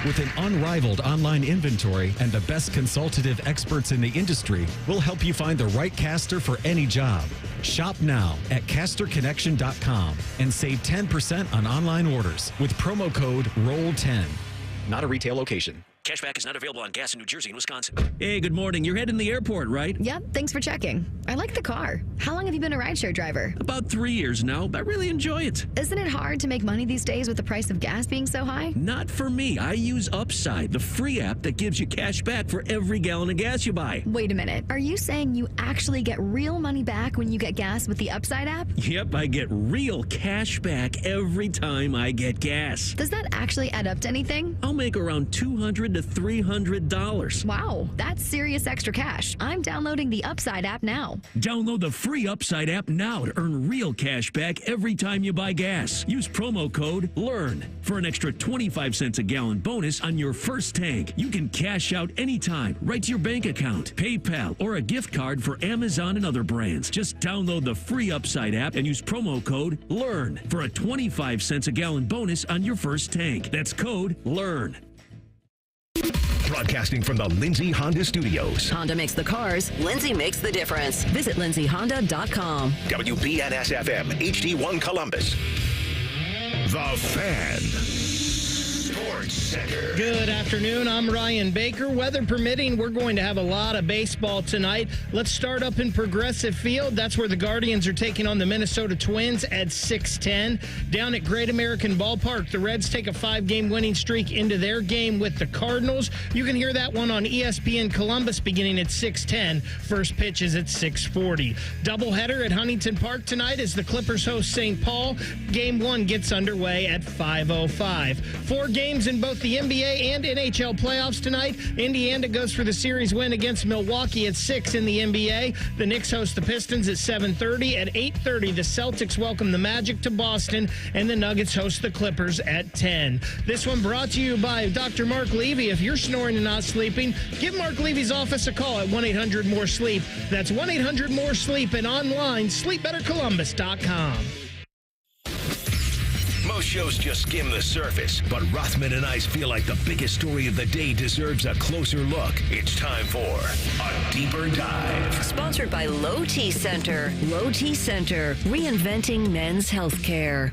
S5: With an unrivaled online inventory and the best consultative experts in the industry, we'll help you find the right caster for any job. Shop now at casterconnection.com and save 10% on online orders with promo code ROLL10.
S7: Not a retail location.
S1: Cashback is not available on gas in New Jersey and Wisconsin.
S12: Hey, good morning. You're heading to the airport, right?
S13: Yep, thanks for checking. I like the car. How long have you been a rideshare driver?
S12: About 3 years now, but I really enjoy it.
S13: Isn't it hard to make money these days with the price of gas being so high?
S12: Not for me. I use Upside, the free app that gives you cash back for every gallon of gas you buy.
S13: Wait a minute. Are you saying you actually get real money back when you get gas with the Upside app?
S12: Yep, I get real cash back every time I get gas.
S13: Does that actually add up to anything?
S12: I'll make around $200 to $300.
S13: Wow, that's serious extra cash. I'm downloading the Upside app now.
S12: Download the free Upside app now to earn real cash back every time you buy gas. Use promo code LEARN for an extra 25 cents a gallon bonus on your first tank. You can cash out anytime, right to your bank account, PayPal, or a gift card for Amazon and other brands. Just download the free Upside app and use promo code LEARN for a 25 cents a gallon bonus on your first tank. That's code LEARN.
S1: Broadcasting from the Lindsay Honda Studios.
S22: Honda makes the cars. Lindsay makes the difference. Visit lindsayhonda.com.
S1: WBNS-FM, HD1 Columbus. The Fan. Sports Center.
S21: Good afternoon. I'm Ryan Baker. Weather permitting, we're going to have a lot of baseball tonight. Let's start up in Progressive Field. That's where the Guardians are taking on the Minnesota Twins at 6:10. Down at Great American Ballpark, the Reds take a 5-game winning streak into their game with the Cardinals. You can hear that one on ESPN Columbus beginning at 6:10. First pitch is at 6:40. Doubleheader at Huntington Park tonight as the Clippers host St. Paul. Game 1 gets underway at 5:05. 4 games in both the NBA and NHL playoffs tonight. Indiana goes for the series win against Milwaukee at 6 in the NBA. The Knicks host the Pistons at 7:30. At 8:30, the Celtics welcome the Magic to Boston, and the Nuggets host the Clippers at 10. This one brought to you by Dr. Mark Levy. If you're snoring and not sleeping, give Mark Levy's office a call at 1-800-MORE-SLEEP. That's 1-800-MORE-SLEEP and online, sleepbettercolumbus.com.
S1: Most shows just skim the surface, but Rothman and Ice feel like the biggest story of the day deserves a closer look. It's time for a deeper dive.
S22: Sponsored by Low T Center. Low T Center, reinventing men's healthcare.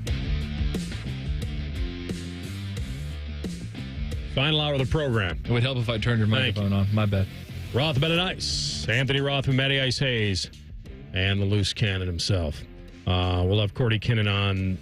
S3: Final hour of the program.
S6: It would help if I turned your microphone on. My bad.
S3: Rothman and Ice. Anthony Rothman, Matty Ice Hayes, and the loose cannon himself. We'll have Cordy Kinnan on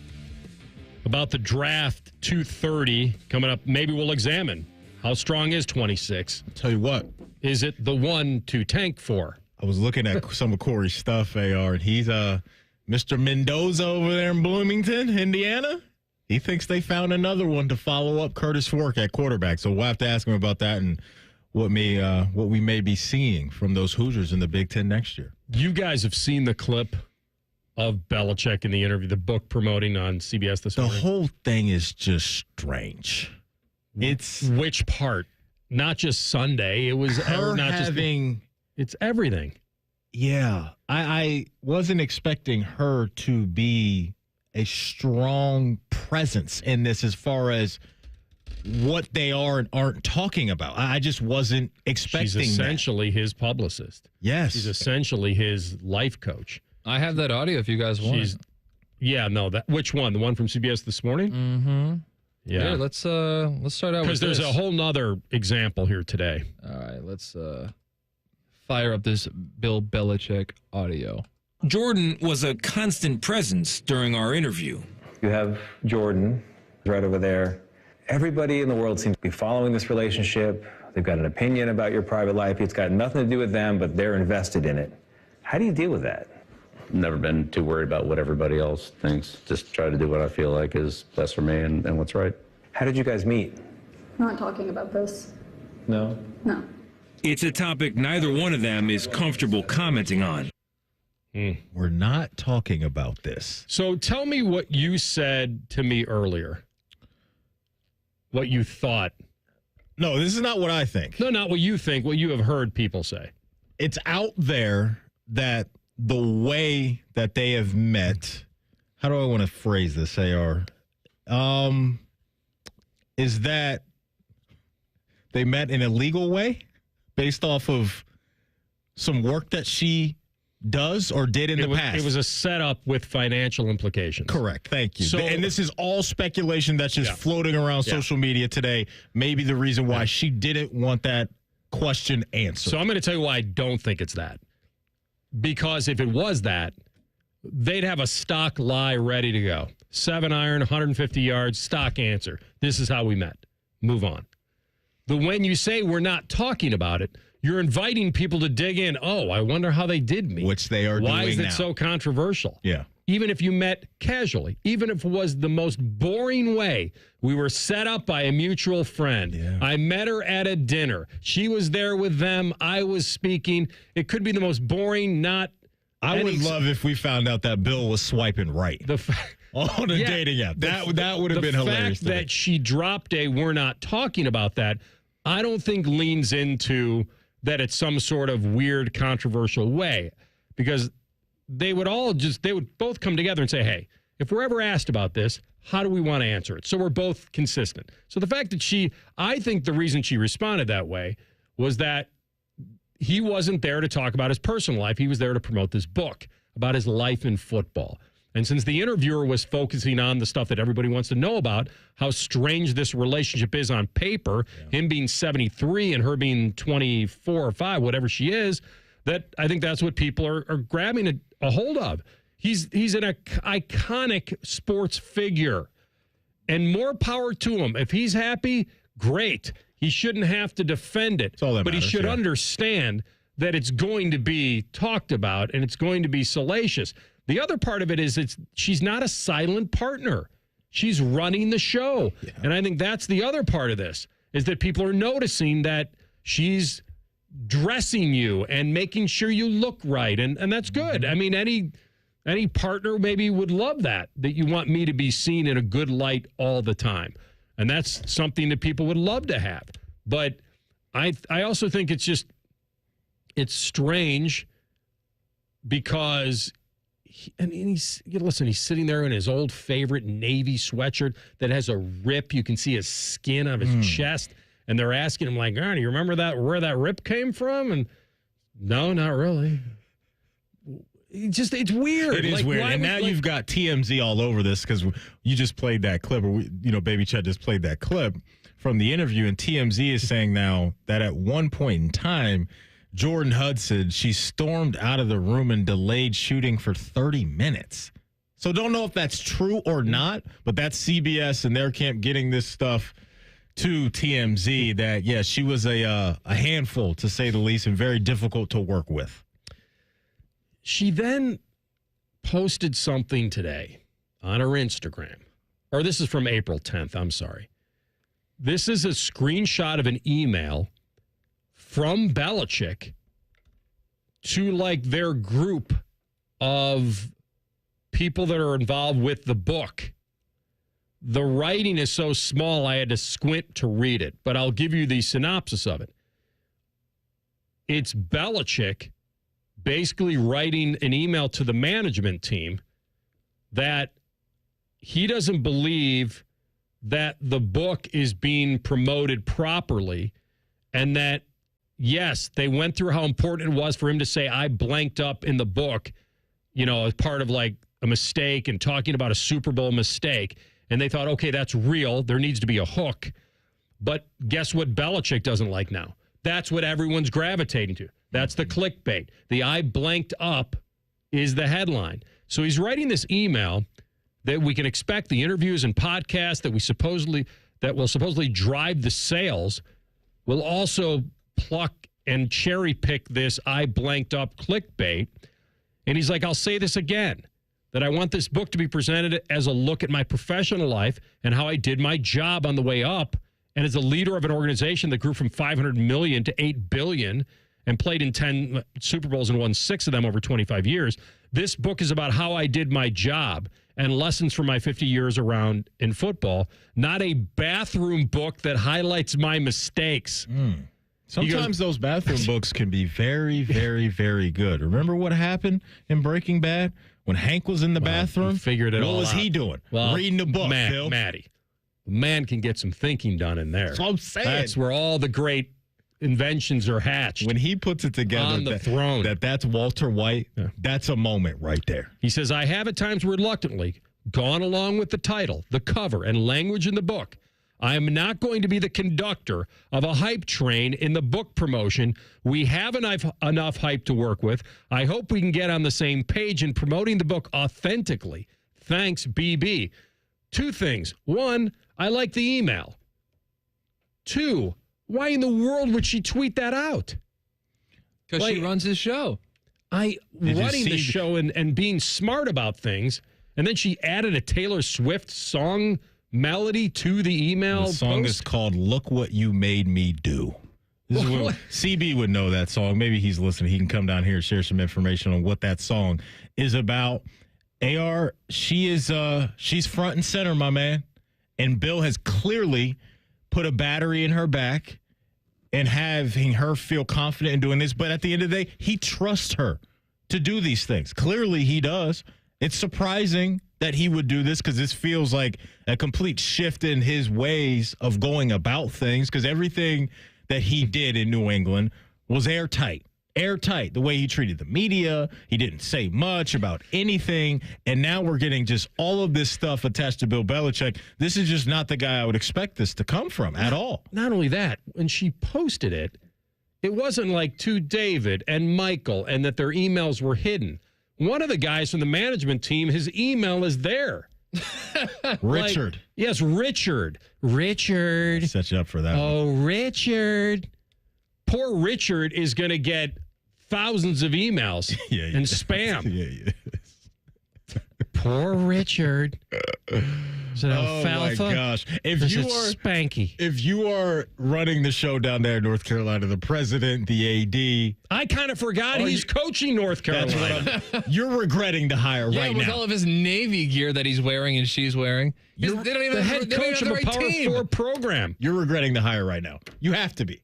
S3: about the draft 2:30 coming up. Maybe we'll examine how strong is 26.
S4: I'll tell you what.
S3: Is it the one to tank for?
S4: I was looking at some of Corey's stuff, AR, and he's Mr. Mendoza over there in Bloomington, Indiana. He thinks they found another one to follow up Curtis Fork at quarterback. So we'll have to ask him about that and what we may be seeing from those Hoosiers in the Big Ten next year.
S3: You guys have seen the clip of Belichick in the interview, the book promoting on CBS this morning.
S4: The whole thing is just strange. It's
S3: which part? Not just Sunday. It was it's everything.
S4: Yeah. I wasn't expecting her to be a strong presence in this as far as what they are and aren't talking about. I just wasn't expecting
S3: She's essentially his publicist.
S4: Yes.
S3: She's essentially his life coach.
S6: I have that audio if you guys want.
S3: Which one? The one from CBS this morning?
S6: Mm-hmm.
S3: Yeah.
S6: Here, let's start out with this.
S3: Because there's a whole nother example here today.
S6: All right, let's fire up this Bill Belichick audio.
S24: Jordan was a constant presence during our interview.
S25: You have Jordan right over there. Everybody in the world seems to be following this relationship. They've got an opinion about your private life. It's got nothing to do with them, but they're invested in it. How do you deal with that?
S26: Never been too worried about what everybody else thinks. Just try to do what I feel like is best for me and what's right.
S25: How did you guys meet?
S29: Not talking about this.
S25: No.
S20: No.
S24: It's a topic neither one of them is comfortable commenting on.
S4: We're not talking about this.
S3: So tell me what you said to me earlier. What you thought.
S4: No, this is not what I think.
S3: No, not what you think, what you have heard people say.
S4: It's out there that the way that they have met, how do I want to phrase this, AR? Is that they met in a legal way based off of some work that she does or did in the past?
S3: It was a setup with financial implications.
S4: Correct. Thank you.
S3: So,
S4: and this is all speculation that's just floating around social media today. Maybe the reason why she didn't want that question answered.
S3: So I'm going to tell you why I don't think it's that. Because if it was that, they'd have a stock lie ready to go. 7-iron, 150 yards, stock answer. This is how we met. Move on. But when you say we're not talking about it, you're inviting people to dig in. Oh, I wonder how they did meet.
S4: Which they are doing now.
S3: Why is it so controversial?
S4: Yeah.
S3: Even if you met casually, even if it was the most boring way, we were set up by a mutual friend.
S4: Yeah.
S3: I met her at a dinner. She was there with them. I was speaking. It could be the most boring, not...
S4: I would love if we found out that Bill was swiping right on a dating app. That would have been hilarious.
S3: The fact that she dropped a "we're not talking about that," I don't think leans into that it's some sort of weird, controversial way, because they would both come together and say, hey, if we're ever asked about this, how do we want to answer it? So we're both consistent. So the fact that I think the reason she responded that way was that he wasn't there to talk about his personal life. He was there to promote this book about his life in football. And since the interviewer was focusing on the stuff that everybody wants to know about, how strange this relationship is on paper, him being 73 and her being 24 or 5, whatever she is, that I think that's what people are grabbing a hold of. He's an iconic sports figure, and more power to him. If he's happy, great. He shouldn't have to defend it, but he should understand that it's going to be talked about and it's going to be salacious. The other part of it is she's not a silent partner. She's running the show. Yeah. And I think that's the other part of this, is that people are noticing that she's dressing you and making sure you look right. And that's good. I mean, any partner maybe would love that you want me to be seen in a good light all the time. And that's something that people would love to have. But I also think it's strange because he's sitting there in his old favorite Navy sweatshirt that has a rip. You can see his skin of his chest. And they're asking him, like, do you remember where that rip came from? And no, not really. It's weird.
S4: It is weird. And now you've got TMZ all over this because you just played that clip, or Baby Chet just played that clip from the interview, and TMZ is saying now that at one point in time, Jordan Hudson, she stormed out of the room and delayed shooting for 30 minutes. So don't know if that's true or not, but that's CBS and their camp getting this stuff to TMZ that, she was a handful, to say the least, and very difficult to work with.
S3: She then posted something today on her Instagram. Or this is from April 10th, I'm sorry. This is a screenshot of an email from Belichick to their group of people that are involved with the book. The writing is so small I had to squint to read it, but I'll give you the synopsis of it. It's Belichick basically writing an email to the management team that he doesn't believe that the book is being promoted properly, and that, yes, they went through how important it was for him to say, I blanked up in the book, as part of a mistake and talking about a Super Bowl mistake. And they thought, okay, that's real. There needs to be a hook. But guess what Belichick doesn't like now? That's what everyone's gravitating to. That's the clickbait. The I blanked up is the headline. So he's writing this email that we can expect the interviews and podcasts that will supposedly drive the sales will also pluck and cherry pick this I blanked up clickbait. And he's like, I'll say this again, that I want this book to be presented as a look at my professional life and how I did my job on the way up and is a leader of an organization that grew from $500 million to $8 billion and played in 10 Super Bowls and won 6 of them over 25 years. This book is about how I did my job and lessons from my 50 years around in football, not a bathroom book that highlights my mistakes.
S4: Sometimes those bathroom books can be very, very, very good. Remember what happened in Breaking Bad when Hank was in the bathroom?
S3: Figured it all out.
S4: What was he doing? Reading the book, Phil.
S3: Matty. Man can get some thinking done in there.
S4: That's what I'm saying.
S3: That's where all the great inventions are hatched.
S4: When he puts it together
S3: on the throne.
S4: That's Walter White, that's a moment right there.
S3: He says, I have at times reluctantly gone along with the title, the cover, and language in the book. I am not going to be the conductor of a hype train in the book promotion. We have enough hype to work with. I hope we can get on the same page in promoting the book authentically. Thanks, BB. 2 things. 1, I like the email. 2, why in the world would she tweet that out?
S6: Because she runs his show.
S3: Running the show and being smart about things, and then she added a Taylor Swift song melody to the email.
S4: The song
S3: post.
S4: is called Look What You Made Me Do. This is what CB would know that song. Maybe he's listening. He can come down here and share some information on what that song is about. AR, she's front and center, my man. And Bill has clearly put a battery in her back and having her feel confident in doing this. But at the end of the day, he trusts her to do these things. Clearly he does. It's surprising that he would do this because this feels like a complete shift in his ways of going about things, because everything that he did in New England was airtight. The way he treated the media, he didn't say much about anything, and now we're getting just all of this stuff attached to Bill Belichick. This is just not the guy I would expect this to come from at all.
S3: Not only that, when she posted it, it wasn't like to David and Michael and that their emails were hidden. One of the guys from the management team, his email is there.
S4: Richard.
S3: Yes, Richard. Richard.
S4: Set you up for that.
S3: Oh, Richard. Poor Richard is going to get thousands of emails and spam. Poor Richard. Is it alfalfa?
S4: Oh my gosh!
S3: If
S4: you are running the show down there in North Carolina, the president, the AD,
S3: I kind of forgot he's coaching North Carolina.
S4: You're regretting to hire right now.
S6: With all of his Navy gear that he's wearing and she's wearing. They don't even
S3: the head coach of a Power 4 program.
S4: You're regretting the hire right now. You have to be.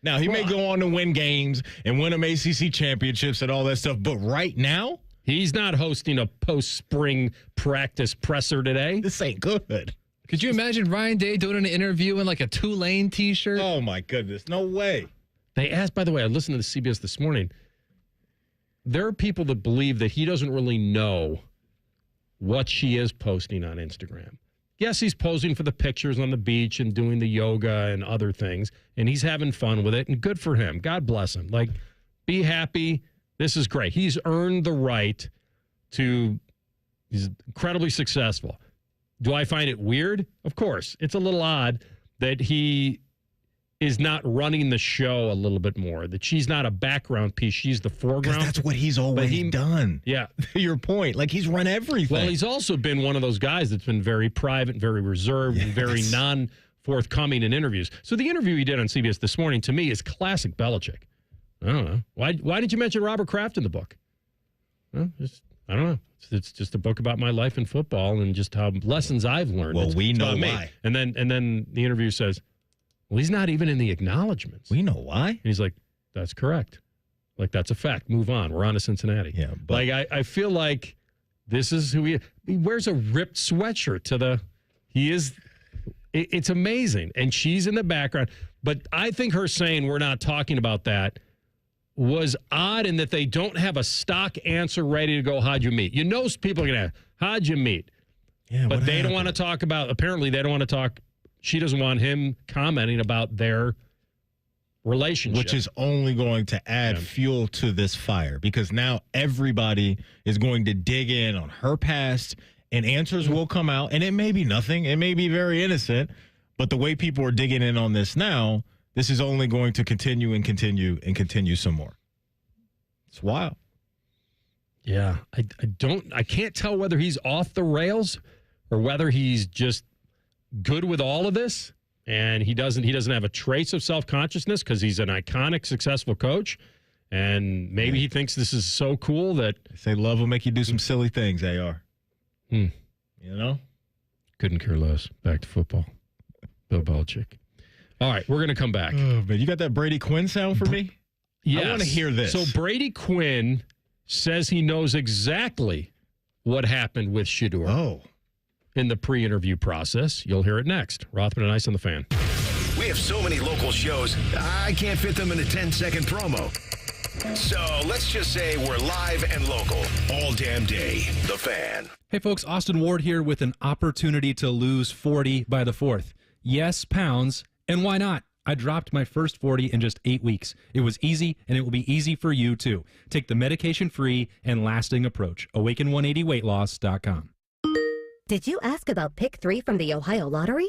S4: Now, he may go on to win games and win them ACC championships and all that stuff, but right now,
S3: he's not hosting a post-spring practice presser today.
S4: This ain't good.
S6: Could you imagine Ryan Day doing an interview in like a Tulane T-shirt?
S4: Oh, my goodness. No way.
S3: They asked, by the way, I listened to the CBS this morning. There are people that believe that he doesn't really know what she is posting on Instagram. Yes, he's posing for the pictures on the beach and doing the yoga and other things, and he's having fun with it, and good for him. God bless him. Like, be happy. This is great. He's earned the right to, he's incredibly successful. Do I find it weird? Of course. It's a little odd that he is not running the show a little bit more, that she's not a background piece. She's the foreground.
S4: That's what he's always done.
S3: Yeah.
S4: Your point. Like, he's run everything.
S3: Well, he's also been one of those guys that's been very private, very reserved, and very non-forthcoming in interviews. So the interview he did on CBS this morning, to me, is classic Belichick. I don't know. Why did you mention Robert Kraft in the book? Well, I don't know. It's just a book about my life in football and just how lessons I've learned.
S4: Well, we know why.
S3: And then the interview says, well, he's not even in the acknowledgments.
S4: We know why. And
S3: he's like, that's correct. Like, that's a fact. Move on. We're on to Cincinnati.
S4: Yeah.
S3: But like, I feel like this is who he is. He wears a ripped sweatshirt it's amazing. And she's in the background. But I think her saying we're not talking about that was odd in that they don't have a stock answer ready to go. How'd you meet? You know, people are going to ask, how'd you meet?
S4: Yeah,
S3: but they don't want to talk about, apparently they don't want to talk. She doesn't want him commenting about their relationship.
S4: Which is only going to add fuel to this fire, because now everybody is going to dig in on her past and answers will come out. And it may be nothing. It may be very innocent. But the way people are digging in on this now, this is only going to continue and continue and continue some more. It's wild.
S3: Yeah. I can't tell whether he's off the rails or whether he's just good with all of this. And he doesn't have a trace of self-consciousness because he's an iconic, successful coach. And maybe he thinks this is so cool that...
S4: They say love will make you do some silly things, AR. You know?
S3: Couldn't care less. Back to football. Bill Belichick. All right, we're going to come back.
S4: Oh, man, you got that Brady Quinn sound for me?
S3: Yes.
S4: I want to hear this.
S3: So Brady Quinn says he knows exactly what happened with Shedeur in the pre-interview process. You'll hear it next. Rothman and Ice on the Fan.
S1: We have so many local shows, I can't fit them in a 10-second promo. So let's just say we're live and local all damn day. The Fan.
S9: Hey folks, Austin Ward here with an opportunity to lose 40 by the 4th. Yes, pounds. And why not? I dropped my first 40 in just 8 weeks. It was easy, and it will be easy for you too. Take the medication-free and lasting approach. Awaken180weightloss.com.
S10: Did you ask about Pick 3 from the Ohio Lottery?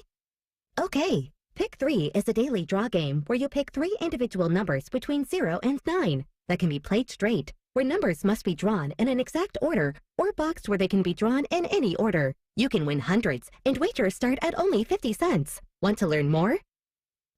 S10: Okay, Pick 3 is a daily draw game where you pick 3 individual numbers between 0 and 9 that can be played straight, where numbers must be drawn in an exact order or boxed where they can be drawn in any order. You can win hundreds, and wagers start at only 50 cents. Want to learn more?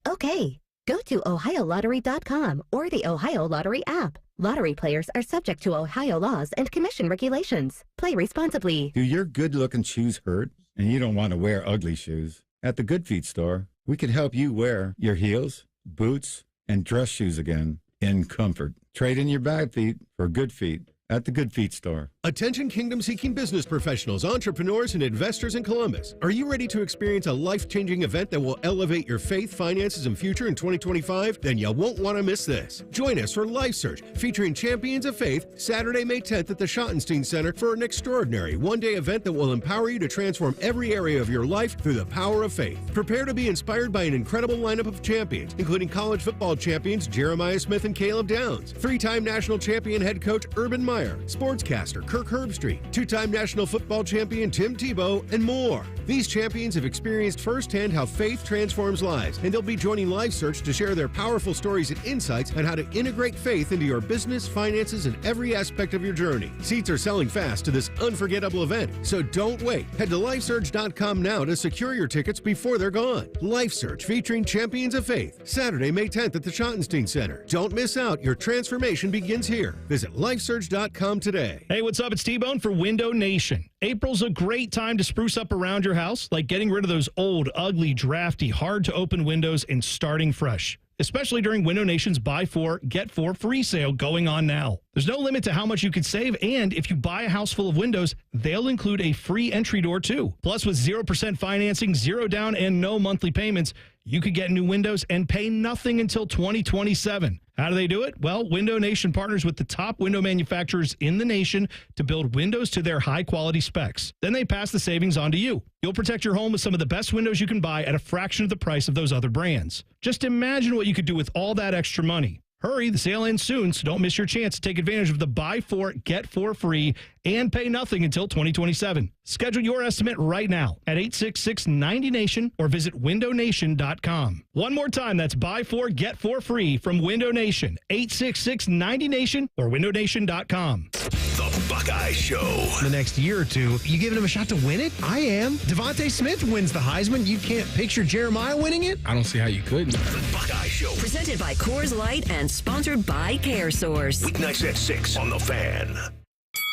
S10: Okay, go to OhioLottery.com or the Ohio Lottery app. Lottery players are subject to Ohio laws and commission regulations. Play responsibly.
S14: Do your good-looking shoes hurt and you don't want to wear ugly shoes? At the Good Feet store, we can help you wear your heels, boots, and dress shoes again in comfort. Trade in your bad feet for good feet at the Good Feet store.
S11: Attention kingdom-seeking business professionals, entrepreneurs, and investors in Columbus. Are you ready to experience a life-changing event that will elevate your faith, finances, and future in 2025? Then you won't want to miss this. Join us for Life Search, featuring Champions of Faith, Saturday, May 10th at the Schottenstein Center for an extraordinary one-day event that will empower you to transform every area of your life through the power of faith. Prepare to be inspired by an incredible lineup of champions, including college football champions Jeremiah Smith and Caleb Downs, 3-time national champion head coach Urban Meyer, sportscaster Kirk Herbstreit, 2-time national football champion Tim Tebow, and more. These champions have experienced firsthand how faith transforms lives, and they'll be joining Life Search to share their powerful stories and insights on how to integrate faith into your business, finances, and every aspect of your journey. Seats are selling fast to this unforgettable event, so don't wait. Head to LifeSearch.com now to secure your tickets before they're gone. Life Search featuring Champions of Faith, Saturday, May 10th at the Schottenstein Center. Don't miss out. Your transformation begins here. Visit LifeSearch.com today.
S21: Hey, what's up? It's T-Bone for Window Nation. April's a great time to spruce up around your house, like getting rid of those old, ugly, drafty, hard-to-open windows and starting fresh. Especially during Window Nation's Buy 4, Get 4 free sale going on now. There's no limit to how much you could save, and if you buy a house full of windows, they'll include a free entry door too. Plus, with 0% financing, 0 down, and no monthly payments, you could get new windows and pay nothing until 2027. How do they do it? Well, Window Nation partners with the top window manufacturers in the nation to build windows to their high-quality specs. Then they pass the savings on to you. You'll protect your home with some of the best windows you can buy at a fraction of the price of those other brands. Just imagine what you could do with all that extra money. Hurry, the sale ends soon, so don't miss your chance to take advantage of the Buy 4, Get 4 free and pay nothing until 2027. Schedule your estimate right now at 866-90NATION or visit windownation.com. One more time, that's Buy 4, Get 4 free from Window Nation, 866-90NATION or windownation.com.
S1: The Buckeye Show.
S16: The next year or two, you giving him a shot to win it? I am. Devontae Smith wins the Heisman. You can't picture Jeremiah winning it?
S24: I don't see how you could.
S1: The Buckeye Show.
S22: Presented by Coors Light and sponsored by CareSource.
S1: Weeknights at 6 on The Fan.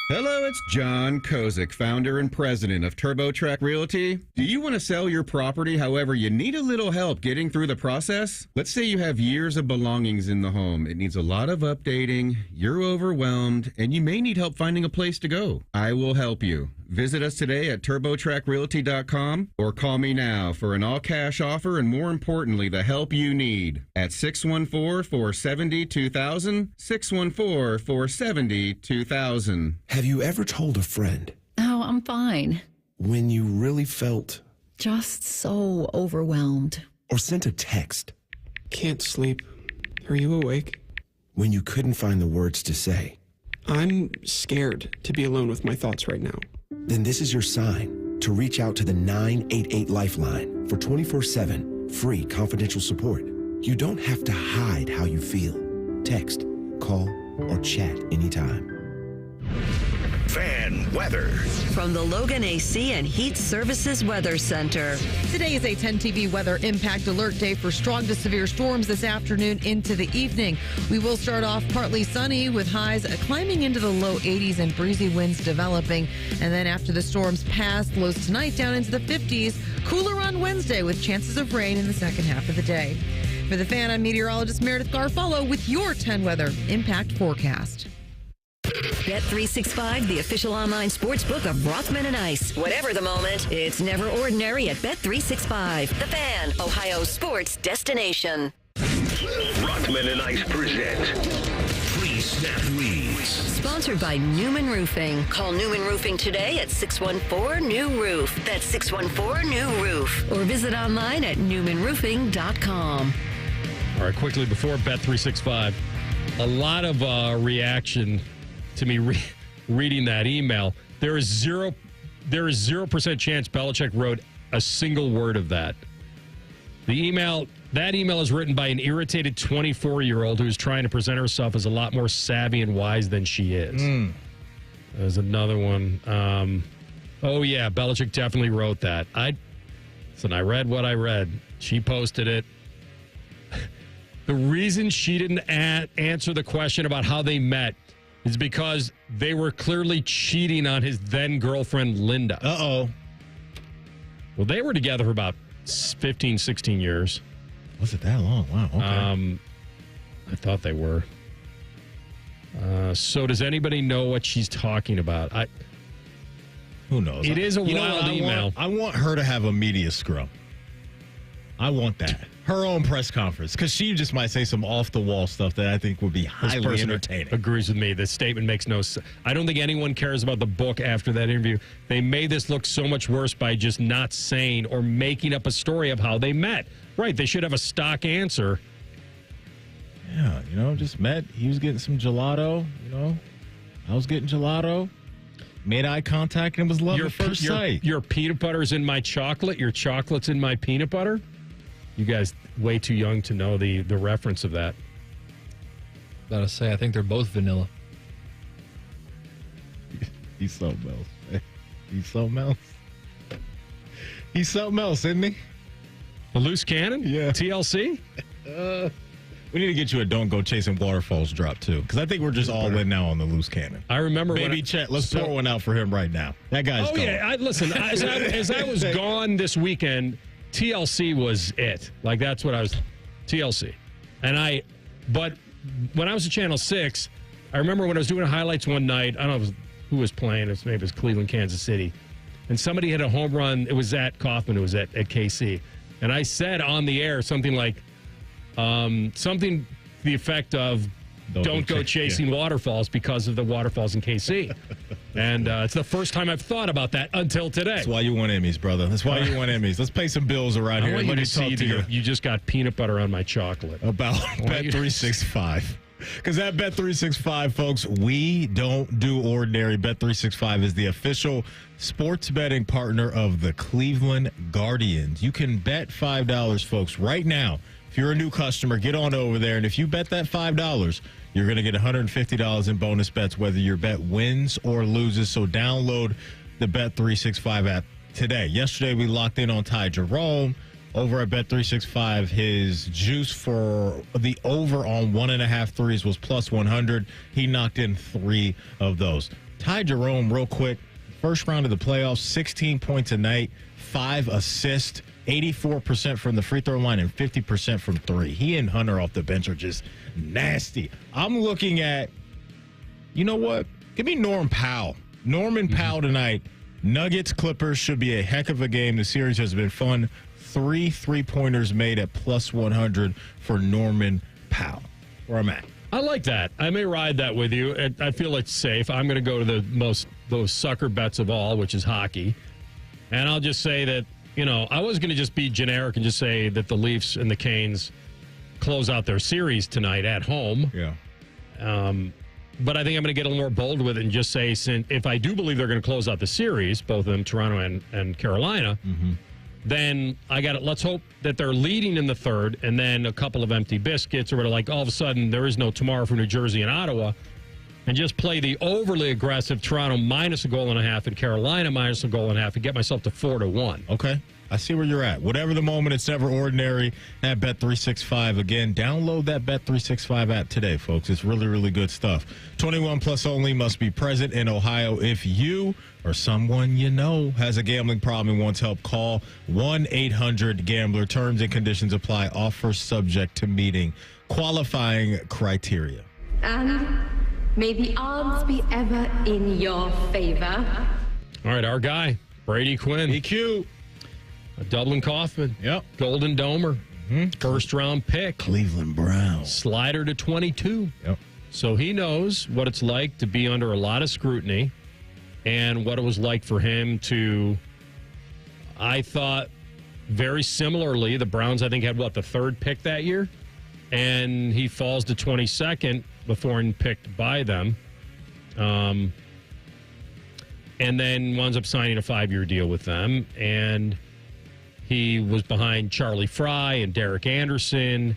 S17: Hello, it's John Kozik, founder and president of TurboTrack Realty. Do you want to sell your property, however, you need a little help getting through the process? Let's say you have years of belongings in the home. It needs a lot of updating, you're overwhelmed, and you may need help finding a place to go. I will help you. Visit us today at TurboTrackRealty.com or call me now for an all-cash offer and, more importantly, the help you need at 614-470-2000, 614-470-2000.
S18: Have you ever told a friend?
S27: Oh, I'm fine.
S18: When you really felt...
S27: just so overwhelmed.
S18: Or sent a text?
S28: Can't sleep. Are you awake?
S18: When you couldn't find the words to say?
S28: I'm scared to be alone with my thoughts right now.
S18: Then this is your sign to reach out to the 988 Lifeline for 24/7 free confidential support. You don't have to hide how you feel. Text, call, or chat anytime.
S1: Fan and weather.
S22: From the Logan AC and Heat Services Weather Center.
S2: Today is a 10 TV weather impact alert day for strong to severe storms this afternoon into the evening. We will start off partly sunny with highs climbing into the low 80s and breezy winds developing. And then after the storms pass, lows tonight down into the 50s. Cooler on Wednesday with chances of rain in the second half of the day. For the Fan, I'm meteorologist Meredith Garfolo with your 10 weather impact forecast.
S22: Bet365, the official online sports book of Rothman and Ice. Whatever the moment, it's never ordinary at Bet365. The Fan, Ohio's sports destination.
S1: Rothman and Ice present Pre-Snap Leads.
S22: Sponsored by Newman Roofing. Call Newman Roofing today at 614-NEW-ROOF. That's 614-NEW-ROOF. Or visit online at newmanroofing.com.
S3: All right, quickly before Bet365, a lot of reaction to me reading that email. There is 0% chance Belichick wrote a single word of that. That email is written by an irritated 24-year-old who's trying to present herself as a lot more savvy and wise than she is. There's another one. Oh, yeah, Belichick definitely wrote that. I read what I read. She posted it. The reason she didn't answer the question about how they met is because they were clearly cheating on his then-girlfriend, Linda.
S4: Uh-oh.
S3: Well, they were together for about 15, 16 years.
S4: Was it that long? Wow, okay.
S3: I thought they were. So does anybody know what she's talking about?
S4: Who knows?
S3: It is a wild email.
S4: I want her to have a media scrum. I want that. Her own press conference, because she just might say some off-the-wall stuff that I think would be highly entertaining.
S3: Agrees with me. The statement makes no sense. I don't think anyone cares about the book after that interview. They made this look so much worse by just not saying or making up a story of how they met. Right, they should have a stock answer.
S4: Yeah, just met. He was getting some gelato, I was getting gelato. Made eye contact and was love at first sight.
S3: Your peanut butter's in my chocolate. Your chocolate's in my peanut butter. You guys way too young to know the reference of that.
S6: Gotta say, I think they're both vanilla.
S4: He's something else. He's something else. He's something else, isn't he?
S3: A loose cannon?
S4: Yeah.
S3: TLC?
S4: We need to get you a Don't Go Chasing Waterfalls drop, too, because I think we're just all in now on the loose cannon.
S3: I remember
S4: Baby Chet, let's pour one out for him right now. That guy's gone.
S3: Yeah. Listen, as I was gone this weekend, TLC was it. Like, that's what I was, TLC. But when I was at Channel 6, I remember when I was doing highlights one night, I don't know who was playing, maybe it was Cleveland, Kansas City, and somebody hit a home run. It was at Kaufman, it was at KC. And I said on the air something like, something to the effect of, don't go chasing waterfalls because of the waterfalls in KC. And it's the first time I've thought about that until today.
S4: That's why you want Emmys, brother. That's why you want Emmys. Let's pay some bills around here.
S3: Let me talk to you. You just got peanut butter on my chocolate.
S4: About Bet365. Because at Bet365, folks, we don't do ordinary. Bet365 is the official sports betting partner of the Cleveland Guardians. You can bet $5, folks, right now. If you're a new customer, get on over there. And if you bet that $5, you're going to get $150 in bonus bets, whether your bet wins or loses. So download the Bet365 app today. Yesterday, we locked in on Ty Jerome. Over at Bet365, his juice for the over on 1.5 threes was plus 100. He knocked in 3 of those. Ty Jerome, real quick, first round of the playoffs, 16 points a night, 5 assists, 84% from the free throw line and 50% from 3. He and Hunter off the bench are just nasty. I'm looking at, you know what? Give me Norman Powell. Norman Powell tonight. Nuggets, Clippers should be a heck of a game. The series has been fun. 3 3-pointers made at plus 100 for Norman Powell. Where I'm at.
S3: I like that. I may ride that with you. I feel it's safe. I'm going to go to those sucker bets of all, which is hockey. And I'll just say that, I was going to just be generic and just say that the Leafs and the Canes close out their series tonight at home.
S4: Yeah.
S3: But I think I'm going to get a little more bold with it and just say, if I do believe they're going to close out the series, both of them, Toronto and Carolina, then let's hope that they're leading in the third and then a couple of empty biscuits or whatever, like all of a sudden there is no tomorrow for New Jersey and Ottawa. and just play the overly aggressive Toronto minus a goal and a half and Carolina minus a goal and a half and get myself to 4-1.
S4: Okay. I see where you're at. Whatever the moment, it's never ordinary at Bet365. Again, download that Bet365 app today, folks. It's really, really good stuff. 21 plus only, must be present in Ohio. If you or someone you know has a gambling problem and wants help, call 1-800-GAMBLER. Terms and conditions apply. Offer subject to meeting qualifying criteria.
S5: And may the odds be ever in your favor.
S3: All right, our guy, Brady Quinn.
S4: EQ.
S3: Dublin Kaufman.
S4: Yep.
S3: Golden Domer. First round pick.
S4: Cleveland Browns.
S3: Slider to 22.
S4: Yep.
S3: So he knows what it's like to be under a lot of scrutiny and what it was like for him to, I thought, very similarly, the Browns, I think, had, the third pick that year? And he falls to 22nd before being picked by them. And then winds up signing a 5-year deal with them. And he was behind Charlie Fry and Derek Anderson.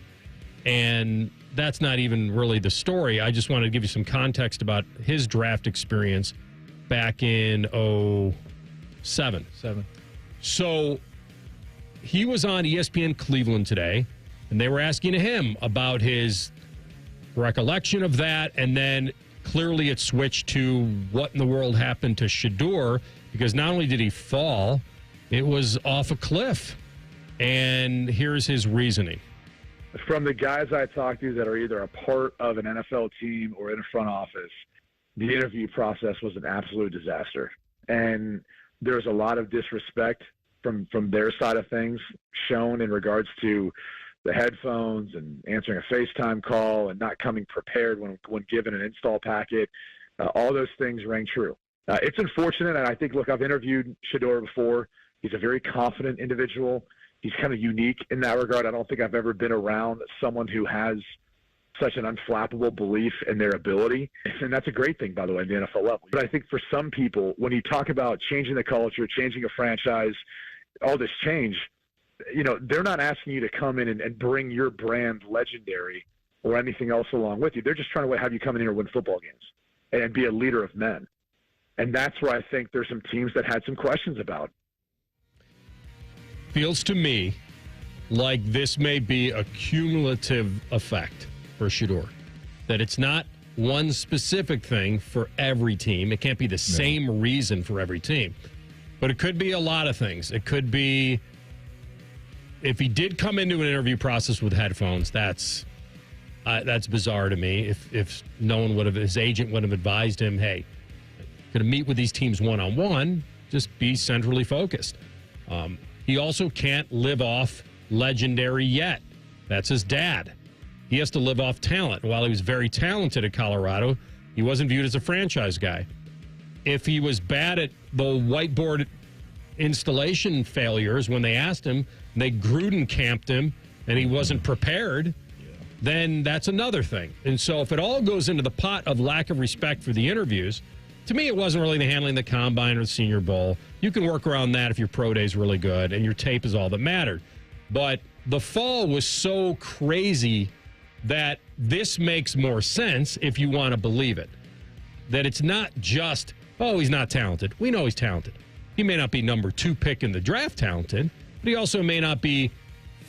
S3: And that's not even really the story. I just wanted to give you some context about his draft experience back in 2007. So he was on ESPN Cleveland today, and they were asking him about his recollection of that. And then clearly it switched to what in the world happened to Shedeur, because not only did he fall, it was off a cliff. And here's his reasoning.
S7: From the guys I talked to that are either a part of an NFL team or in a front office, the interview process was an absolute disaster. And there's a lot of disrespect from their side of things shown in regards to the headphones and answering a FaceTime call and not coming prepared when given an install packet. All those things rang true. It's unfortunate, and I think, look, I've interviewed Shedeur before. He's a very confident individual. He's kind of unique in that regard. I don't think I've ever been around someone who has such an unflappable belief in their ability. And that's a great thing, by the way, in the NFL level. But I think for some people, when you talk about changing the culture, changing a franchise, all this change, they're not asking you to come in and bring your brand legendary or anything else along with you. They're just trying to have you come in here and win football games and be a leader of men. And that's where I think there's some teams that had some questions about.
S3: Feels to me like this may be a cumulative effect for Shedeur. That it's not one specific thing for every team. It can't be the same reason for every team. But it could be a lot of things. It could be, if he did come into an interview process with headphones, that's bizarre to me. If no one his agent would have advised him, hey, going to meet with these teams one-on-one, just be centrally focused. He also can't live off legendary yet. That's his dad. He has to live off talent. While he was very talented at Colorado, he wasn't viewed as a franchise guy. If he was bad at the whiteboard installation failures when they asked him, they Gruden camped him, and he wasn't prepared, then that's another thing. And so if it all goes into the pot of lack of respect for the interviews, to me, it wasn't really the handling the combine or the Senior Bowl. You can work around that if your pro day is really good and your tape is all that mattered. But the fall was so crazy that this makes more sense if you want to believe it. That it's not just, he's not talented. We know he's talented. He may not be number 2 pick in the draft talented, but he also may not be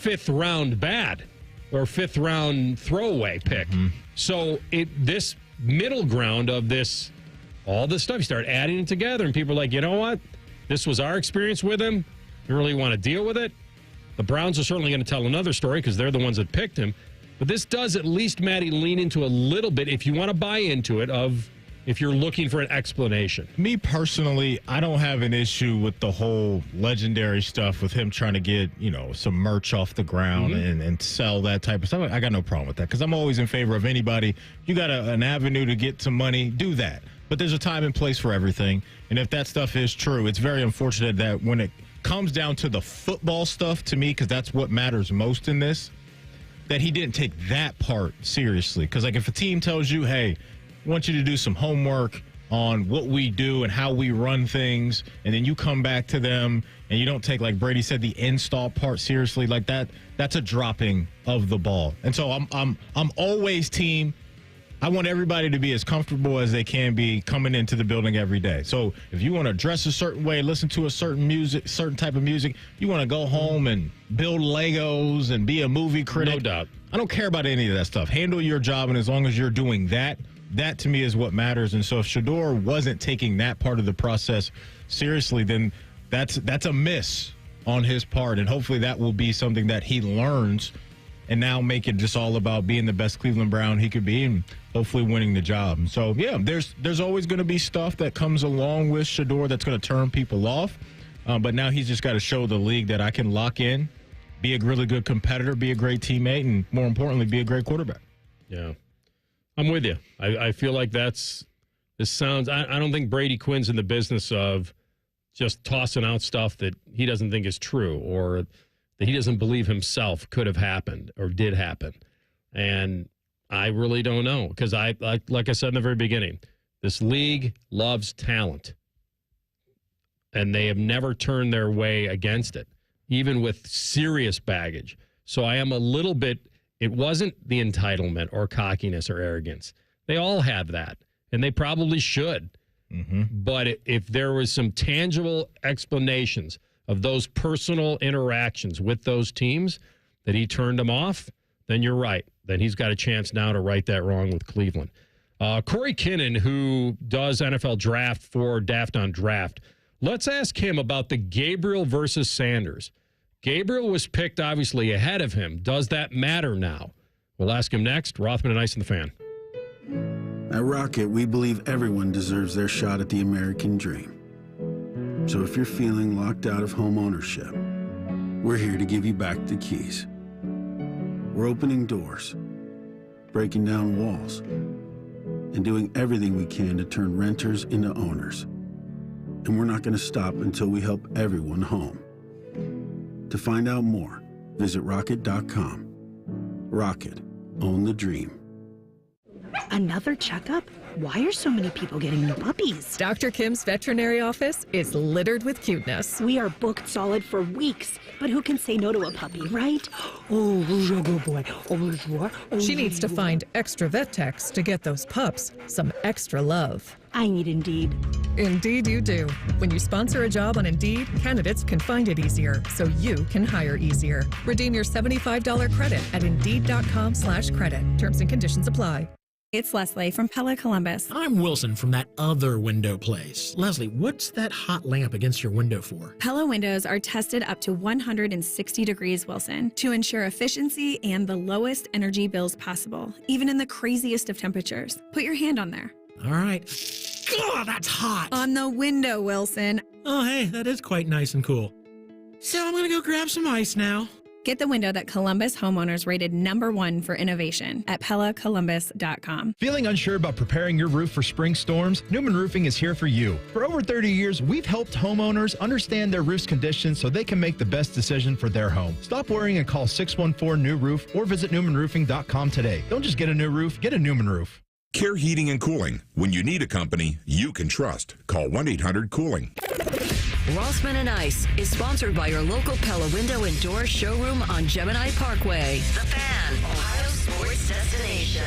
S3: 5th round bad or 5th round throwaway pick. So this middle ground of this, all this stuff, you start adding it together, and people are like, you know what? This was our experience with him. You really want to deal with it? The Browns are certainly going to tell another story because they're the ones that picked him. But this does at least, Maddie, lean into a little bit, if you want to buy into it, of if you're looking for an explanation.
S4: Me personally, I don't have an issue with the whole legendary stuff with him trying to get, some merch off the ground and sell that type of stuff. I got no problem with that because I'm always in favor of anybody. You got an avenue to get some money, do that. But there's a time and place for everything. And if that stuff is true, it's very unfortunate that when it comes down to the football stuff, to me, because that's what matters most in this, that he didn't take that part seriously. Because, if a team tells you, hey, I want you to do some homework on what we do and how we run things, and then you come back to them and you don't take, like Brady said, the install part seriously, that's a dropping of the ball. And so I'm always team, I want everybody to be as comfortable as they can be coming into the building every day. So if you want to dress a certain way, listen to a certain type of music, you want to go home and build Legos and be a movie critic.
S3: No doubt.
S4: I don't care about any of that stuff. Handle your job, and as long as you're doing that, that to me is what matters. And so if Shedeur wasn't taking that part of the process seriously, then that's a miss on his part. And hopefully that will be something that he learns and now make it just all about being the best Cleveland Brown he could be and hopefully winning the job. And so, yeah, there's always going to be stuff that comes along with Shedeur that's going to turn people off. But now he's just got to show the league that I can lock in, be a really good competitor, be a great teammate, and more importantly, be a great quarterback.
S3: Yeah. I'm with you. I feel like I don't think Brady Quinn's in the business of just tossing out stuff that he doesn't think is true or that he doesn't believe himself could have happened or did happen. And I really don't know because like I said in the very beginning, this league loves talent. And they have never turned their way against it, even with serious baggage. So I am a little bit, it wasn't the entitlement or cockiness or arrogance. They all have that, and they probably should. Mm-hmm. But if there was some tangible explanations of those personal interactions with those teams that he turned them off, then you're right. Then he's got a chance now to right that wrong with Cleveland. Corey Kinnan, who does NFL Draft for Daft on Draft, let's ask him about the Gabriel versus Sanders. Gabriel was picked, obviously, ahead of him. Does that matter now? We'll ask him next. Rothman and Ice and the Fan.
S8: At Rocket, we believe everyone deserves their shot at the American dream. So if you're feeling locked out of home ownership, we're here to give you back the keys. We're opening doors, breaking down walls, and doing everything we can to turn renters into owners. And we're not going to stop until we help everyone home. To find out more, visit rocket.com. Rocket, own the dream.
S20: Another checkup? Why are so many people getting new puppies?
S12: Dr. Kim's veterinary office is littered with cuteness.
S20: We are booked solid for weeks, but who can say no to a puppy, right? Oh, good boy.
S12: She needs to find extra vet techs to get those pups some extra love.
S20: I need Indeed.
S12: Indeed you do. When you sponsor a job on Indeed, candidates can find it easier, so you can hire easier. Redeem your $75 credit at Indeed.com/credit. Terms and conditions apply.
S13: It's Leslie from Pella Columbus.
S16: I'm Wilson from that other window place. Leslie, what's that hot lamp against your window for?
S13: Pella windows are tested up to 160 degrees Wilson to ensure efficiency and the lowest energy bills possible, even in the craziest of temperatures. Put your hand on there.
S16: All right. God, that's hot.
S13: On the window, Wilson.
S16: Oh, hey, that is quite nice and cool. So I'm going to go grab some ice now.
S13: Get the window that Columbus homeowners rated #1 for innovation at PellaColumbus.com.
S15: Feeling unsure about preparing your roof for spring storms? Newman Roofing is here for you. For over 30 years, we've helped homeowners understand their roof's condition so they can make the best decision for their home. Stop worrying and call 614-NEW-ROOF or visit NewmanRoofing.com today. Don't just get a new roof, get a Newman roof.
S19: Care Heating and Cooling. When you need a company you can trust, call 1-800-COOLING.
S22: Rothman and Ice is sponsored by your local Pella Window and Door showroom on Gemini Parkway. The Fan, Ohio sports destination.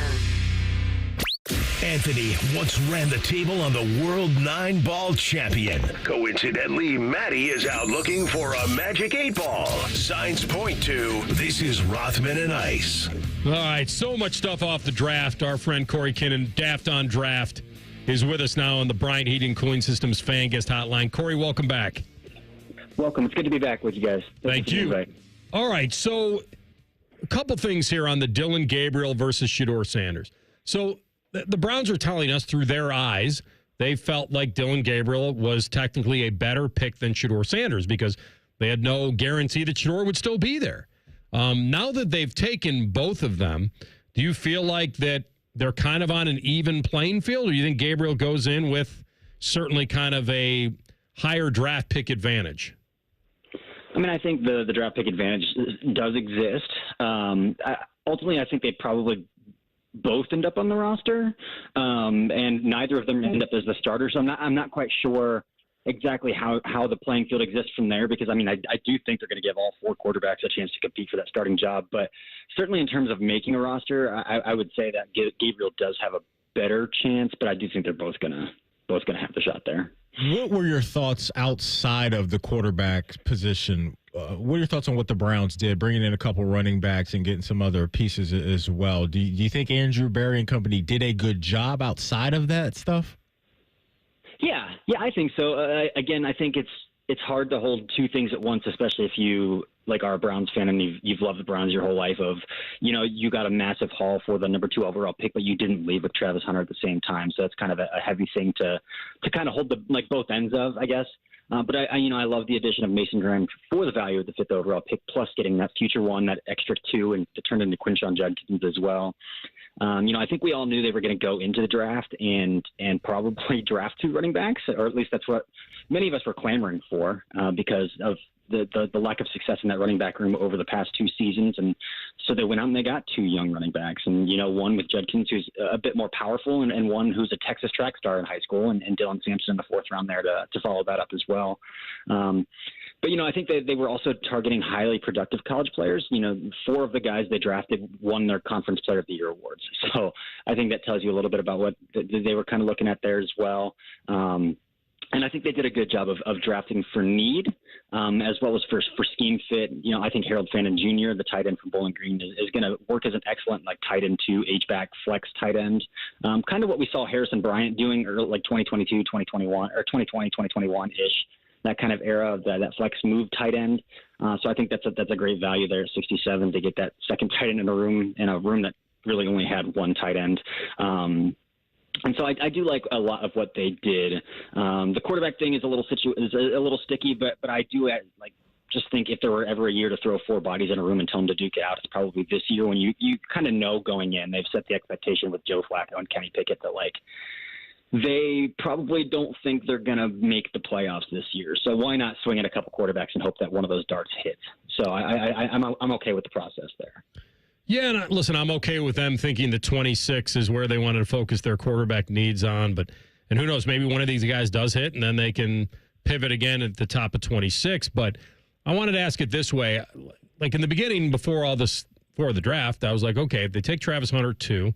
S1: Anthony once ran the table on the World 9-Ball champion. Coincidentally, Maddie is out looking for a magic 8-ball. Signs point to this is Rothman and Ice.
S3: All right, so much stuff off the draft. Our friend Corey Kinnan, Daft on Draft, is with us now on the Bryant Heating and Cooling Systems Fan Guest Hotline. Corey, welcome back.
S23: Welcome. It's good to be back with you guys.
S3: Thank you. All right, so a couple things here on the Dillon Gabriel versus Shedeur Sanders. So the Browns are telling us through their eyes they felt like Dillon Gabriel was technically a better pick than Shedeur Sanders because they had no guarantee that Shedeur would still be there. Now that they've taken both of them, do you feel like that they're kind of on an even playing field, or do you think Gabriel goes in with certainly kind of a higher draft pick advantage?
S23: I mean, I think the draft pick advantage does exist. Ultimately, I think they probably both end up on the roster, and neither of them end up as the starter. So I'm not quite sure exactly how the playing field exists from there, because I do think they're going to give all 4 quarterbacks a chance to compete for that starting job. But certainly in terms of making a roster, I would say that Gabriel does have a better chance, but I do think they're both gonna have the shot there.
S4: What were your thoughts outside of the quarterback position? What are your thoughts on what the Browns did, bringing in a couple running backs and getting some other pieces as well? Do you think Andrew Berry and company did a good job outside of that stuff?
S23: Yeah, I think so. Again, I think it's hard to hold two things at once, especially if you are a Browns fan and you've loved the Browns your whole life. You got a massive haul for the number 2 overall pick, but you didn't leave with Travis Hunter at the same time. So that's kind of a heavy thing to kind of hold both ends of, I guess. But I love the addition of Mason Graham for the value of the 5th overall pick, plus getting that future one, that extra 2, and to turn into Quinshon Judkins as well. I think we all knew they were going to go into the draft and probably draft 2 running backs, or at least that's what many of us were clamoring for because of the lack of success in that running back room over the past 2 seasons. And so they went out and they got 2 young running backs, and one with Judkins, who's a bit more powerful, and one who's a Texas track star in high school, and Dylan Sampson in the 4th round there to follow that up as well. But I think they were also targeting highly productive college players. 4 of the guys they drafted won their Conference Player of the Year awards. So I think that tells you a little bit about what they were kind of looking at there as well. And I think they did a good job of drafting for need, as well as for scheme fit. I think Harold Fannin Jr., the tight end from Bowling Green, is going to work as an excellent tight end to H-back flex tight end. Kind of what we saw Harrison Bryant doing early, 2022, 2021, or 2020, 2021-ish. That kind of era of that flex move tight end. So I think that's a great value there at 67 to get that second tight end in a room that really only had 1 tight end. And so I do like a lot of what they did. The quarterback thing is a little sticky, but I do just think if there were ever a year to throw 4 bodies in a room and tell them to duke it out, it's probably this year, when you kind of know going in they've set the expectation with Joe Flacco and Kenny Pickett that they probably don't think they're going to make the playoffs this year. So why not swing at a couple quarterbacks and hope that one of those darts hits? So I'm okay with the process there.
S3: Yeah, and listen, I'm okay with them thinking the 26 is where they wanted to focus their quarterback needs on. And who knows, maybe one of these guys does hit, and then they can pivot again at the top of 26. But I wanted to ask it this way. In the beginning, before the draft, I was like, okay, if they take Travis Hunter 2,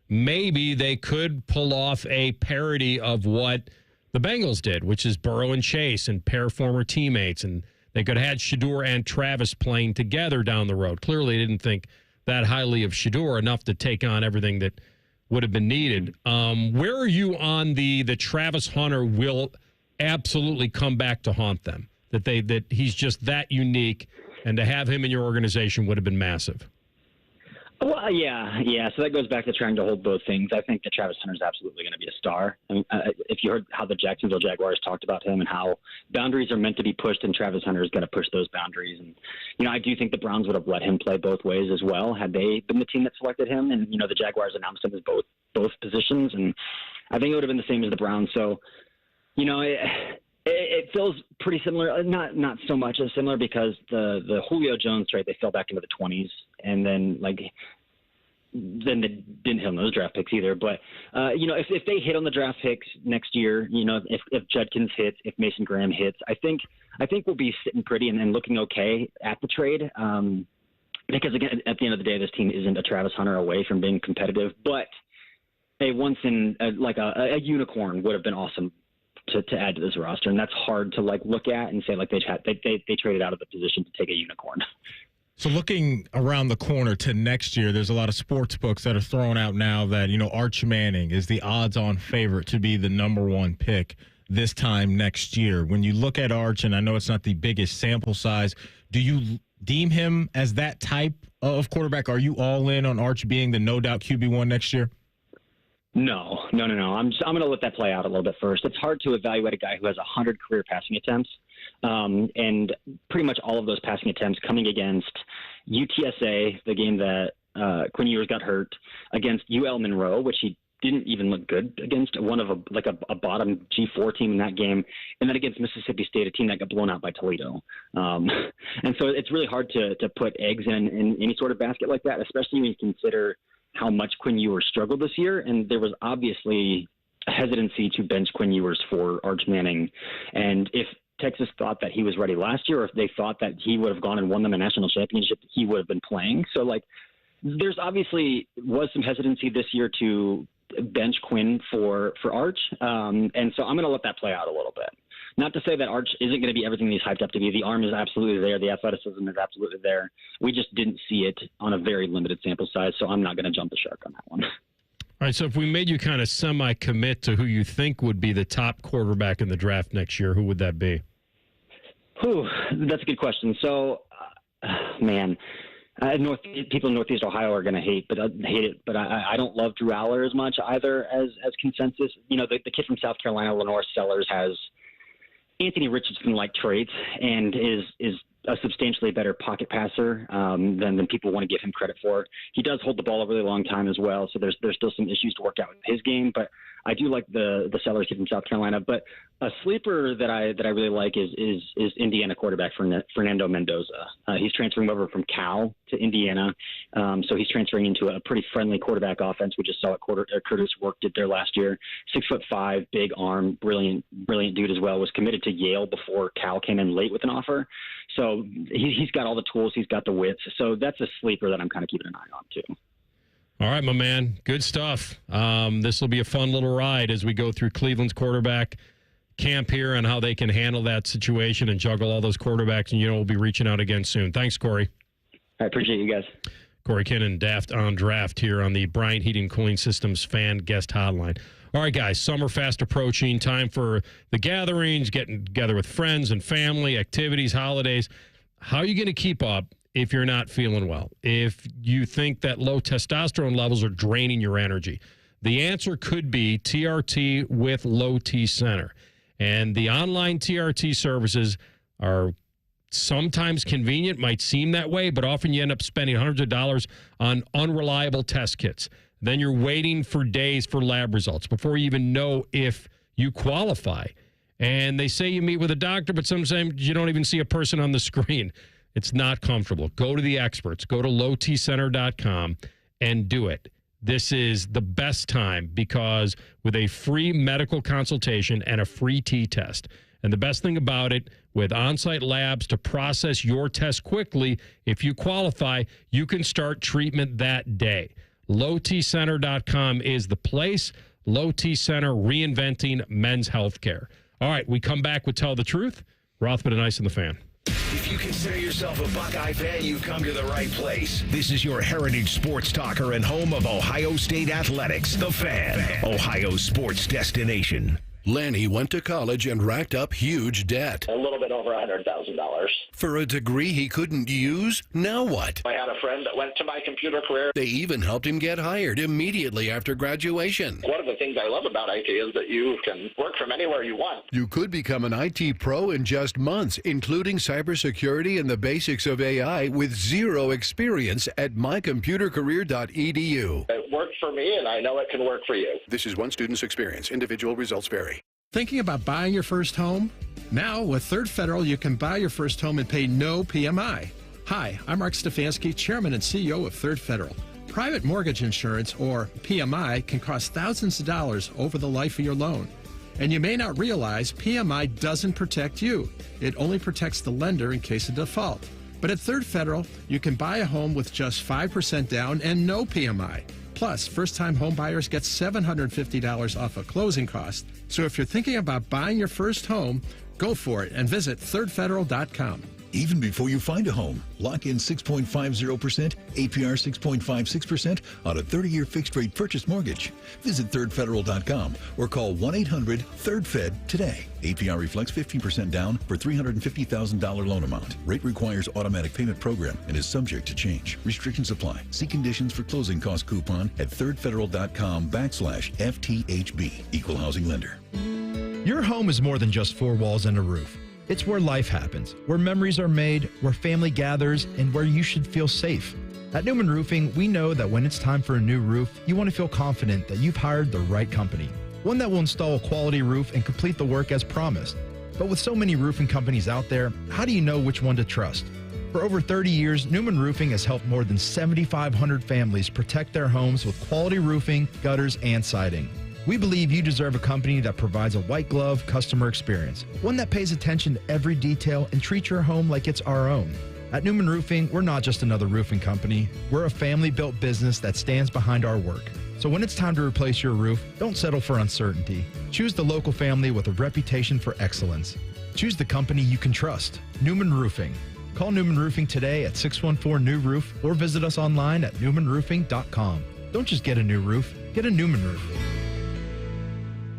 S3: maybe they could pull off a parody of what the Bengals did, which is Burrow and Chase and pair former teammates. And they could have had Shedeur and Travis playing together down the road. Clearly, they didn't think that highly of Shedeur enough to take on everything that would have been needed. Where are you on the Travis Hunter will absolutely come back to haunt them? That he's just that unique, and to have him in your organization would have been massive.
S23: Well, yeah. So that goes back to trying to hold both things. I think that Travis Hunter is absolutely going to be a star. I mean, if you heard how the Jacksonville Jaguars talked about him and how boundaries are meant to be pushed, and Travis Hunter is going to push those boundaries. And, I do think the Browns would have let him play both ways as well had they been the team that selected him. And, the Jaguars announced him as both positions. And I think it would have been the same as the Browns. So, it feels pretty similar. Not so much as similar because the Julio Jones trade, they fell back into the 20s, and then they didn't hit on those draft picks either. But if they hit on the draft picks next year, if Judkins hits, if Mason Graham hits, I think we'll be sitting pretty and looking okay at the trade. Because again, at the end of the day, this team isn't a Travis Hunter away from being competitive, but a unicorn would have been awesome to add to this roster, and that's hard to look at and say they traded out of the position to take a unicorn.
S4: So looking around the corner to next year, there's a lot of sports books that are thrown out now that Arch Manning is the odds-on favorite to be the number 1 pick this time next year. When you look at Arch, and I know it's not the biggest sample size, do you deem him as that type of quarterback? Are you all in on Arch being the no-doubt QB1 next year?
S23: No. I'm going to let that play out a little bit first. It's hard to evaluate a guy who has 100 career passing attempts, and pretty much all of those passing attempts coming against UTSA, the game that Quinn Ewers got hurt, against UL Monroe, which he didn't even look good against, one of a bottom G4 team in that game, and then against Mississippi State, a team that got blown out by Toledo. And so it's really hard to put eggs in any sort of basket like that, especially when you consider how much Quinn Ewers struggled this year. And there was obviously hesitancy to bench Quinn Ewers for Arch Manning. And if Texas thought that he was ready last year, or if they thought that he would have gone and won them a national championship, he would have been playing. So, like, there's obviously was some hesitancy this year to bench Quinn for Arch. And so I'm going to let that play out a little bit. Not to say that Arch isn't going to be everything he's hyped up to be. The arm is absolutely there. The athleticism is absolutely there. We just didn't see it on a very limited sample size, so I'm not going to jump the shark on that one.
S3: All right, so if we made you kind of semi-commit to who you think would be the top quarterback in the draft next year, who would that be?
S23: That's a good question. So, man, people in Northeast Ohio are going to hate it, but I don't love Drew Aller as much either as consensus. You know, the kid from South Carolina, Lenore Sellers, has Anthony Richardson-like traits and is a substantially better pocket passer than people want to give him credit for. He does hold the ball a really long time as well, so there's still some issues to work out with his game, but I do like the Sellers kid from South Carolina. But a sleeper that I really like is Indiana quarterback Fernando Mendoza. He's transferring over from Cal to Indiana, so he's transferring into a pretty friendly quarterback offense. We just saw what Curtis Work did there last year. 6'5", big arm, brilliant dude as well. Was committed to Yale before Cal came in late with an offer. So he's got all the tools. He's got the wits. So that's a sleeper that I'm kind of keeping an eye on too.
S3: All right, my man. Good stuff. This will be a fun little ride as we go through Cleveland's quarterback camp here and how they can handle that situation and juggle all those quarterbacks. And, we'll be reaching out again soon. Thanks, Corey.
S23: I appreciate you guys.
S3: Corey Kinnan, Daft on Draft here on the Bryant Heating Cooling Systems fan guest hotline. All right, guys, summer fast approaching. Time for the gatherings, getting together with friends and family, activities, holidays. How are you going to keep up if you're not feeling well? If you think that low testosterone levels are draining your energy? The answer could be TRT with Low T Center. And the online TRT services are sometimes convenient, might seem that way, but often you end up spending hundreds of dollars on unreliable test kits. Then you're waiting for days for lab results before you even know if you qualify. And they say you meet with a doctor, but sometimes you don't even see a person on the screen. It's not comfortable. Go to the experts. Go to lowtcenter.com and do it. This is the best time because with a free medical consultation and a free T-test. And the best thing about it, with on-site labs to process your test quickly, if you qualify, you can start treatment that day. lowtcenter.com is the place. Low T Center, reinventing men's health care. All right, we come back with Tell the Truth. Rothman and Ice in the Fan.
S1: If you consider yourself a Buckeye fan, you've come to the right place. This is your heritage sports talker and home of Ohio State Athletics, The Fan, Ohio's sports destination.
S9: Lanny went to college and racked up huge debt.
S10: A little bit over $100,000.
S9: For a degree he couldn't use? Now what?
S10: I had a friend that went to my computer career.
S9: They even helped him get hired immediately after graduation.
S10: One of the things I love about IT is that you can work from anywhere you want.
S9: You could become an IT pro in just months, including cybersecurity and the basics of AI with zero experience at mycomputercareer.edu.
S10: It worked for me, and I know it can work for you.
S9: This is one student's experience. Individual results vary.
S11: Thinking about buying your first home? Now, with Third Federal, you can buy your first home and pay no PMI. Hi, I'm Mark Stefanski, Chairman and CEO of Third Federal. Private mortgage insurance, or PMI, can cost thousands of dollars over the life of your loan. And you may not realize PMI doesn't protect you. It only protects the lender in case of default. But at Third Federal, you can buy a home with just 5% down and no PMI. Plus, first-time home buyers get $750 off a closing cost. So if you're thinking about buying your first home, go for it and visit thirdfederal.com.
S14: Even before you find a home, lock in 6.50%, APR 6.56% on a 30-year fixed-rate purchase mortgage. Visit thirdfederal.com or call 1-800-THIRD-FED today. APR reflects 15% down for $350,000 loan amount. Rate requires automatic payment program and is subject to change. Restrictions apply. See conditions for closing cost coupon at thirdfederal.com/FTHB. Equal housing lender.
S15: Your home is more than just four walls and a roof. It's where life happens, where memories are made, where family gathers, and where you should feel safe. At Newman Roofing, we know that when it's time for a new roof, you want to feel confident that you've hired the right company, one that will install a quality roof and complete the work as promised. But with so many roofing companies out there, how do you know which one to trust? For over 30 years, Newman Roofing has helped more than 7,500 families protect their homes with quality roofing, gutters, and siding. We believe you deserve a company that provides a white glove customer experience, one that pays attention to every detail and treats your home like it's our own. At Newman Roofing, we're not just another roofing company. We're a family-built business that stands behind our work. So when it's time to replace your roof, don't settle for uncertainty. Choose the local family with a reputation for excellence. Choose the company you can trust. Newman Roofing. Call Newman Roofing today at 614-NEW-ROOF or visit us online at newmanroofing.com. Don't just get a new roof, get a Newman roof.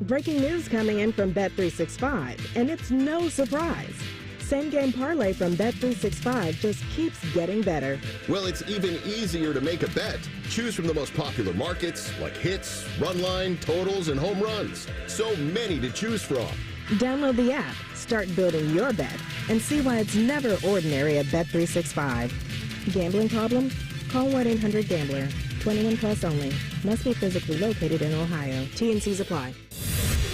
S17: Breaking news coming in from Bet365, and it's no surprise. Same game parlay from Bet365 just keeps getting better.
S18: Well, it's even easier to make a bet. Choose from the most popular markets like hits, run line, totals, and home runs. So many to choose from.
S17: Download the app, start building your bet, and see why it's never ordinary at Bet365. Gambling problem? Call 1-800-GAMBLER. 21 plus only. Must be physically located in Ohio. T&Cs apply.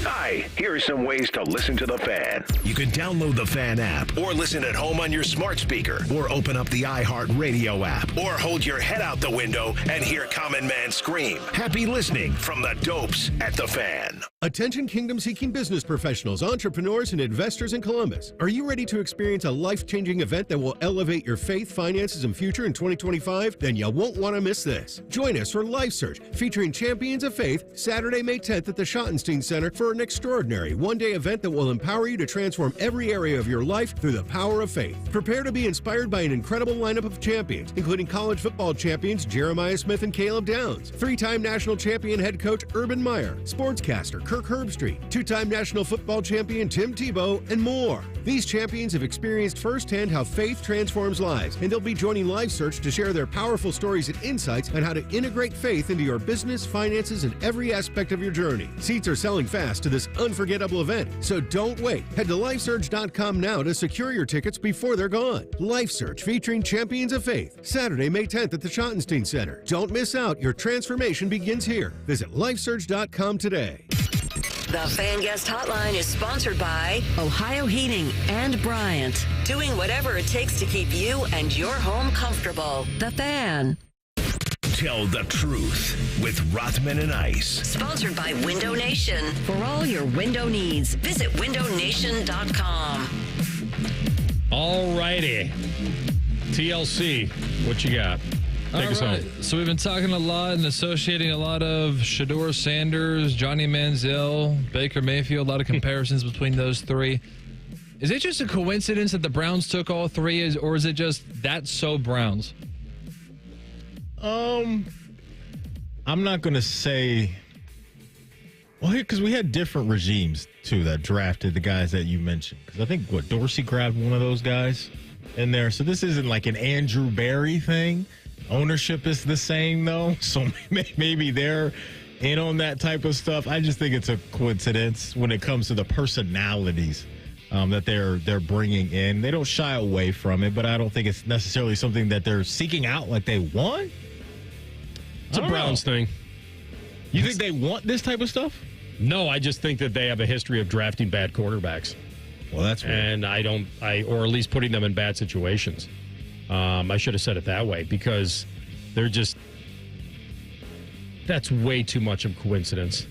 S1: Hi, here are some ways to listen to The Fan. You can download the Fan app, or listen at home on your smart speaker, or open up the iHeartRadio app, or hold your head out the window and hear Common Man scream. Happy listening from the Dopes at The Fan.
S21: Attention kingdom-seeking business professionals, entrepreneurs, and investors in Columbus. Are you ready to experience a life-changing event that will elevate your faith, finances, and future in 2025? Then you won't want to miss this. Join us for Life Search, featuring Champions of Faith, Saturday, May 10th at the Schottenstein Center for an extraordinary one-day event that will empower you to transform every area of your life through the power of faith. Prepare to be inspired by an incredible lineup of champions, including college football champions Jeremiah Smith and Caleb Downs, three-time national champion head coach Urban Meyer, sportscaster Kirk Herbstreit, two-time national football champion Tim Tebow, and more. These champions have experienced firsthand how faith transforms lives, and they'll be joining Life Search to share their powerful stories and insights on how to integrate faith into your business, finances, and every aspect of your journey. Seats are selling fast to this unforgettable event, so don't wait. Head to LifeSearch.com now to secure your tickets before they're gone. Life Search featuring Champions of Faith, Saturday, May 10th at the Schottenstein Center. Don't miss out. Your transformation begins here. Visit LifeSearch.com today.
S22: The Fan Guest Hotline is sponsored by Ohio Heating and Bryant. Doing whatever it takes to keep you and your home comfortable. The Fan.
S1: Tell the truth with Rothman and Ice.
S22: Sponsored by Window Nation. For all your window needs, visit windownation.com.
S3: All righty. TLC, what you got? Take us home.
S6: So we've been talking a lot and associating a lot of Shedeur Sanders, Johnny Manziel, Baker Mayfield, a lot of comparisons between those three. Is it just a coincidence that the Browns took all three, or is it just that's so Browns?
S4: I'm not going to say. Well, because we had different regimes, too, that drafted the guys that you mentioned. Because I think, Dorsey grabbed one of those guys in there. So this isn't like an Andrew Berry thing. Ownership is the same, though. So maybe they're in on that type of stuff. I just think it's a coincidence when it comes to the personalities that they're bringing in. They don't shy away from it, but I don't think it's necessarily something that they're seeking out like they want.
S3: It's a Browns thing.
S4: You think they want this type of stuff?
S3: No, I just think that they have a history of drafting bad quarterbacks.
S4: Well, that's weird.
S3: And or at least putting them in bad situations. I should have said it that way because that's way too much of a coincidence.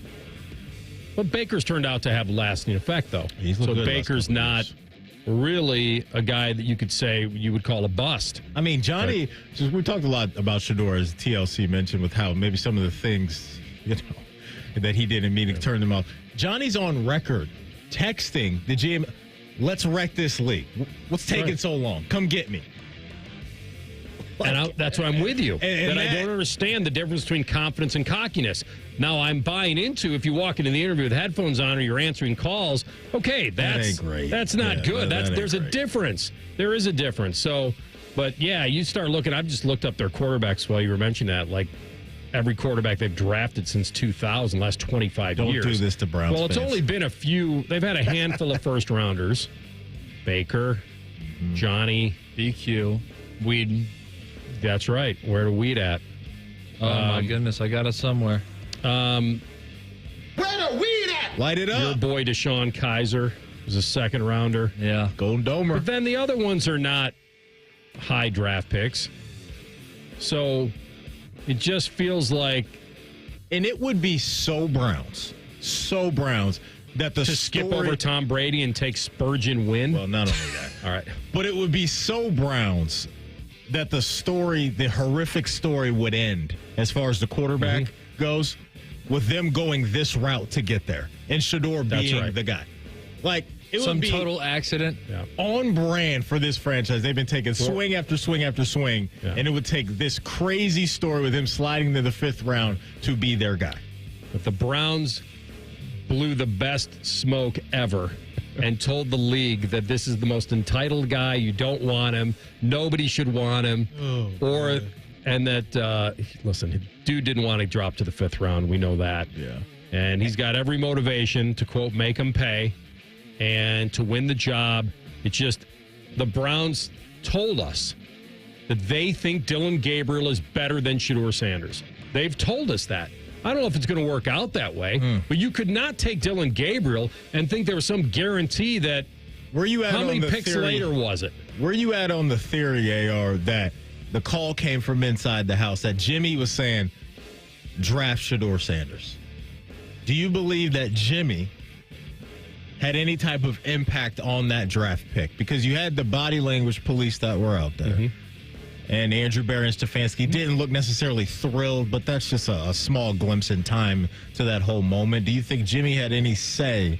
S3: But Baker's turned out to have lasting effect, though. So Baker's not really a guy that you could say you would call a bust.
S4: I mean, Johnny, we talked a lot about Shedeur, as TLC mentioned, with how maybe some of the things that he did in meeting turned him off. Johnny's on record texting the GM, let's wreck this league. What's taking so long? Come get me.
S3: And that's what I'm with you. And I don't understand the difference between confidence and cockiness. Now, I'm buying into if you walk into the interview with headphones on or you're answering calls, okay, that ain't great. That's not good. There's a difference. There is a difference. So, but yeah, you start looking. I've just looked up their quarterbacks while you were mentioning that. Like every quarterback they've drafted since 2000, last 25 years.
S4: Don't do this to Browns
S3: Well, it's
S4: fans.
S3: only been a few. They've had a handful of first rounders. Baker, Johnny,
S6: BQ, Whedon.
S3: That's right. Where the weed at?
S6: Oh, my goodness. I got it somewhere.
S3: Where
S21: the weed at?
S4: Light it up.
S3: Your boy Deshaun Kaiser was a second rounder.
S6: Yeah.
S4: Golden Domer.
S3: But then the other ones are not high draft picks. So it just feels like.
S4: And it would be so Browns so Browns that the
S3: to skip over Tom Brady and take Spurgeon win?
S4: Well, not only that.
S3: All right.
S4: But it would be so Browns that the horrific story would end as far as the quarterback goes with them going this route to get there and Shedeur being the guy. Like, it
S6: Some
S4: would be
S6: total accident.
S4: on brand for this franchise. They've been taking swing after swing after swing, and it would take this crazy story with him sliding to the 5th round to be their guy.
S3: If the Browns blew the best smoke ever and told the league that this is the most entitled guy, you don't want him, nobody should want him, and that, listen, dude didn't want to drop to the 5th round. We know that.
S4: Yeah.
S3: And he's got every motivation to, quote, make him pay and to win the job. It's just the Browns told us that they think Dylan Gabriel is better than Shedeur Sanders. They've told us that. I don't know if it's going to work out that way, but you could not take Dylan Gabriel and think there was some guarantee that.
S4: Where you at?
S3: How many
S4: on the
S3: picks
S4: theory,
S3: later was it?
S4: Where you at on the theory, AR, that the call came from inside the house that Jimmy was saying, draft Shedeur Sanders? Do you believe that Jimmy had any type of impact on that draft pick? Because you had the body language police that were out there. And Andrew Berry and Stefanski didn't look necessarily thrilled, but that's just a small glimpse in time to that whole moment. Do you think Jimmy had any say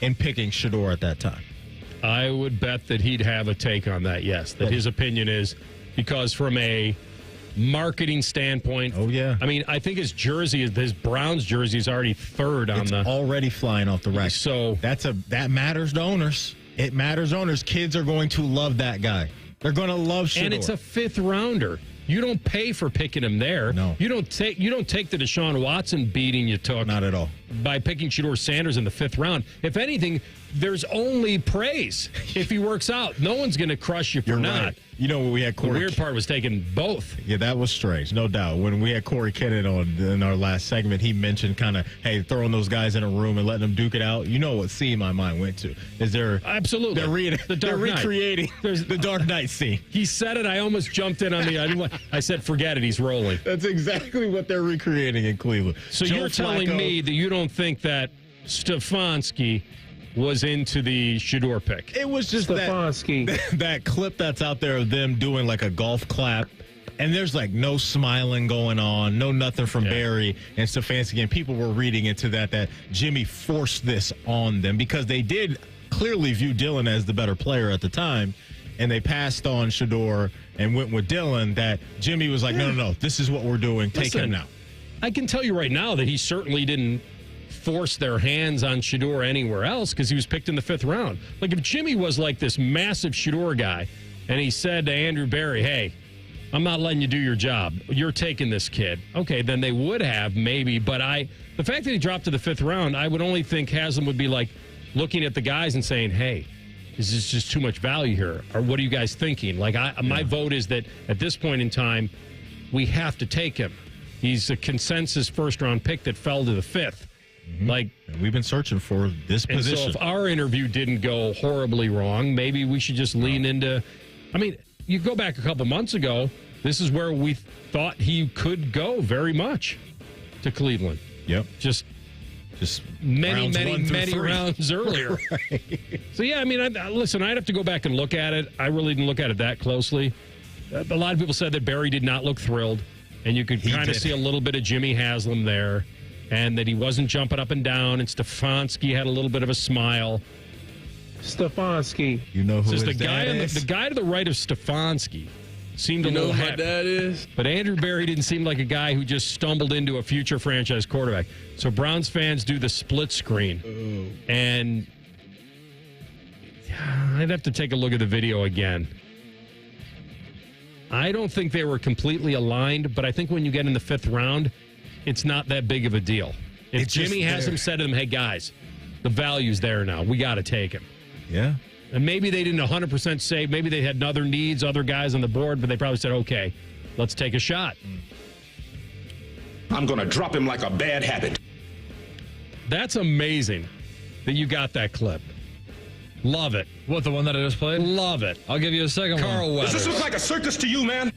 S4: in picking Shedeur at that time?
S3: I would bet that he'd have a take on that, yes. That his opinion is, because from a marketing standpoint.
S4: Oh, yeah.
S3: I mean, I think his Browns jersey is already third on the.
S4: Already flying off the rack.
S3: So
S4: that matters to owners. It matters to owners. Kids are going to love that guy. They're going to love Shedeur.
S3: And it's a 5th rounder. You don't pay for picking him there.
S4: No.
S3: You don't take the Deshaun Watson beating you took.
S4: Not at all.
S3: By picking Shedeur Sanders in the 5th round. If anything, there's only praise if he works out. No one's going to crush you for not.
S4: Right. You know, when we had Corey.
S3: The weird part was taking both.
S4: Yeah, that was strange, no doubt. When we had Corey Kennan on in our last segment, he mentioned kind of, hey, throwing those guys in a room and letting them duke it out. You know what scene my mind went to? Is there
S3: absolutely
S4: they're recreating the Dark Knight scene?
S3: He said it. I almost jumped in on the. I said, forget it. He's rolling.
S4: That's exactly what they're recreating in Cleveland.
S3: So you're telling me that you don't think that Stefanski was into the Shedeur pick?
S4: It was just that clip that's out there of them doing like a golf clap, and there's like no smiling going on, no nothing from Barry and Stefanski, and people were reading into that Jimmy forced this on them because they did clearly view Dylan as the better player at the time, and they passed on Shedeur and went with Dylan. That Jimmy was like, no, this is what we're doing. Take him now.
S3: I can tell you right now that he certainly didn't force their hands on Shedeur anywhere else because he was picked in the 5th round. Like, if Jimmy was like this massive Shedeur guy and he said to Andrew Berry, hey, I'm not letting you do your job, you're taking this kid, okay, then they would have maybe. But the fact that he dropped to the 5th round, I would only think Haslam would be like looking at the guys and saying, hey, is this just too much value here? Or what are you guys thinking? Like, my vote is that at this point in time, we have to take him. He's a consensus 1st-round pick that fell to the 5th. Like,
S4: and we've been searching for this position.
S3: And so if our interview didn't go horribly wrong, maybe we should just lean into. I mean, you go back a couple months ago, this is where we thought he could go very much to Cleveland.
S4: Yep.
S3: Just many rounds earlier. Right. So, yeah, I mean, listen, I'd have to go back and look at it. I really didn't look at it that closely. A lot of people said that Barry did not look thrilled, and you could kind of see a little bit of Jimmy Haslam there. And that he wasn't jumping up and down, and Stefanski had a little bit of a smile.
S2: Stefanski.
S4: You know who
S3: the guy to the right of Stefanski seemed a little happy.
S6: You know who my dad is?
S3: But Andrew Berry didn't seem like a guy who just stumbled into a future franchise quarterback. So Browns fans do the split screen.
S4: Oh.
S3: And I'd have to take a look at the video again. I don't think they were completely aligned, but I think when you get in the 5th round, it's not that big of a deal. If Jimmy Haslam said to them, hey, guys, the value's there now. We got to take him.
S4: Yeah.
S3: And maybe they didn't 100% say, maybe they had other needs, other guys on the board, but they probably said, okay, let's take a shot.
S1: I'm going to drop him like a bad habit.
S3: That's amazing that you got that clip. Love it.
S6: What, the one that I just played?
S3: Love it.
S6: I'll give you a second
S3: Carl
S6: one.
S3: Weathers.
S1: Does this look like a circus to you, man?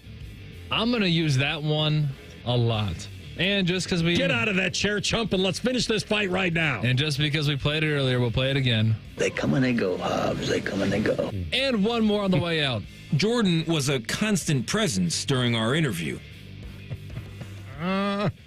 S6: I'm going to use that one a lot. And just because we...
S3: Get out of that chair, chump, and let's finish this fight right now.
S6: And just because we played it earlier, we'll play it again.
S5: They come and they go, Hobbs. They come and they go.
S6: And one more on the way out.
S7: Jordan was a constant presence during our interview.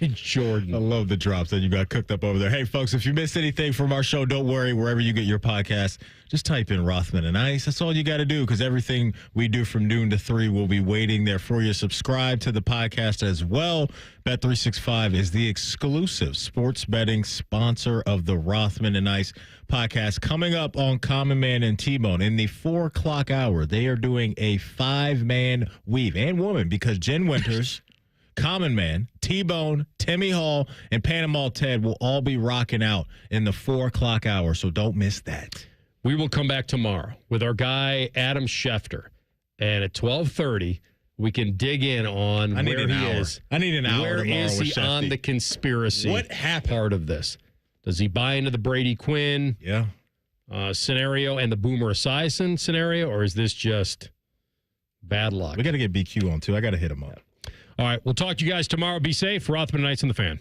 S3: Jordan.
S4: I love the drops that you got cooked up over there. Hey, folks, if you missed anything from our show, don't worry. Wherever you get your podcast, just type in Rothman and Ice. That's all you got to do, because everything we do from noon to 3 will be waiting there for you. Subscribe to the podcast as well. Bet365 is the exclusive sports betting sponsor of the Rothman and Ice podcast. Coming up on Common Man and T-Bone in the 4 o'clock hour, they are doing a 5-man weave, and woman, because Jen Winters, Common Man, T-Bone, Timmy Hall, and Panama Ted will all be rocking out in the 4 o'clock hour, so don't miss that.
S3: We will come back tomorrow with our guy, Adam Schefter. And at 12:30, we can dig in on where he is.
S4: I need an hour
S3: Where
S4: tomorrow
S3: is
S4: with
S3: he
S4: Shefty.
S3: on the conspiracy
S4: What happened?
S3: part of this? Does he buy into the Brady Quinn scenario and the Boomer Esiason scenario, or is this just bad luck?
S4: We got to get BQ on, too. I got to hit him up.
S3: All right, we'll talk to you guys tomorrow. Be safe. Rothman and Ice on the Fan.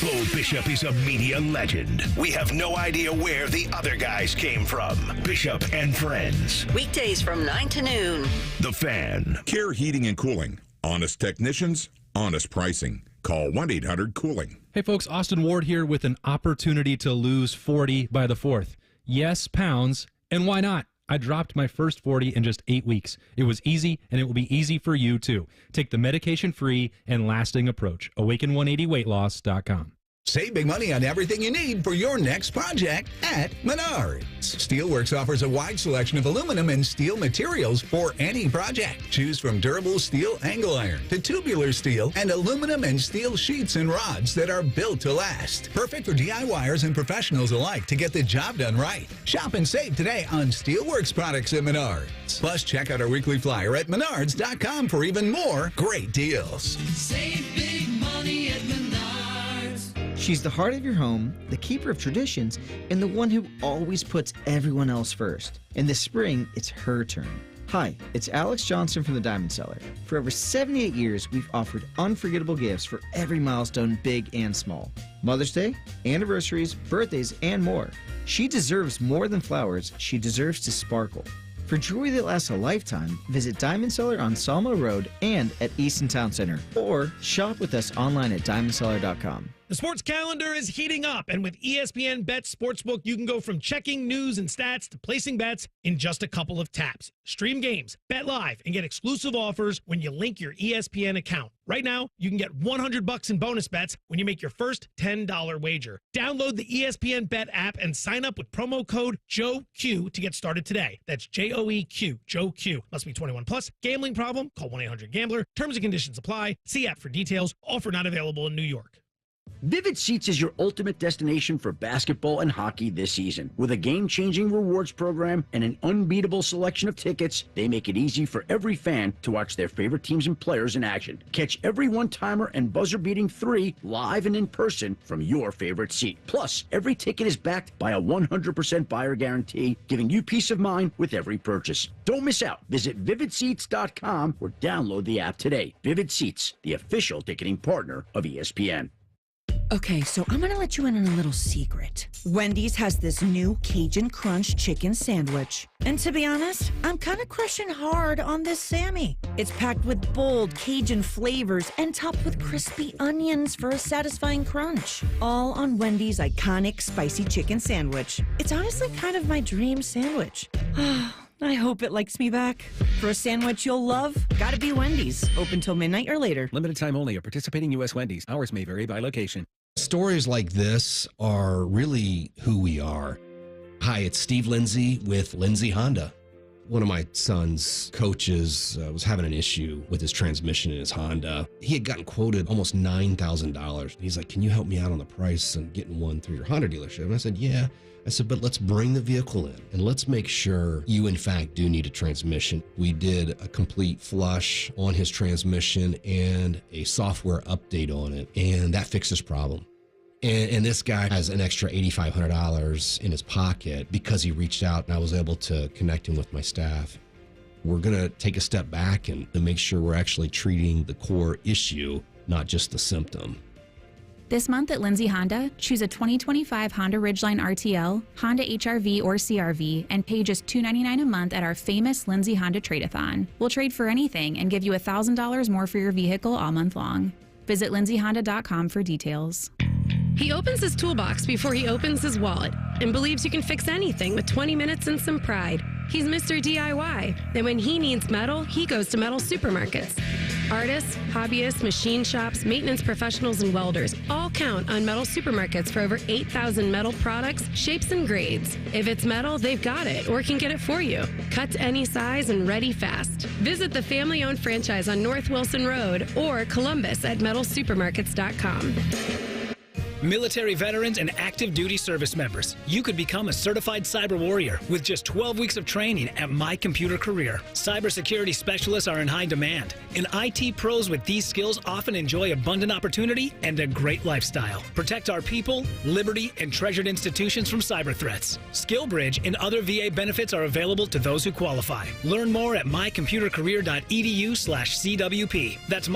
S1: Bo Bishop is a media legend. We have no idea where the other guys came from. Bishop and Friends.
S22: Weekdays from 9 to noon.
S1: The Fan.
S19: Care Heating and Cooling. Honest technicians, honest pricing. Call 1-800-COOLING.
S8: Hey folks, Austin Ward here with an opportunity to lose 40 by the 4th. Yes, pounds, and why not? I dropped my first 40 in just 8 weeks. It was easy, and it will be easy for you, too. Take the medication-free and lasting approach. Awaken180weightloss.com.
S24: Save big money on everything you need for your next project at Menards. Steelworks offers a wide selection of aluminum and steel materials for any project. Choose from durable steel angle iron to tubular steel and aluminum and steel sheets and rods that are built to last. Perfect for DIYers and professionals alike to get the job done right. Shop and save today on Steelworks products at Menards. Plus, check out our weekly flyer at menards.com for even more great deals.
S25: Save big money at Menards.
S26: She's the heart of your home, the keeper of traditions, and the one who always puts everyone else first. In the spring, it's her turn. Hi, it's Alex Johnson from the Diamond Cellar. For over 78 years, we've offered unforgettable gifts for every milestone, big and small. Mother's Day, anniversaries, birthdays, and more. She deserves more than flowers. She deserves to sparkle. For jewelry that lasts a lifetime, visit Diamond Cellar on Sawmill Road and at Easton Town Center, or shop with us online at diamondcellar.com.
S27: The sports calendar is heating up, and with ESPN Bet Sportsbook, you can go from checking news and stats to placing bets in just a couple of taps. Stream games, bet live, and get exclusive offers when you link your ESPN account. Right now, you can get $100 in bonus bets when you make your first $10 wager. Download the ESPN Bet app and sign up with promo code JOEQ to get started today. That's JOEQ, Joe Q. Must be 21 plus. Gambling problem? Call 1-800-GAMBLER. Terms and conditions apply. See app for details. Offer not available in New York.
S28: Vivid Seats is your ultimate destination for basketball and hockey this season. With a game-changing rewards program and an unbeatable selection of tickets, they make it easy for every fan to watch their favorite teams and players in action. Catch every one-timer and buzzer-beating 3 live and in person from your favorite seat. Plus, every ticket is backed by a 100% buyer guarantee, giving you peace of mind with every purchase. Don't miss out. Visit VividSeats.com or download the app today. Vivid Seats, the official ticketing partner of ESPN.
S29: Okay, so I'm gonna let you in on a little secret. Wendy's has this new Cajun Crunch chicken sandwich. And to be honest, I'm kind of crushing hard on this Sammy. It's packed with bold Cajun flavors and topped with crispy onions for a satisfying crunch. All on Wendy's iconic spicy chicken sandwich. It's honestly kind of my dream sandwich. I hope it likes me back. For a sandwich you'll love, gotta be Wendy's. Open till midnight or later.
S30: Limited time only at participating U.S. Wendy's. Hours may vary by location.
S31: Stories like this are really who we are. Hi, it's Steve Lindsay with Lindsay Honda. One of my son's coaches was having an issue with his transmission in his Honda. He had gotten quoted almost $9,000. He's like, can you help me out on the price and getting one through your Honda dealership? And I said, yeah. I said, but let's bring the vehicle in and let's make sure you, in fact, do need a transmission. We did a complete flush on his transmission and a software update on it, and that fixed his problem. And this guy has an extra $8,500 in his pocket because he reached out and I was able to connect him with my staff. We're going to take a step back and to make sure we're actually treating the core issue, not just the symptom.
S9: This month at Lindsay Honda, choose a 2025 Honda Ridgeline RTL, Honda HR-V or CR-V, and pay just $299 a month at our famous Lindsay Honda Trade-A-Thon. We'll trade for anything and give you $1,000 more for your vehicle all month long. Visit lindsayhonda.com for details.
S10: He opens his toolbox before he opens his wallet and believes you can fix anything with 20 minutes and some pride. He's Mr. DIY, and when he needs metal, he goes to metal supermarkets. Artists, hobbyists, machine shops, maintenance professionals, and welders all count on metal supermarkets for over 8,000 metal products, shapes, and grades. If it's metal, they've got it or can get it for you. Cut to any size and ready fast. Visit the family-owned franchise on North Wilson Road or Columbus at metalsupermarkets.com.
S11: Military veterans and active duty service members, you could become a certified cyber warrior with just 12 weeks of training at My Computer Career. Cybersecurity specialists are in high demand, and IT pros with these skills often enjoy abundant opportunity and a great lifestyle. Protect our people, liberty, and treasured institutions from cyber threats. SkillBridge and other VA benefits are available to those who qualify. Learn more at mycomputercareer.edu/CWP. That's